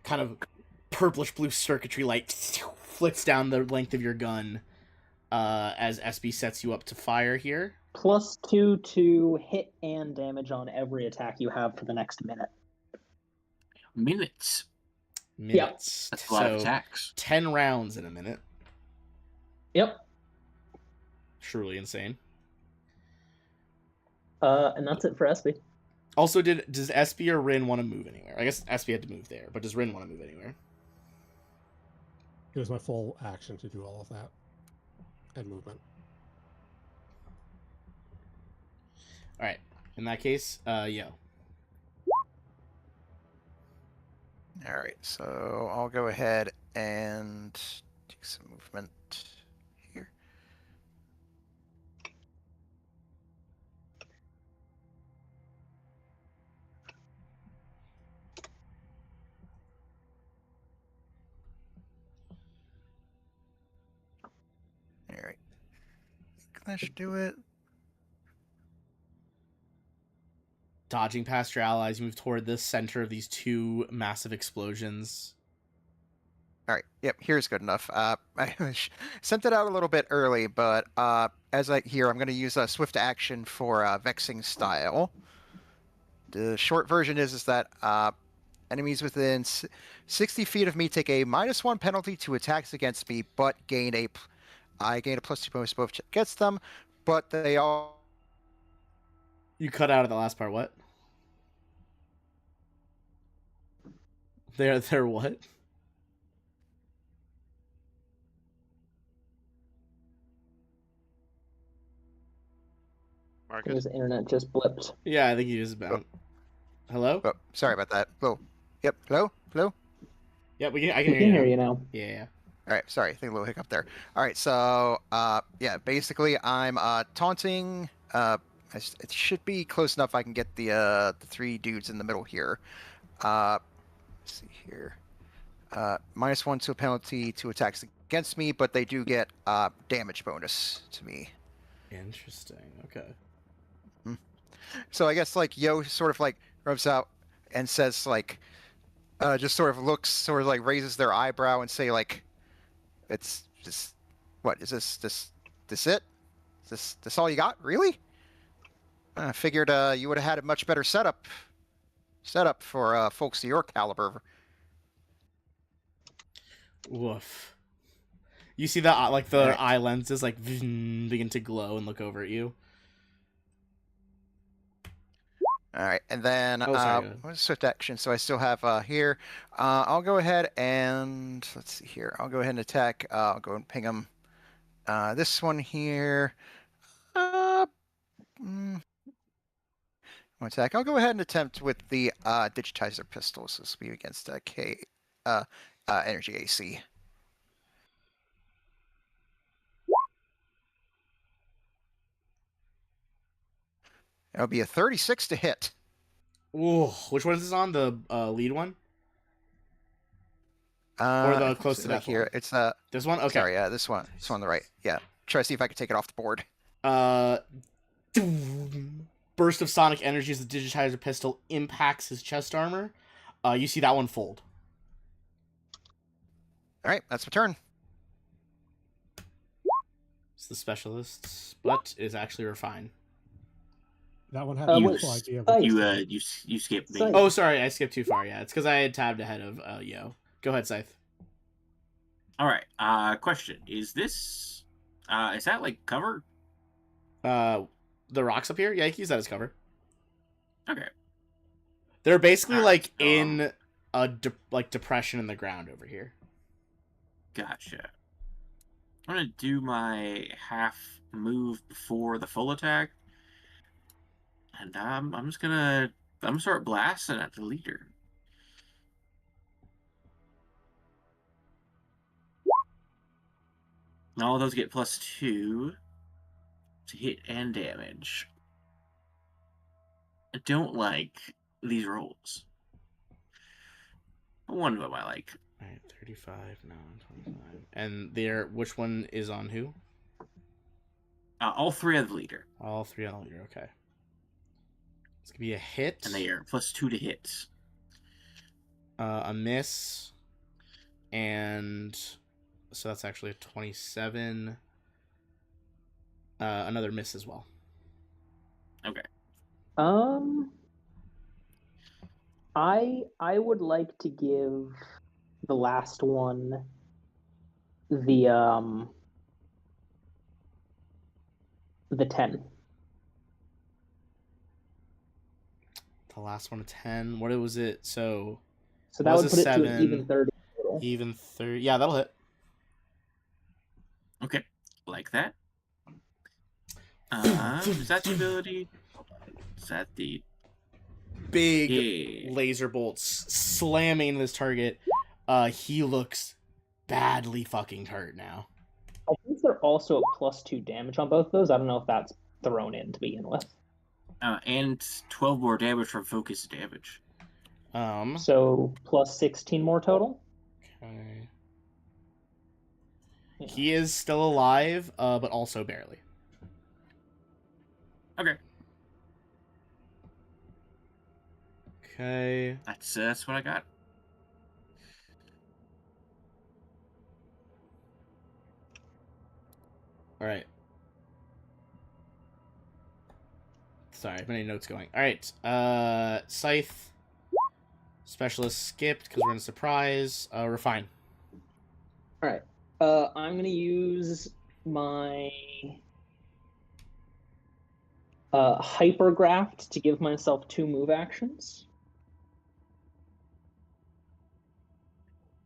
Kind of purplish blue circuitry light flits down the length of your gun as SB sets you up to fire here. +2 to hit and damage on every attack you have for the next minute. Minutes. Minutes. That's a lot of attacks. 10 rounds in a minute. Yep. Truly insane. And that's it for SB. Also, does SB or Rin want to move anywhere? I guess SB had to move there, but does Rin want to move anywhere? It was my full action to do all of that. And movement. Alright. In that case, yo. Alright, so I'll go ahead and do some movement here. Alright. That should do it. Dodging past your allies, you move toward the center of these two massive explosions. All right. Yep. Here's good enough. I sent it out a little bit early, but as I'm going to use a swift action for vexing style. The short version is that enemies within 60 feet of me take a -1 penalty to attacks against me, but I gain a +2 bonus both against them, but they all. You cut out of the last part. What? They're what? Marcus. His internet just blipped. Yeah, I think you just about. Hello? Oh, sorry about that. Hello. Yep. Hello. Hello. Yeah, I We can can hear hear you. you now. Yeah. All right, sorry, I think a little hiccup there. All right, so yeah, basically I'm taunting. It should be close enough. I can get the three dudes in the middle here. Let's see here. -1 to a penalty to attacks against me, but they do get damage bonus to me. Interesting. Okay. So I guess like Yo sort of like rubs out and says like, just sort of looks, sort of like raises their eyebrow and say like, it's just, what is this it? Is this all you got? Really? I figured you would have had a much better setup for folks of your caliber. Woof. You see that like the Alright. eye lenses like begin to glow and look over at you. All right, and then Oh, sorry, go ahead. what's swift action? So I still have here. I'll go ahead and let's see here. I'll go ahead and attack. I'll go and ping him. This one here. Attack. I'll go ahead and attempt with the digitizer pistols. This will be against energy AC. It'll be a 36 to hit. Ooh, which one is this on? The lead one? Or the let's close see, to like that here. one? It's This one? Okay. sorry, yeah, this one. This one on the right. Yeah. Try to see if I can take it off the board. Burst of sonic energy as the digitizer pistol impacts his chest armor. You see that one fold. All right, that's my turn. It's the specialist, but is actually refined. That one had Uh, a wait, useful idea. Scythe. You skipped me. Scythe. Oh, sorry, I skipped too far. Yeah, it's because I had tabbed ahead of Yo. Go ahead, Scythe. All right. Question: is that like cover? The rocks up here? Yeah, you can use that as cover. Okay. They're basically Alright, like in a depression in the ground over here. Gotcha. I'm gonna do my half move before the full attack, and I'm just gonna start blasting at the leader. And all those get +2 to hit and damage. I don't like these rolls. One of them I like. All right, 35, no, 25. And which one is on who? All 3 of the leader. All 3 on the leader, okay. It's gonna be a hit. And they are +2 to hit. A miss. And so that's actually a 27. Another miss as well. Okay. I would like to give the last one the 10. The last one, a 10. What was it? So that was would a put it to 7. an even 30 total. Even 30. Yeah, that'll hit. Okay. Like that. Is that the ability? Is that the big laser bolts slamming this target? He looks badly fucking hurt now. I think they're also at +2 damage on both of those. I don't know if that's thrown in to begin with. And 12 more damage from focus damage. So +16 more total. Okay. Yeah. He is still alive, but also barely. Okay. Okay. That's what I got. All right. Sorry, many notes going. All right. Scythe. Specialist skipped because we're in a surprise. We're fine. All right. I'm gonna use my hypergraft to give myself 2 move actions.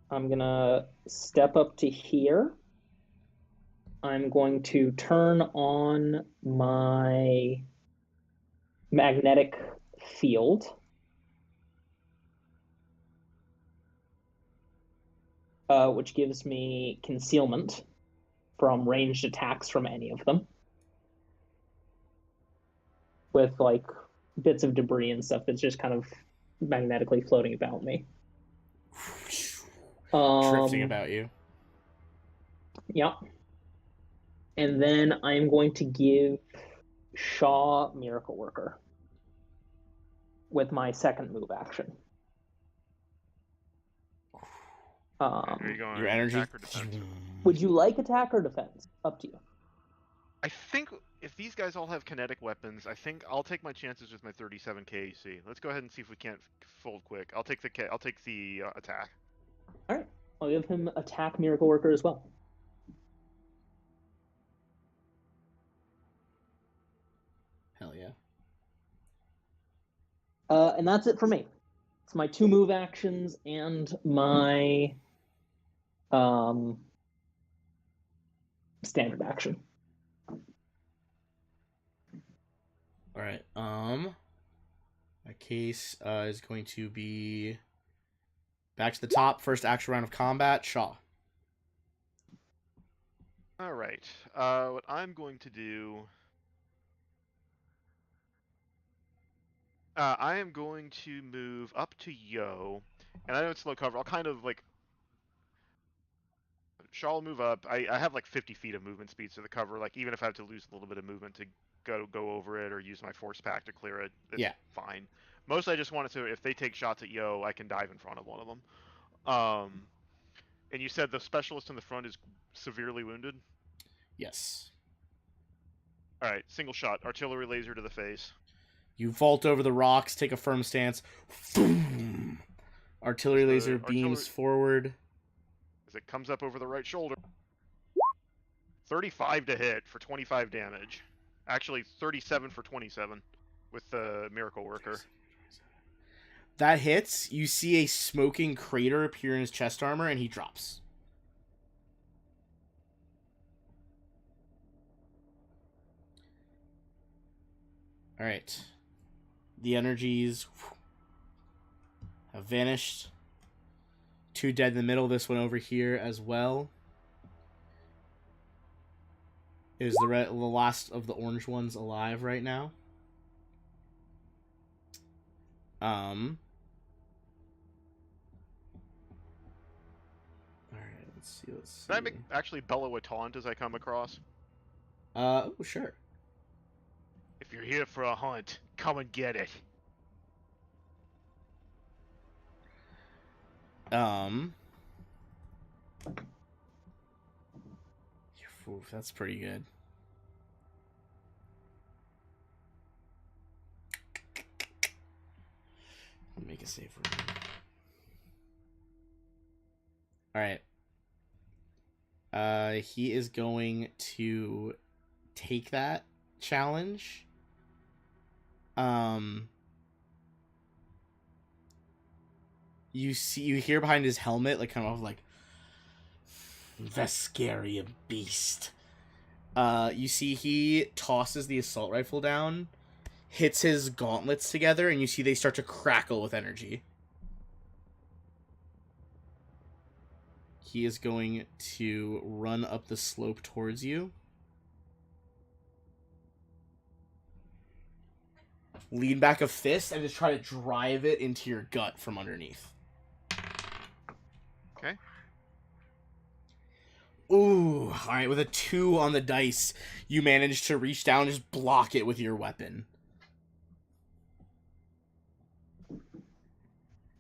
I'm gonna step up to here. I'm going to turn on my magnetic field. Which gives me concealment from ranged attacks from any of them. With like bits of debris and stuff that's just kind of magnetically floating about me. Drifting about you. Yep. And then I'm going to give Shaw Miracle Worker with my second move action. Are you going Your energy. attack or defense? Would you like attack or defense? Up to you. I think if these guys all have kinetic weapons, I think I'll take my chances with my 37 KAC. Let's go ahead and see if we can't fold quick. I'll take the attack. All right. I'll give him attack Miracle Worker as well. Hell yeah. And that's it for me. It's my 2 move actions and my standard action. All right. My case is going to be back to the top. First actual round of combat. Shaw. All right. What I'm going to do. I am going to move up to Yo, and I know it's low cover. I'll kind of like. Shaw will move up. I have like 50 feet of movement speed, so the cover, like even if I have to lose a little bit of movement to go over it or use my force pack to clear it, it's fine. Mostly I just wanted to, if they take shots at Yo, I can dive in front of one of them. And you said the specialist in the front is severely wounded? Yes. Alright, single shot. Artillery laser to the face. You vault over the rocks, take a firm stance. Artillery laser beams forward. As it comes up over the right shoulder. 35 to hit for 25 damage. Actually, 37 for 27 with the Miracle Worker. That hits. You see a smoking crater appear in his chest armor, and he drops. All right. The energies have vanished. 2 dead in the middle. This one over here as well. Is the last of the orange ones alive right now? All right. Let's see. Can I actually bellow a taunt as I come across? Oh, sure. If you're here for a hunt, come and get it. Oof, that's pretty good. Let me make a save for him. All right. He is going to take that challenge. You hear behind his helmet, like, kind of like, Vescarian beast. You see he tosses the assault rifle down, hits his gauntlets together, and you see they start to crackle with energy. He is going to run up the slope towards you. Lean back a fist and just try to drive it into your gut from underneath. Okay. Ooh, alright, with a 2 on the dice, you manage to reach down and just block it with your weapon.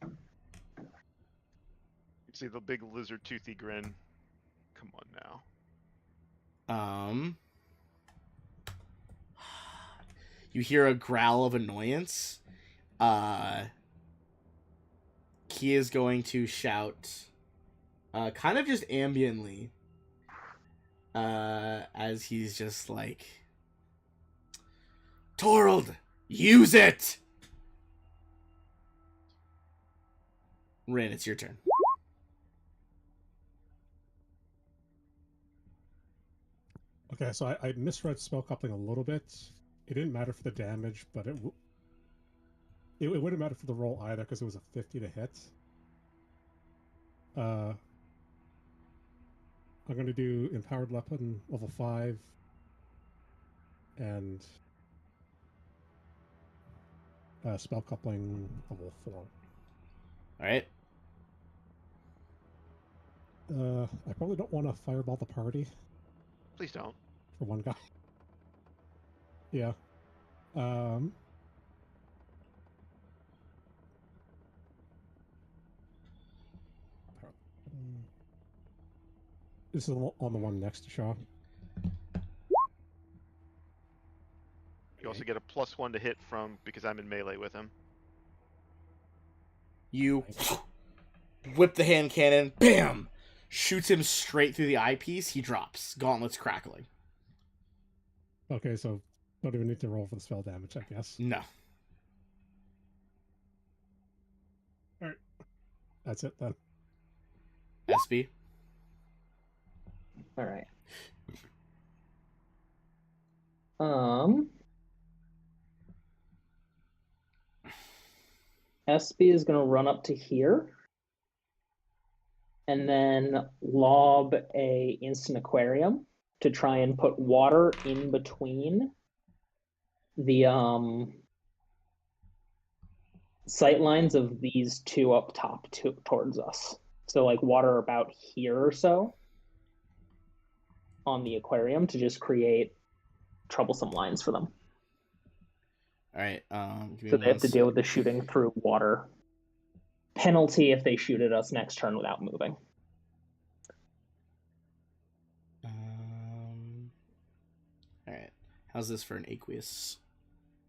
You see the big lizard toothy grin. Come on now. You hear a growl of annoyance. He is going to shout, kind of just ambiently, as he's just like, Torald, use it! Rin, it's your turn. Okay, so I misread spell coupling a little bit. It didn't matter for the damage, but it wouldn't matter for the roll either because it was a 50 to hit. I'm going to do Empowered Weapon level 5 and spell coupling level 4. Alright. I probably don't want to fireball the party Please don't. for one guy. Yeah. This is on the one next to Shaw. You also get a +1 to hit from because I'm in melee with him. You whip the hand cannon, bam! Shoots him straight through the eyepiece. He drops. Gauntlets crackling. Okay, so don't even need to roll for the spell damage, I guess. No. Alright. That's it then. SB. All right. SB is going to run up to here and then lob a instant aquarium to try and put water in between the sight lines of these 2 up top towards us. So like water about here or so on the aquarium to just create troublesome lines for them. All right. So they have to deal with the shooting through water penalty if they shoot at us next turn without moving. All right. How's this for an aqueous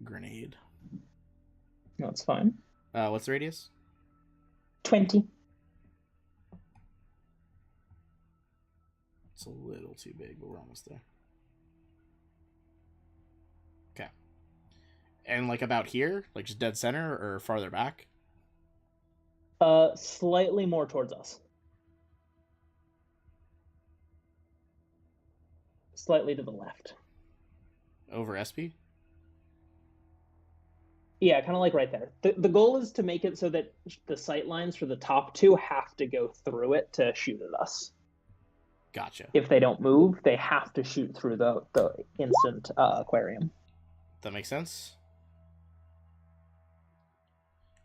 grenade? That's fine. What's the radius? 20. It's a little too big, but we're almost there. Okay. And like about here, like just dead center or farther back? Slightly more towards us. Slightly to the left. Over SP? Yeah, kind of like right there. The goal is to make it so that the sight lines for the top two have to go through it to shoot at us. Gotcha. If they don't move, they have to shoot through the instant aquarium. That makes sense.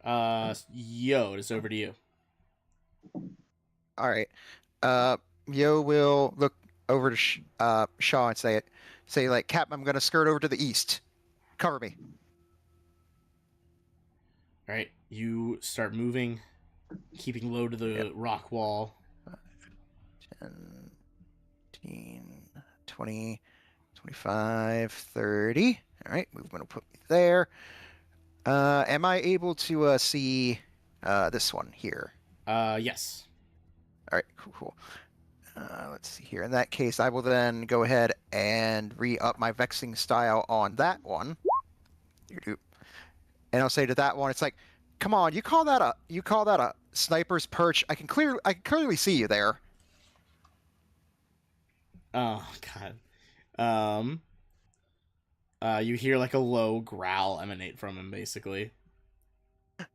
Yo, it's over to you. All right. Yo will look over to Shaw and say like, Cap, I'm gonna skirt over to the east. Cover me. All right, you start moving, keeping low to the rock wall. 10, 15, 20, 25, 30. All right, movement will put me there. Am I able to see this one here? Yes. All right, cool. Let's see here. In that case, I will then go ahead and re-up my vexing style on that one. And I'll say to that one, it's like, come on, you call that a sniper's perch? I can clearly see you there. Oh God. You hear like a low growl emanate from him, basically. All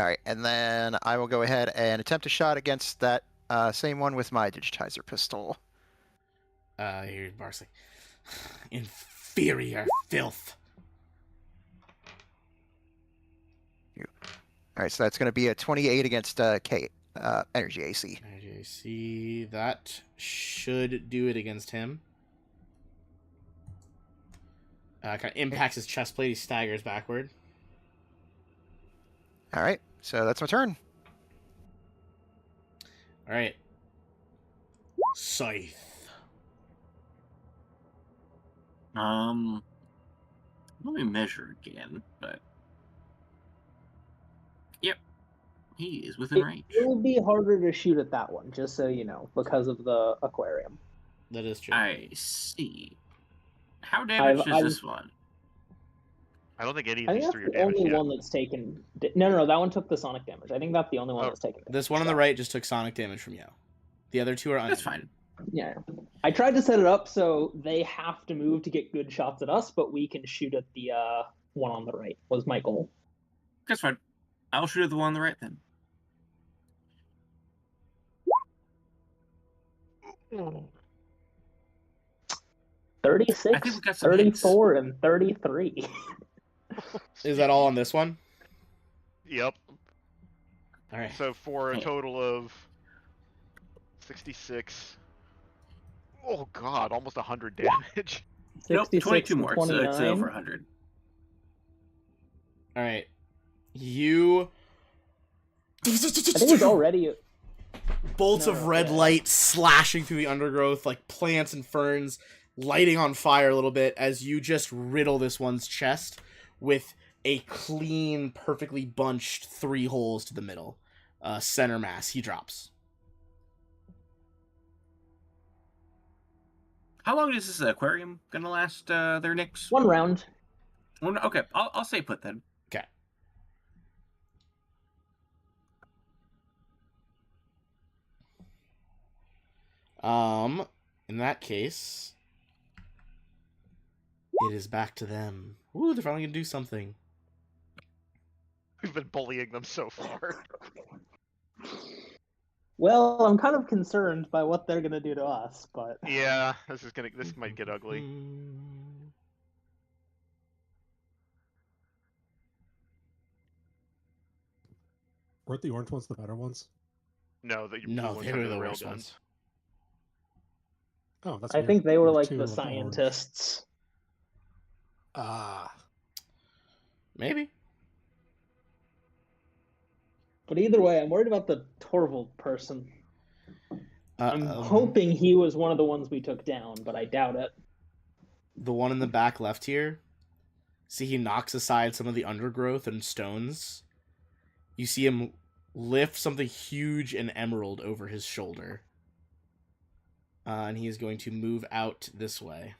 right, and then I will go ahead and attempt a shot against that same one with my digitizer pistol. Here's Barsley. Inferior filth. All right, so that's going to be a 28 against K energy AC. Energy AC, that should do it against him. Kind of impacts his chest plate. He staggers backward. All right, so that's my turn. All right. Scythe. Let me measure again, but yep, he is within range. It will be harder to shoot at that one, just so you know, because of the aquarium. That is true. I see. How damaged is this one? I don't think any of I these think three that's are the damaged only yet. one that's taken. No, that one took the sonic damage. I think that's the only one that's taken. This one on the right just took sonic damage from Yo. The other two are That's uninjured. fine. Yeah, I tried to set it up so they have to move to get good shots at us, but we can shoot at the one on the right. Was my goal. That's fine. I'll shoot at the one on the right then. Mm. 36, I think we got some 34, and 33. Is that all on this one? Yep. All right. So for a total of 66. Oh God, almost 100 damage. Nope, 22 and more. So it's 29. over 100. All right. You. I think it's already. Bolts No, of red yeah. light slashing through the undergrowth like plants and ferns, lighting on fire a little bit as you just riddle this one's chest with a clean, perfectly bunched 3 holes to the middle. Center mass. He drops. How long is this aquarium gonna last? Their next One round. Okay, I'll stay put then. Okay. In that case, it is back to them. Ooh, they're finally gonna do something. We've been bullying them so far. Well, I'm kind of concerned by what they're gonna do to us, but Yeah, this might get ugly. Weren't the orange ones the better ones? No, the blue No, ones they are were the the real worst guns. ones. Oh, that's I weird. think they were There like two the of orange. scientists. Ah, Maybe. But either way, I'm worried about the Torvald person. I'm Um, hoping he was one of the ones we took down, but I doubt it. The one in the back left here. See, he knocks aside some of the undergrowth and stones. You see him lift something huge and emerald over his shoulder. And he is going to move out this way.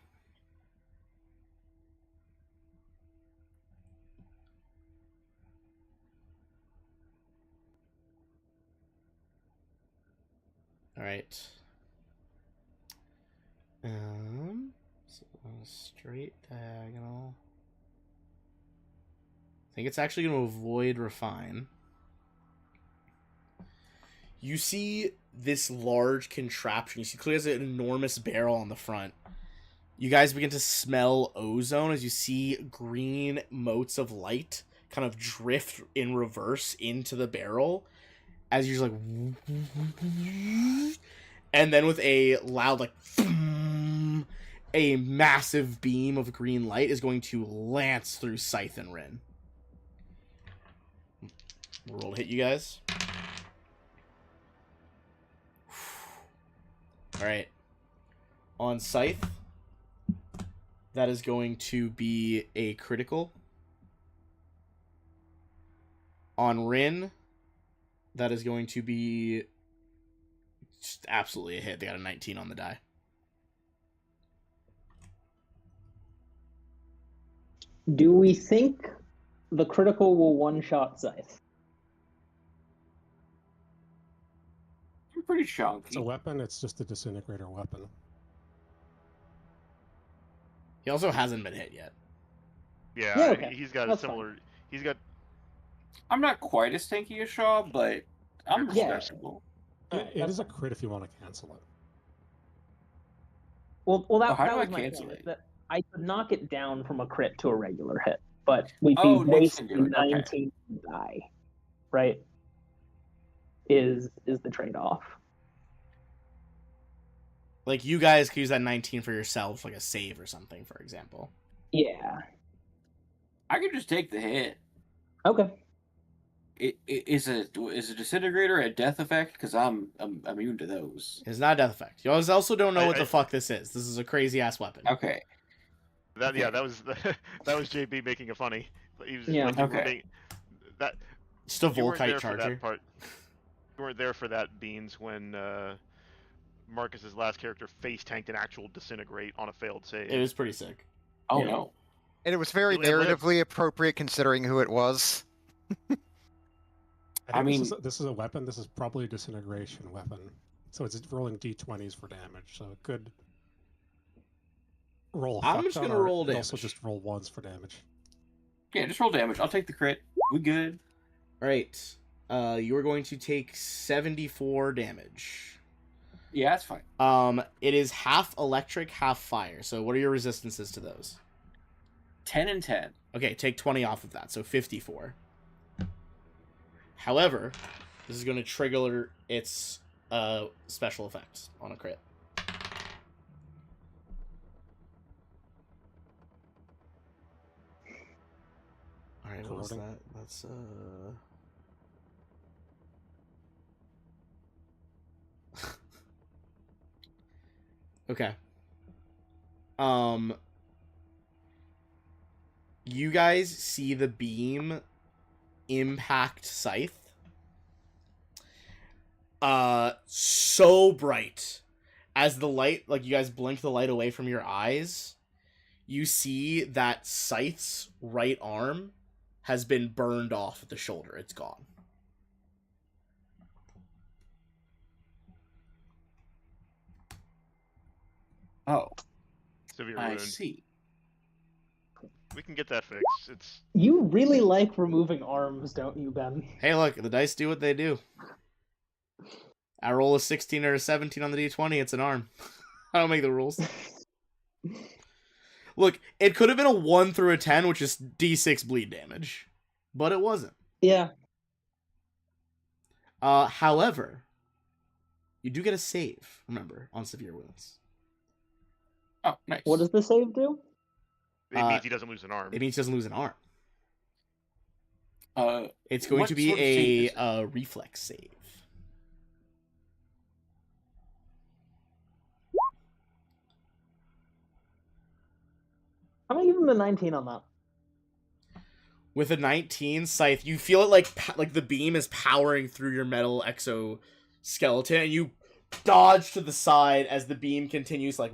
All right. So straight diagonal. I think it's actually going to avoid refine. You see this large contraption. You see clearly there's an enormous barrel on the front. You guys begin to smell ozone as you see green motes of light kind of drift in reverse into the barrel. As you're like... And then with a loud, like... A massive beam of green light is going to lance through Scythe and Rin. Roll to hit you guys. Alright. On Scythe, that is going to be a critical. On Rin, that is going to be just absolutely a hit. They got a 19 on the die. Do we think the critical will one-shot Scythe? I'm pretty chunky. It's a weapon, it's just a disintegrator weapon. He also hasn't been hit yet. Yeah, Yeah, okay. he's got That's a similar. He's got. I'm not quite as tanky as Shaw, but I'm Yeah. respectable. It is a crit if you want to cancel it. Well, that, how that do was I my cancel point, it? that I could knock it down from a crit to a regular hit, but we'd be Oh, Nick can wasting do it, okay. 19 die, right? Is the trade-off. Like, you guys could use that 19 for yourself, like a save or something, for example. Yeah. I could just take the hit. Okay. Is a disintegrator a death effect? Because I'm immune to those. It's not a death effect. You guys also don't know what I- the fuck this is. This is a crazy-ass weapon. Okay. That was that was JB making it funny. He was Yeah. like, you were Okay. being- that Just a you weren't Volkite there for charger. that part. You weren't there for that, Beans, when Marcus's last character face tanked an actual disintegrate on a failed save. It was pretty sick. Oh Yeah. no. And it was very It lived. narratively appropriate considering who it was. I mean- this is a weapon. This is probably a disintegration weapon. So it's rolling d20s for damage. So it could roll. I'm fuck just ton, gonna or roll it could Also, damage. just roll ones for damage. Yeah, just roll damage. I'll take the crit. We good. All right. You are going to take 74 damage. Yeah, that's fine. It is half electric, half fire. So what are your resistances to those? 10 and 10. Okay, take 20 off of that, so 54. However, this is going to trigger its special effects on a crit. Alright, what was Corroding. that? That's, Okay. You guys see the beam impact Scythe. So bright. As the light, like you guys blink the light away from your eyes, you see that Scythe's right arm has been burned off at the shoulder. It's gone. Oh, Severe I wound. see. We can get that fixed. It's You really like removing arms, don't you, Ben? Hey, look, the dice do what they do. I roll a 16 or a 17 on the d20, it's an arm. I don't make the rules. Look, it could have been a 1 through a 10, which is d6 bleed damage. But it wasn't. Yeah. However, you do get a save, remember, on severe wounds. Oh, nice. What does the save do? it means he doesn't lose an arm. It means he doesn't lose an arm. It's going What to be sort of save is it? a reflex save. I'm gonna give him a 19 on that. With a 19 Scythe, you feel it like the beam is powering through your metal exoskeleton, and you dodge to the side as the beam continues like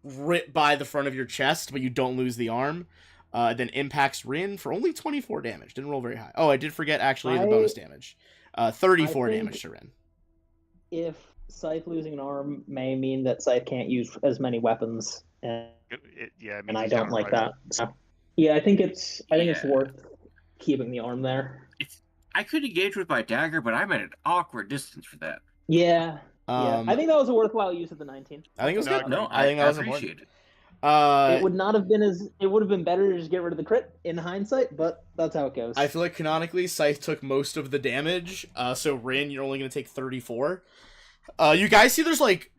rip by the front of your chest, but you don't lose the arm. Then impacts Rin for only 24 damage. Didn't roll very high. Oh, I did forget actually the bonus damage. 34 I think- damage to Rin. If Scythe losing an arm may mean that Scythe can't use as many weapons, and Yeah, it means I he's don't down like right that. So, yeah, I think it's Yeah. worth keeping the arm there. I could engage with my dagger, but I'm at an awkward distance for that. Yeah. Yeah. I think that was a worthwhile use of the 19. I think it was No, good. No, I think that was appreciate important. it. It would not have been it would have been better to just get rid of the crit in hindsight, but that's how it goes. I feel like canonically, Scythe took most of the damage, so Rin, you're only going to take 34. You guys see there's, like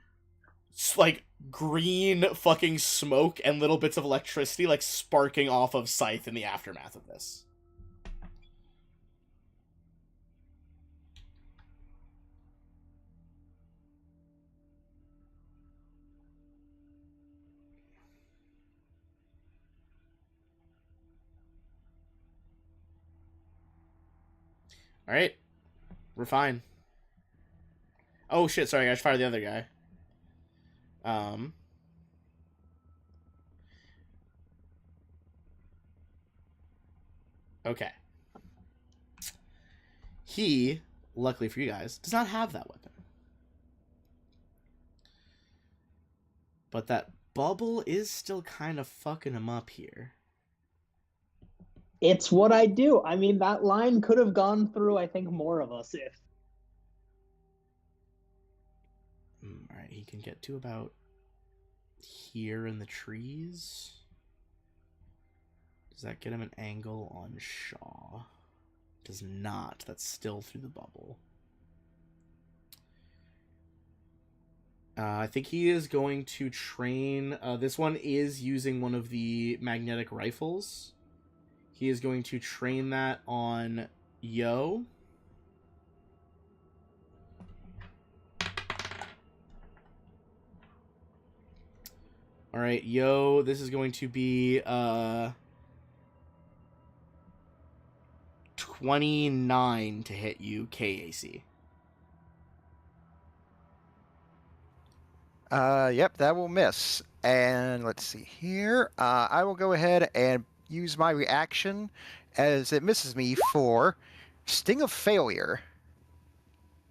green fucking smoke and little bits of electricity, like, sparking off of Scythe in the aftermath of this. Alright. We're fine. Oh shit, sorry, I should fire the other guy. Okay. He, luckily for you guys, does not have that weapon. But that bubble is still kind of fucking him up here. It's what I do. I mean, that line could have gone through, I think, more of us if. Alright, he can get to about here in the trees. Does that get him an angle on Shaw? Does not. That's still through the bubble. I think he is going to train... this one is using one of the magnetic rifles. He is going to train that on Yo. Alright, Yo, this is going to be 29 to hit you, KAC. Yep, that will miss. And let's see here. I will go ahead and use my reaction as it misses me for Sting of Failure.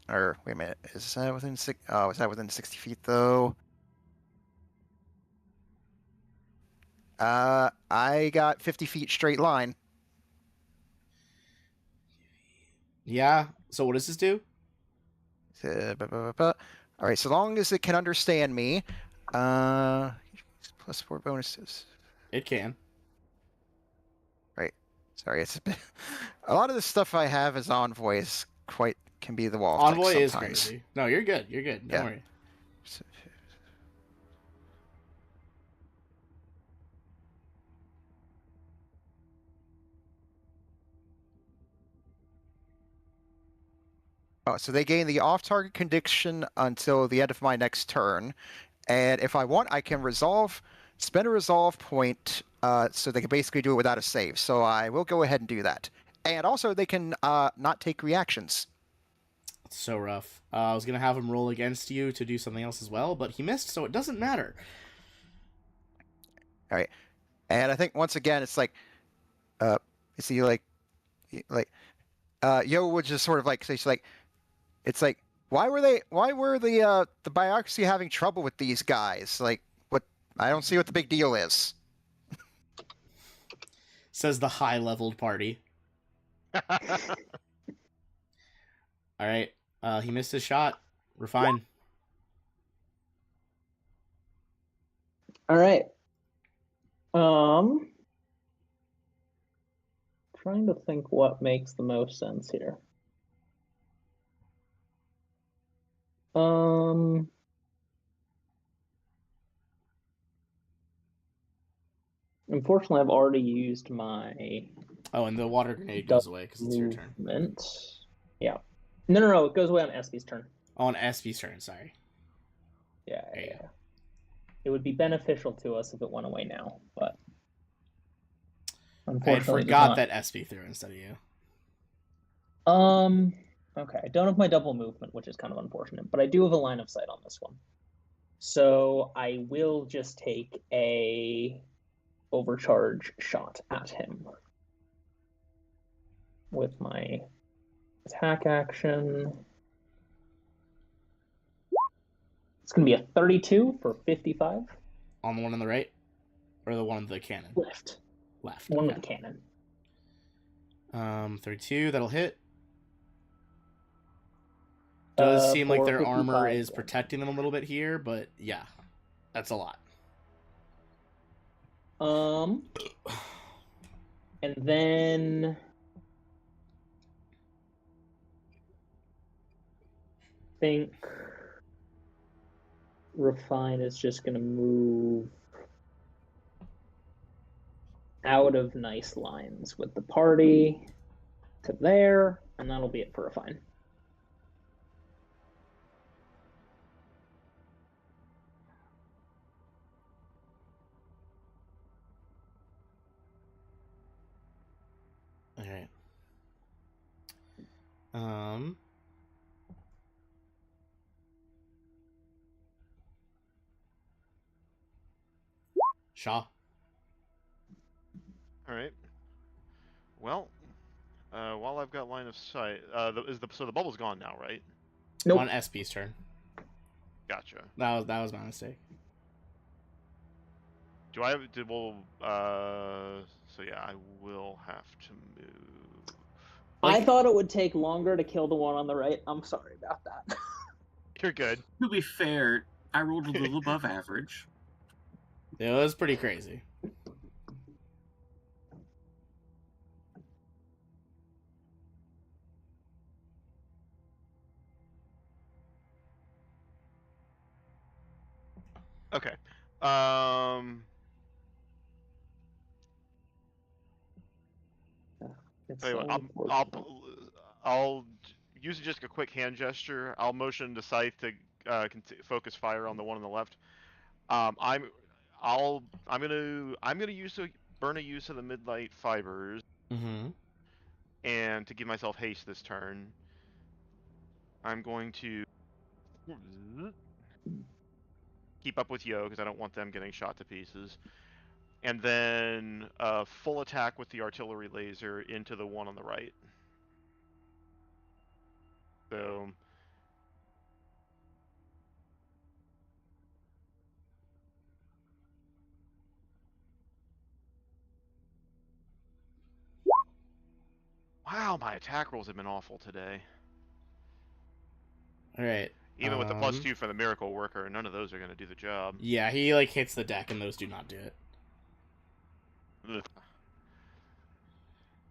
Or, wait a minute, is that within is that within 60 feet, though? I got 50 feet straight line. Yeah, so what does this do? Alright, so long as it can understand me, plus 4 bonuses. It can. Right. Sorry, it's a bit... A lot of the stuff I have as Envoy is can be the wall. Envoy is sometimes. crazy. No, you're good. You're good. Don't worry. Oh, so they gain the off-target condition until the end of my next turn, and if I want, I can spend a resolve point, so they can basically do it without a save. So I will go ahead and do that, and also they can not take reactions. It's so rough. I was gonna have him roll against you to do something else as well, but he missed, so it doesn't matter. All right, and I think once again it's like, you see, like, Yo would just sort of like say, it's like, why were the bureaucracy having trouble with these guys? Like, what? I don't see what the big deal is. Says the high-leveled party. Alright, he missed his shot. We're fine. Alright. Trying to think what makes the most sense here. Unfortunately, I've already used my... Oh, and the water grenade goes away because it's your turn. movement. Yeah. No, it goes away on Espy's turn. On Espy's turn, sorry. Yeah, There you yeah. go. It would be beneficial to us if it went away now, but... I had Unfortunately, forgot that Espy threw instead of you. Okay, I don't have my double movement, which is kind of unfortunate, but I do have a line of sight on this one. So I will just take a overcharge shot at him with my attack action. It's going to be a 32 for 55. On the one on the right? Or the one with the cannon? Left. Left. One okay. with the cannon. 32, that'll hit. Does seem like For their armor 55 is damage. protecting them a little bit here, but yeah, that's a lot. And then think Refine is just gonna move out of nice lines with the party to there, and that'll be it for Refine. All right. Shaw. All right. Well, while I've got line of sight, so the bubble's gone now, right? Nope. On SP's turn. Gotcha. That was my mistake. Do I have? So yeah, I will have to move. I thought it would take longer to kill the one on the right. I'm sorry about that. You're good. To be fair, I rolled a little above average. It was pretty crazy. Okay. Tell you what, I'll use just a quick hand gesture. I'll motion to Scythe to focus fire on the one on the left. I'm gonna burn a use of the midnight fibers, and to give myself haste this turn, I'm going to keep up with Yo because I don't want them getting shot to pieces, and then full attack with the artillery laser into the one on the right. So. Wow, my attack rolls have been awful today. All right. Even with the +2 for the miracle worker, none of those are going to do the job. Yeah, he like hits the deck, and those do not do it. Ugh.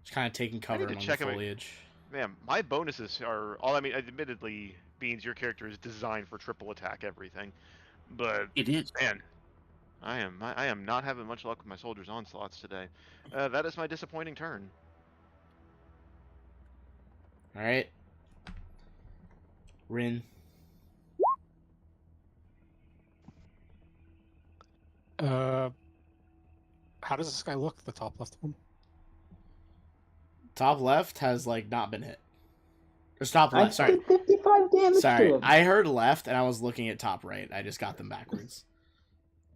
Just kind of taking cover among the foliage. Man, my bonuses are all. I mean, admittedly, Beans, your character is designed for triple attack everything, but it is. Man, I am not having much luck with my soldiers' onslaughts today. That is my disappointing turn. All right. Rin. How does this guy look? The top left one. Top left has like not been hit. Or top left. I Sorry. did 55 damage Sorry, to him. I heard left, and I was looking at top right. I just got them backwards.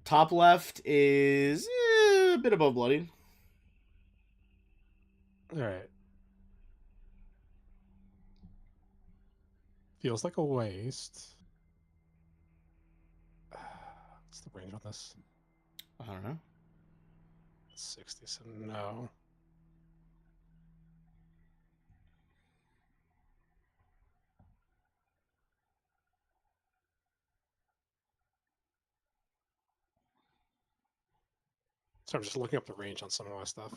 Top left is a bit above bloodied. All right. Feels like a waste. What's the range on this? I don't know. 60, so no. So I'm just looking up the range on some of my stuff.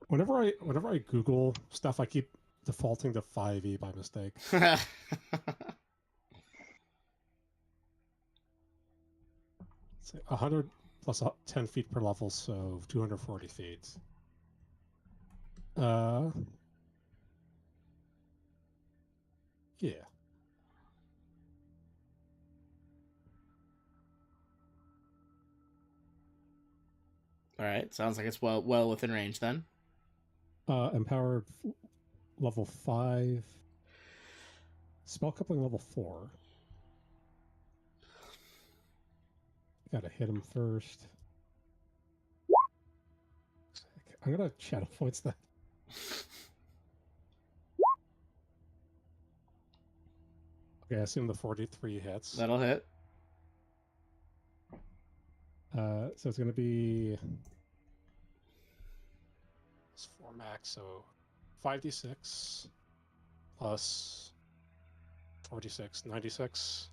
Whenever I Google stuff, I keep defaulting to 5e by mistake. It's 100 plus 10 feet per level, so 240 feet. Yeah. All right, sounds like it's well within range then. Empowered level 5. Spell coupling level 4. Gotta hit him first. I'm gonna shadow points that. Okay, I assume the 43 hits. That'll hit. So it's going to be it's 4 max, so 5d6 plus 46, 96.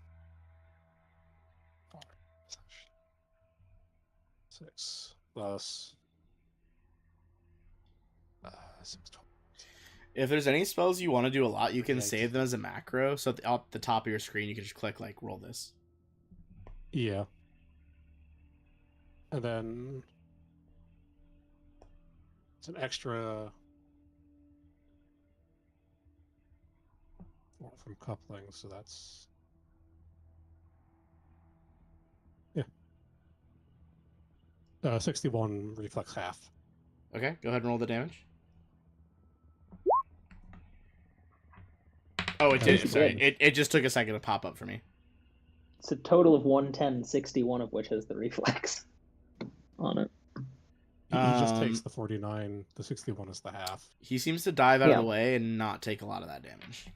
6 plus 6, 12. If there's any spells you want to do a lot, you can 38. save them as a macro. So at the top of your screen, you can just click like roll this. Yeah. And then it's an extra 4 from coupling, so that's 61 reflex half. Okay, go ahead and roll the damage. Oh, it That did. was Sorry, good. it just took a second to pop up for me. It's a total of 110, 61 of which has the reflex on it. He just takes Um, the 49, the 61 is the half. He seems to dive out Yeah. of the way and not take a lot of that damage.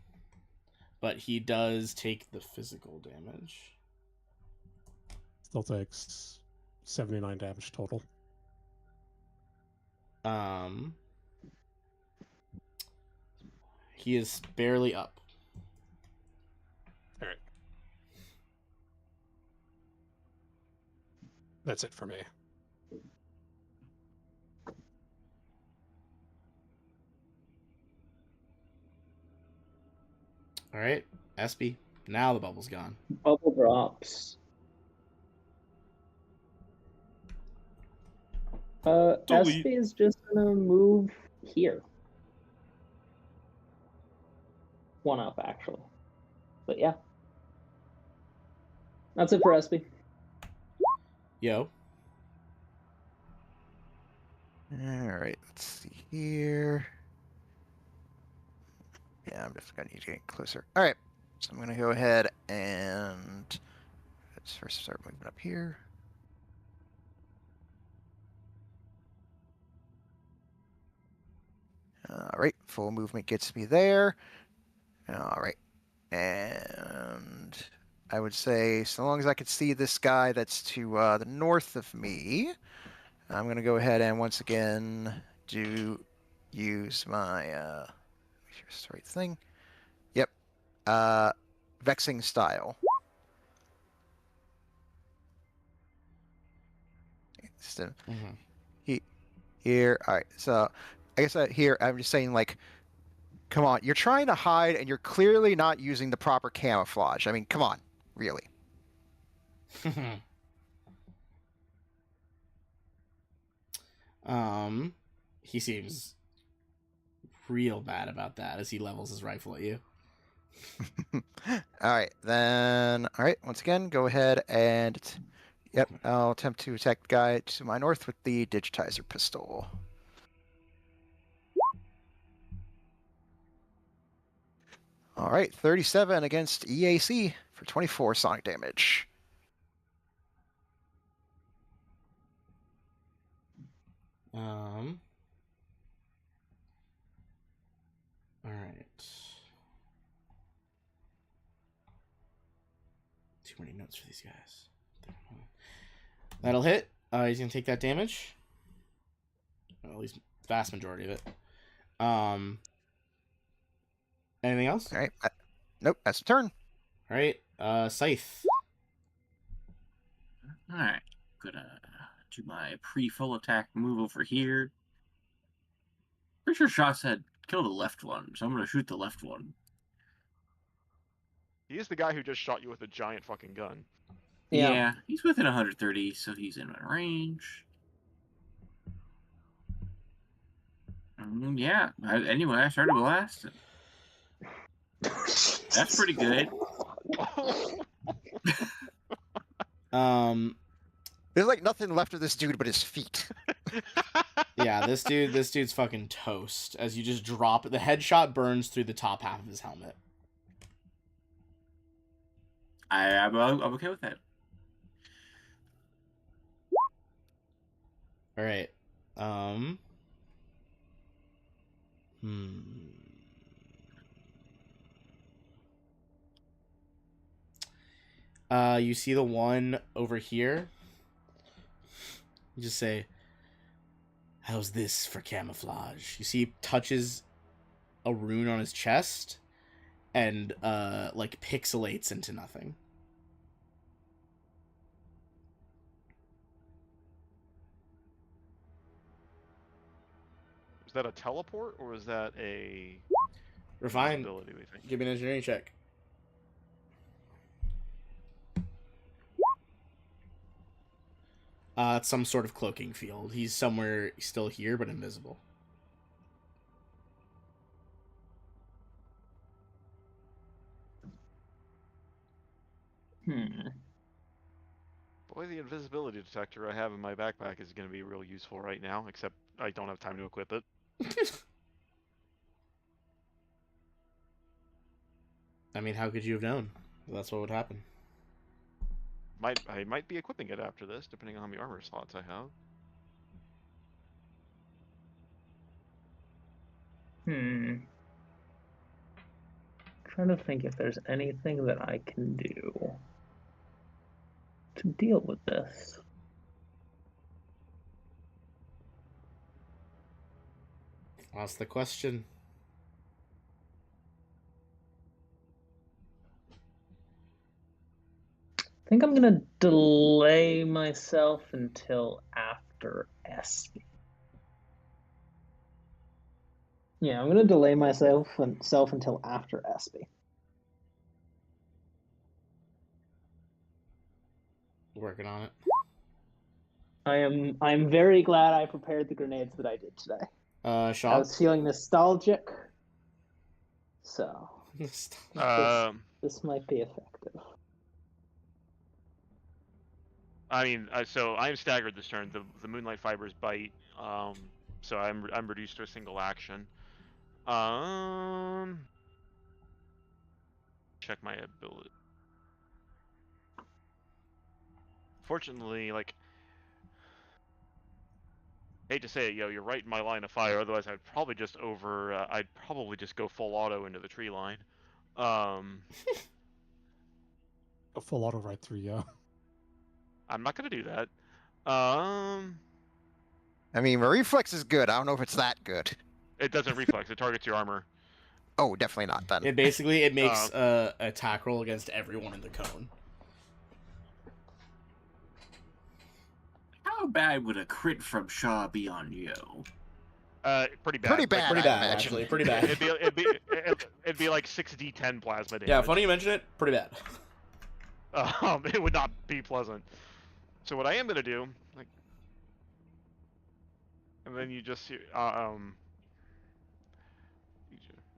But he does take the physical damage. Still takes 79 damage total. He is barely up. Alright. That's it for me. All right, Espy. Now the bubble's gone. Bubble drops. Delete. Espy is just gonna move here. One up, actually. But yeah. That's it for Espy. Yo. Alright, let's see here. Yeah, I'm just gonna need to get closer. Alright, so I'm gonna go ahead and let's first start moving up here. Alright, full movement gets me there. Alright, and I would say so long as I can see this guy that's to the north of me, I'm gonna go ahead and once again use my make sure it's the right thing. Yep. Vexing style. So, here, all right. So I guess here I'm just saying, like, come on, you're trying to hide and you're clearly not using the proper camouflage. I mean, come on, really. He seems real bad about that as he levels his rifle at you. All right, then. All right, once again, go ahead and yep, I'll attempt to attack the guy to my north with the digitizer pistol. All right, 37 against EAC for 24 sonic damage. All right. Too many notes for these guys. That'll hit. He's gonna take that damage. Well, at least vast majority of it. Anything else? All right, nope, that's the turn. All right. Scythe. Alright. Gonna do my pre-full attack move over here. Pretty sure Shaw said kill the left one, so I'm gonna shoot the left one. He is the guy who just shot you with a giant fucking gun. Yeah. He's within 130, so he's in my range. Yeah. Anyway, I started blasting. That's pretty good. There's like nothing left of this dude but his feet. Yeah, this dude's fucking toast. As you just drop the headshot burns through the top half of his helmet. I'm okay with that. All right. You see the one over here. You just say, "How's this for camouflage?" You see he touches a rune on his chest and like pixelates into nothing. Was that a teleport or was that a Refine. ability? We think. Give me an engineering check. It's some sort of cloaking field. He's somewhere still here, but invisible. Boy, the invisibility detector I have in my backpack is going to be real useful right now, except I don't have time to equip it. I mean, how could you have known? That's what would happen. I might be equipping it after this, depending on how many armor slots I have. Trying to think if there's anything that I can do to deal with this. That's the question. I think I'm gonna delay myself until after Espy. Yeah, I'm gonna delay myself until after Espy. Working on it. I'm very glad I prepared the grenades that I did today. I Shaw? was feeling nostalgic, so this might be effective. I mean, so I'm staggered this turn. The Moonlight Fibers bite, so I'm reduced to a single action. Check my ability. Fortunately, like, hate to say it, you're right in my line of fire. Otherwise, I'd probably just go full auto into the tree line. A full auto right through, yeah. I'm not gonna do that. I mean, my reflex is good. I don't know if it's that good. It doesn't reflex. It targets your armor. Oh, definitely not then. It basically makes a attack roll against everyone in the cone. How bad would a crit from Shaw be on you? Pretty bad. Pretty bad, Pretty I bad, imagine. actually. Pretty bad. It'd be like 6d10 plasma damage. Yeah, funny you mention it. Pretty bad. It would not be pleasant. So what I am gonna do, like, and then you just see,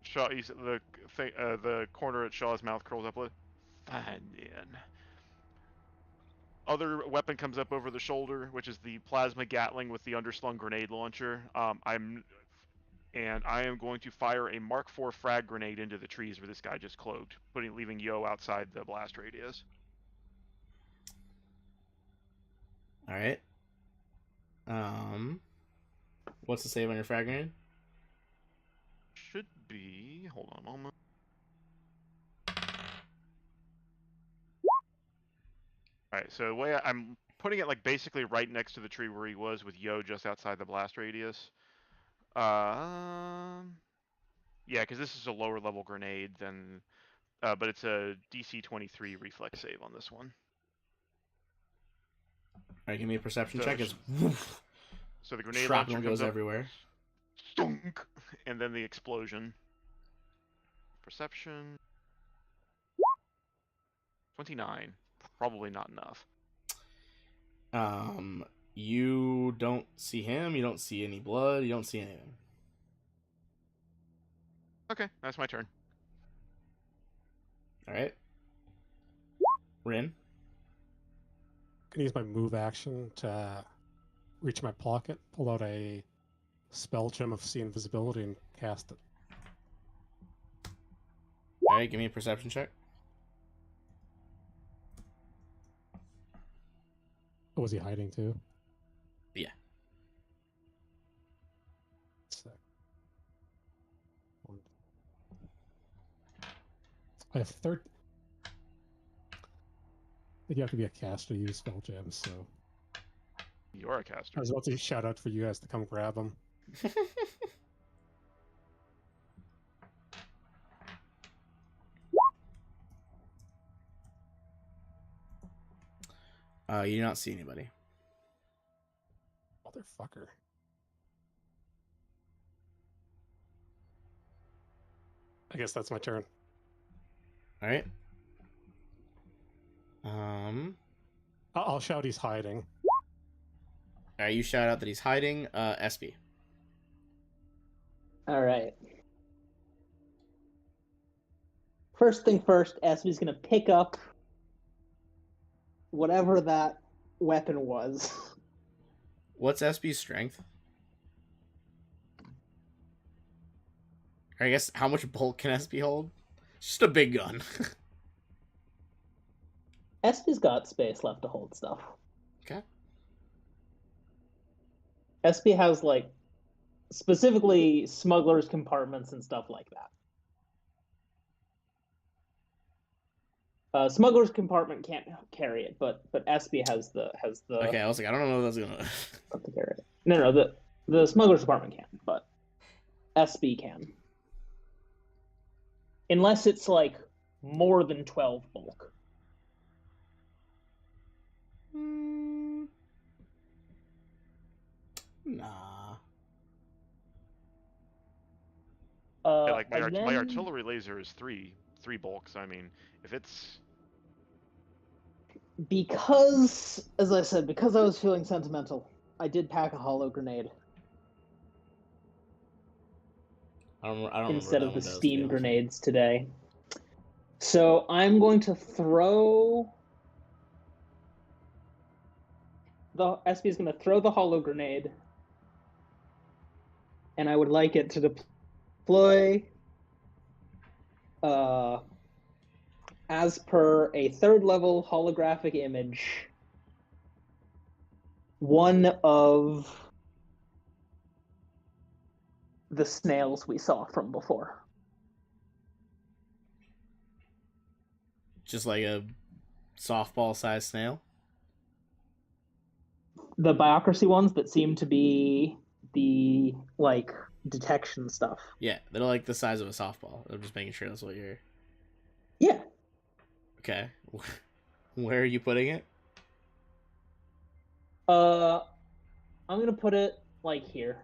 Shaw, the corner at Shaw's mouth curls up with, fine then. Other weapon comes up over the shoulder, which is the plasma Gatling with the underslung grenade launcher. I am going to fire a Mark IV frag grenade into the trees where this guy just cloaked, leaving Yo outside the blast radius. All right. What's the save on your frag grenade? Should be. Hold on a moment. All right. So the way I'm putting it, like, basically right next to the tree where he was, with Yo just outside the blast radius. Yeah, because this is a lower level grenade than, but it's a DC 23 reflex save on this one. All right, give me a perception check. It's so the grenade shrapnel launcher goes comes up, everywhere. stunk, and then the explosion. Perception 29. Probably not enough. You don't see him. You don't see any blood. You don't see anything. Okay, that's my turn. All right. Rin. I can use my move action to reach my pocket, pull out a spell gem of see invisibility, and cast it. All right, give me a perception check. Oh, was he hiding too? Yeah. Sick. I have think you have to be a caster to use spell gems, so You're a I caster. was about to shout out for you guys to come grab them. You do not see anybody. Motherfucker. I guess that's my turn. All right. I'll shout he's hiding. All right, you shout out that he's hiding. SB. All right. First thing first, SB's gonna pick up whatever that weapon was. What's SB's strength? I guess how much bulk can SB hold? Just a big gun. SB's got space left to hold stuff. Okay. SB has like specifically smugglers compartments and stuff like that. Smuggler's compartment can't carry it, but SB has the Okay, I was like, I don't know if that's gonna. to carry it. No, the smuggler's compartment can't, but SB can, unless it's like more than 12 bulk. Nah. Yeah, like my And my then- artillery laser is three bulks. I mean, if it's Because, as I said, because I was feeling sentimental, I did pack a hollow grenade I don't remember instead what of that the one does, to be steam honest. grenades today. So I'm going to throw the SB is going to throw the hollow grenade, and I would like it to deploy as per a third level holographic image, one of the snails we saw from before. Just like a softball-sized snail. The biocracy ones that seem to be the like detection stuff. Yeah, they're like the size of a softball. I'm just making sure that's what you're. Yeah. Okay. Where are you putting it? I'm gonna put it like here.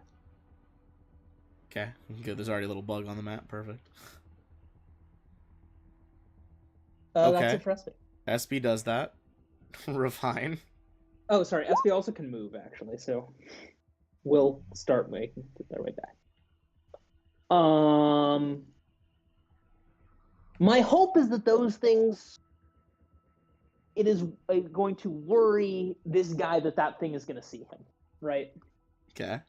Okay, good. There's already a little bug on the map. Perfect. That's Okay. it for SB. SB does that. Refine. Oh, sorry. SB also can move actually, so we'll start making their way back. My hope is that those things. It is going to worry this guy that thing is going to see him, right? Okay.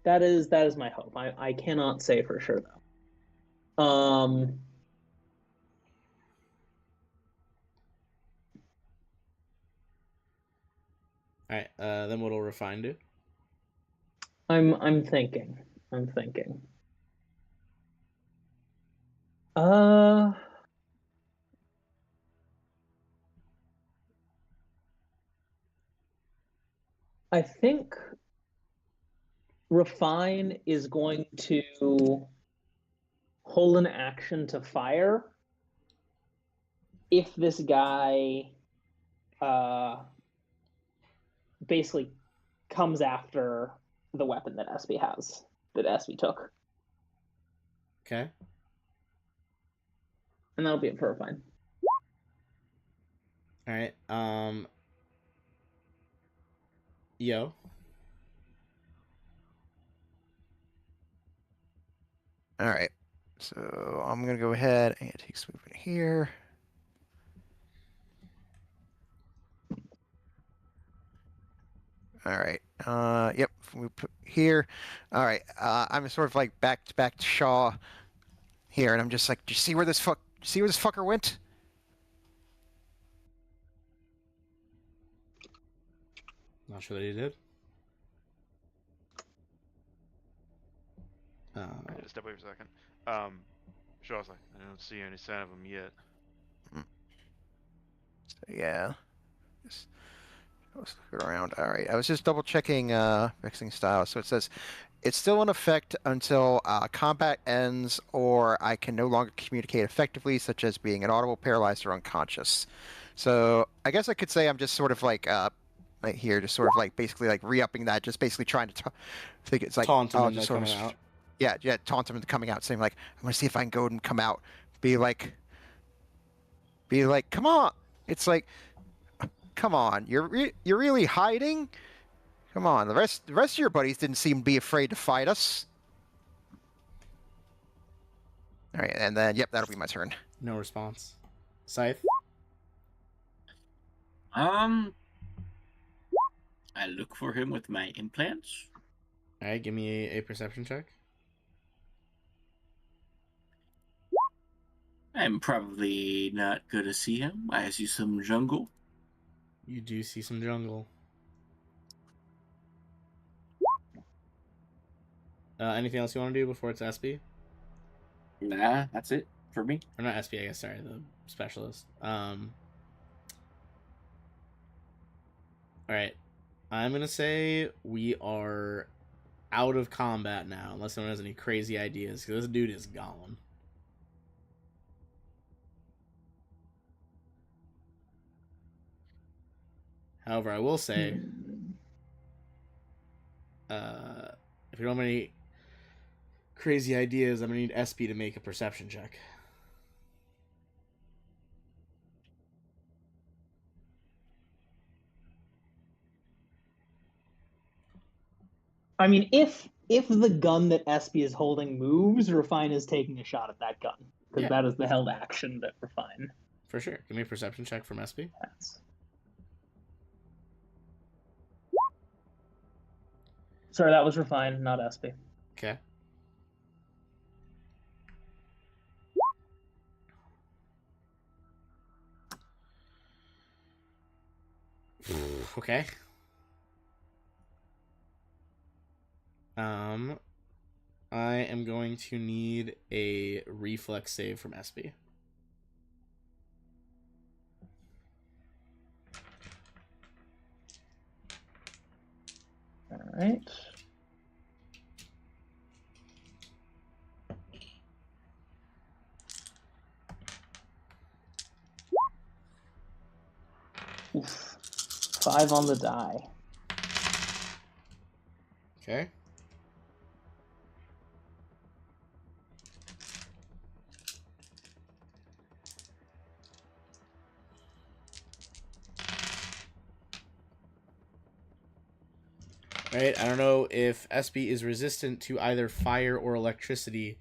That is my hope. I cannot say for sure though. All right. Then what'll refine do? I'm thinking. I think refine is going to hold an action to fire if this guy basically comes after the weapon that SB has, that SB took. Okay. And that'll be it for refine. All right. Yo. All right. So I'm gonna go ahead and take some movement here. All right. Yep. We put here. All right. I'm sort of like back to Shaw here, and I'm just like, do you see where this fucker went? Not sure that he did. I need to step away for a second. Shaw's like, I don't see any sign of him yet. Yeah. Just- let's look around. All right. I was just double checking mixing styles. So it says it's still in effect until combat ends or I can no longer communicate effectively, such as being inaudible, paralyzed, or unconscious. So I guess I could say I'm just sort of like right here, just sort of like basically like re-upping that, just basically trying to think it's like Taunt him into just sort of coming out. yeah, taunt him into coming out, saying like I'm gonna see if I can go and come out, be like, come on. It's like, come on, you're really hiding. Come on, the rest of your buddies didn't seem to be afraid to fight us. All right, and then yep, that'll be my turn. No response. Scythe. I look for him with my implants. All right, give me a perception check. I'm probably not gonna see him. I see some jungle. You do see some jungle. Anything else you want to do before it's SB? Nah, that's it for me. Or not SB, I guess. Sorry, the specialist. All right. I'm gonna say we are out of combat now, unless anyone has any crazy ideas, because this dude is gone. However, I will say, if you don't have any crazy ideas, I'm gonna need SP to make a perception check. I mean, if the gun that Espy is holding moves, Refine is taking a shot at that gun because Yeah. that is the held action that Refine For sure. Give me a perception check from SP. has. Sorry, that was Refine, not Espy. Okay. Okay. I am going to need a reflex save from SB. All right. Oof. 5 on the die. Okay. Right, I don't know if SB is resistant to either fire or electricity,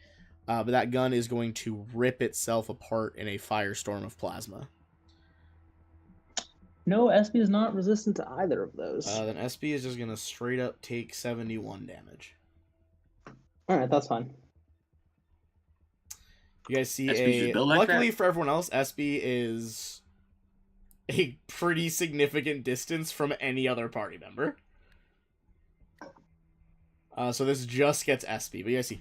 but that gun is going to rip itself apart in a firestorm of plasma. No, Espy is not resistant to either of those. Then SB is just going to straight up take 71 damage. All right, that's fine. You guys see SB's a... built like Luckily that? for everyone else, SB is a pretty significant distance from any other party member. So this just gets SB, but you guys see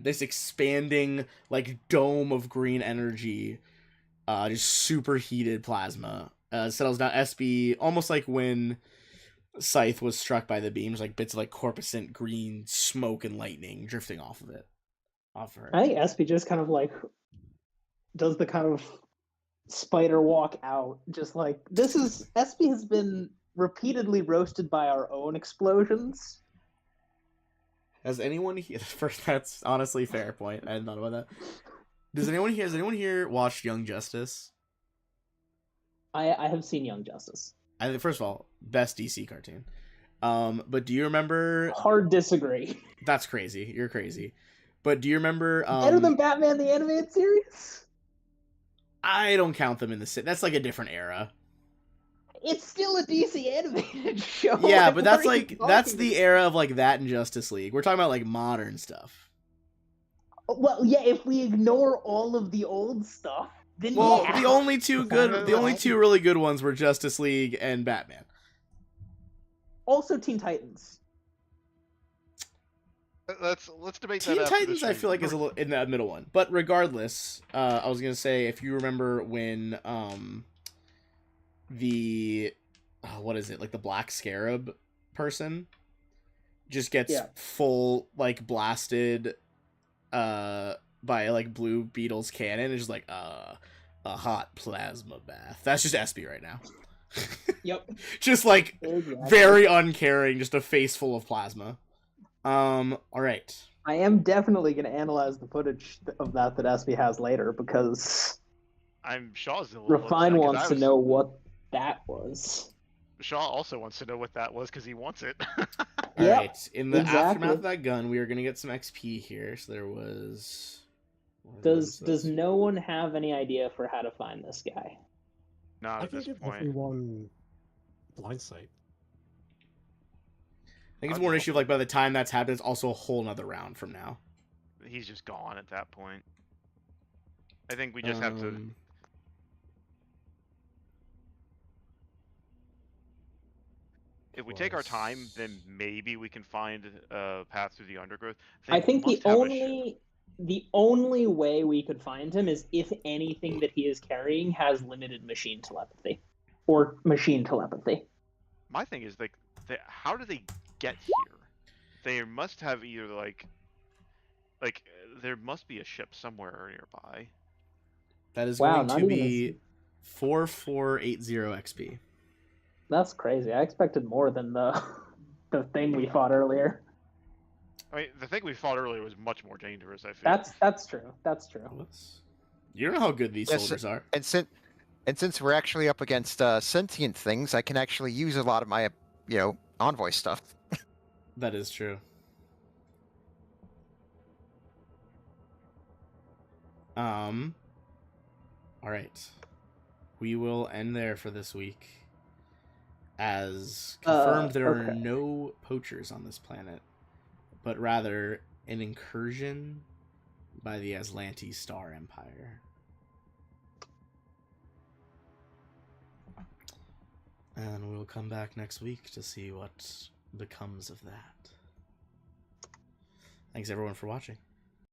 this expanding like dome of green energy, just superheated plasma settles down SB, almost like when Scythe was struck by the beams, like bits of like corpuscent green smoke and lightning drifting off of it, off her. I think Espy just kind of like does the kind of spider walk out, just like this is Espy has been repeatedly roasted by our own explosions. Has anyone here? First, that's honestly fair point. I hadn't thought about that. Has anyone here watched Young Justice? I have seen Young Justice. First of all, best DC cartoon. But do you remember? Hard disagree. That's crazy. You're crazy. But do you remember? Better than Batman the Animated Series? I don't count them in the set. That's like a different era. It's still a DC animated show. Yeah, Like, but that's what are you like that's talking the era of like that and Justice League. We're talking about like modern stuff. about? Well, yeah, if we ignore all of the old stuff, then Well, yeah. the only two really good ones were Justice League and Batman. Also Teen Titans. Let's debate that. Teen after the Titans, I stream. feel like, is a little in that middle one. But regardless, I was gonna say if you remember when the what is it, like the Black Scarab person just gets full like blasted by like Blue Beetle's cannon and just like a hot plasma bath. That's just Espy right now. Yep. Just like very uncaring, just a face full of plasma. All right. I am definitely going to analyze the footage of that Espy has later, because I'm Shaw's a little Refine upset 'cause wants to know what that was. Shaw also wants to know what that was because he wants it. All Yep, right. In the exactly. aftermath of that gun, we are going to get some XP here. So there was. Does no one have any idea for how to find this guy? Not I at can this give point. everyone blind sight. I think it's more an issue of like by the time that's happened, it's also a whole nother round from now. He's just gone at that point. I think we just have to. If we take our time, then maybe we can find a path through the undergrowth. I think must the have a ship. only way we could find him is if anything that he is carrying has limited machine telepathy or machine telepathy. My thing is like, how do they get here? They must have either like there must be a ship somewhere nearby. That is Wow, going not to even be 4480 XP. That's crazy. I expected more than the thing we fought earlier. I mean, the thing we fought earlier was much more dangerous. I feel. That's true. That's true. You don't know how good these Yes, soldiers are. And since we're actually up against sentient things, I can actually use a lot of my, envoy stuff. That is true. All right. We will end there for this week. As confirmed, there are okay. no poachers on this planet, but rather an incursion by the Aslanti Star Empire. And we'll come back next week to see what becomes of that. Thanks everyone for watching.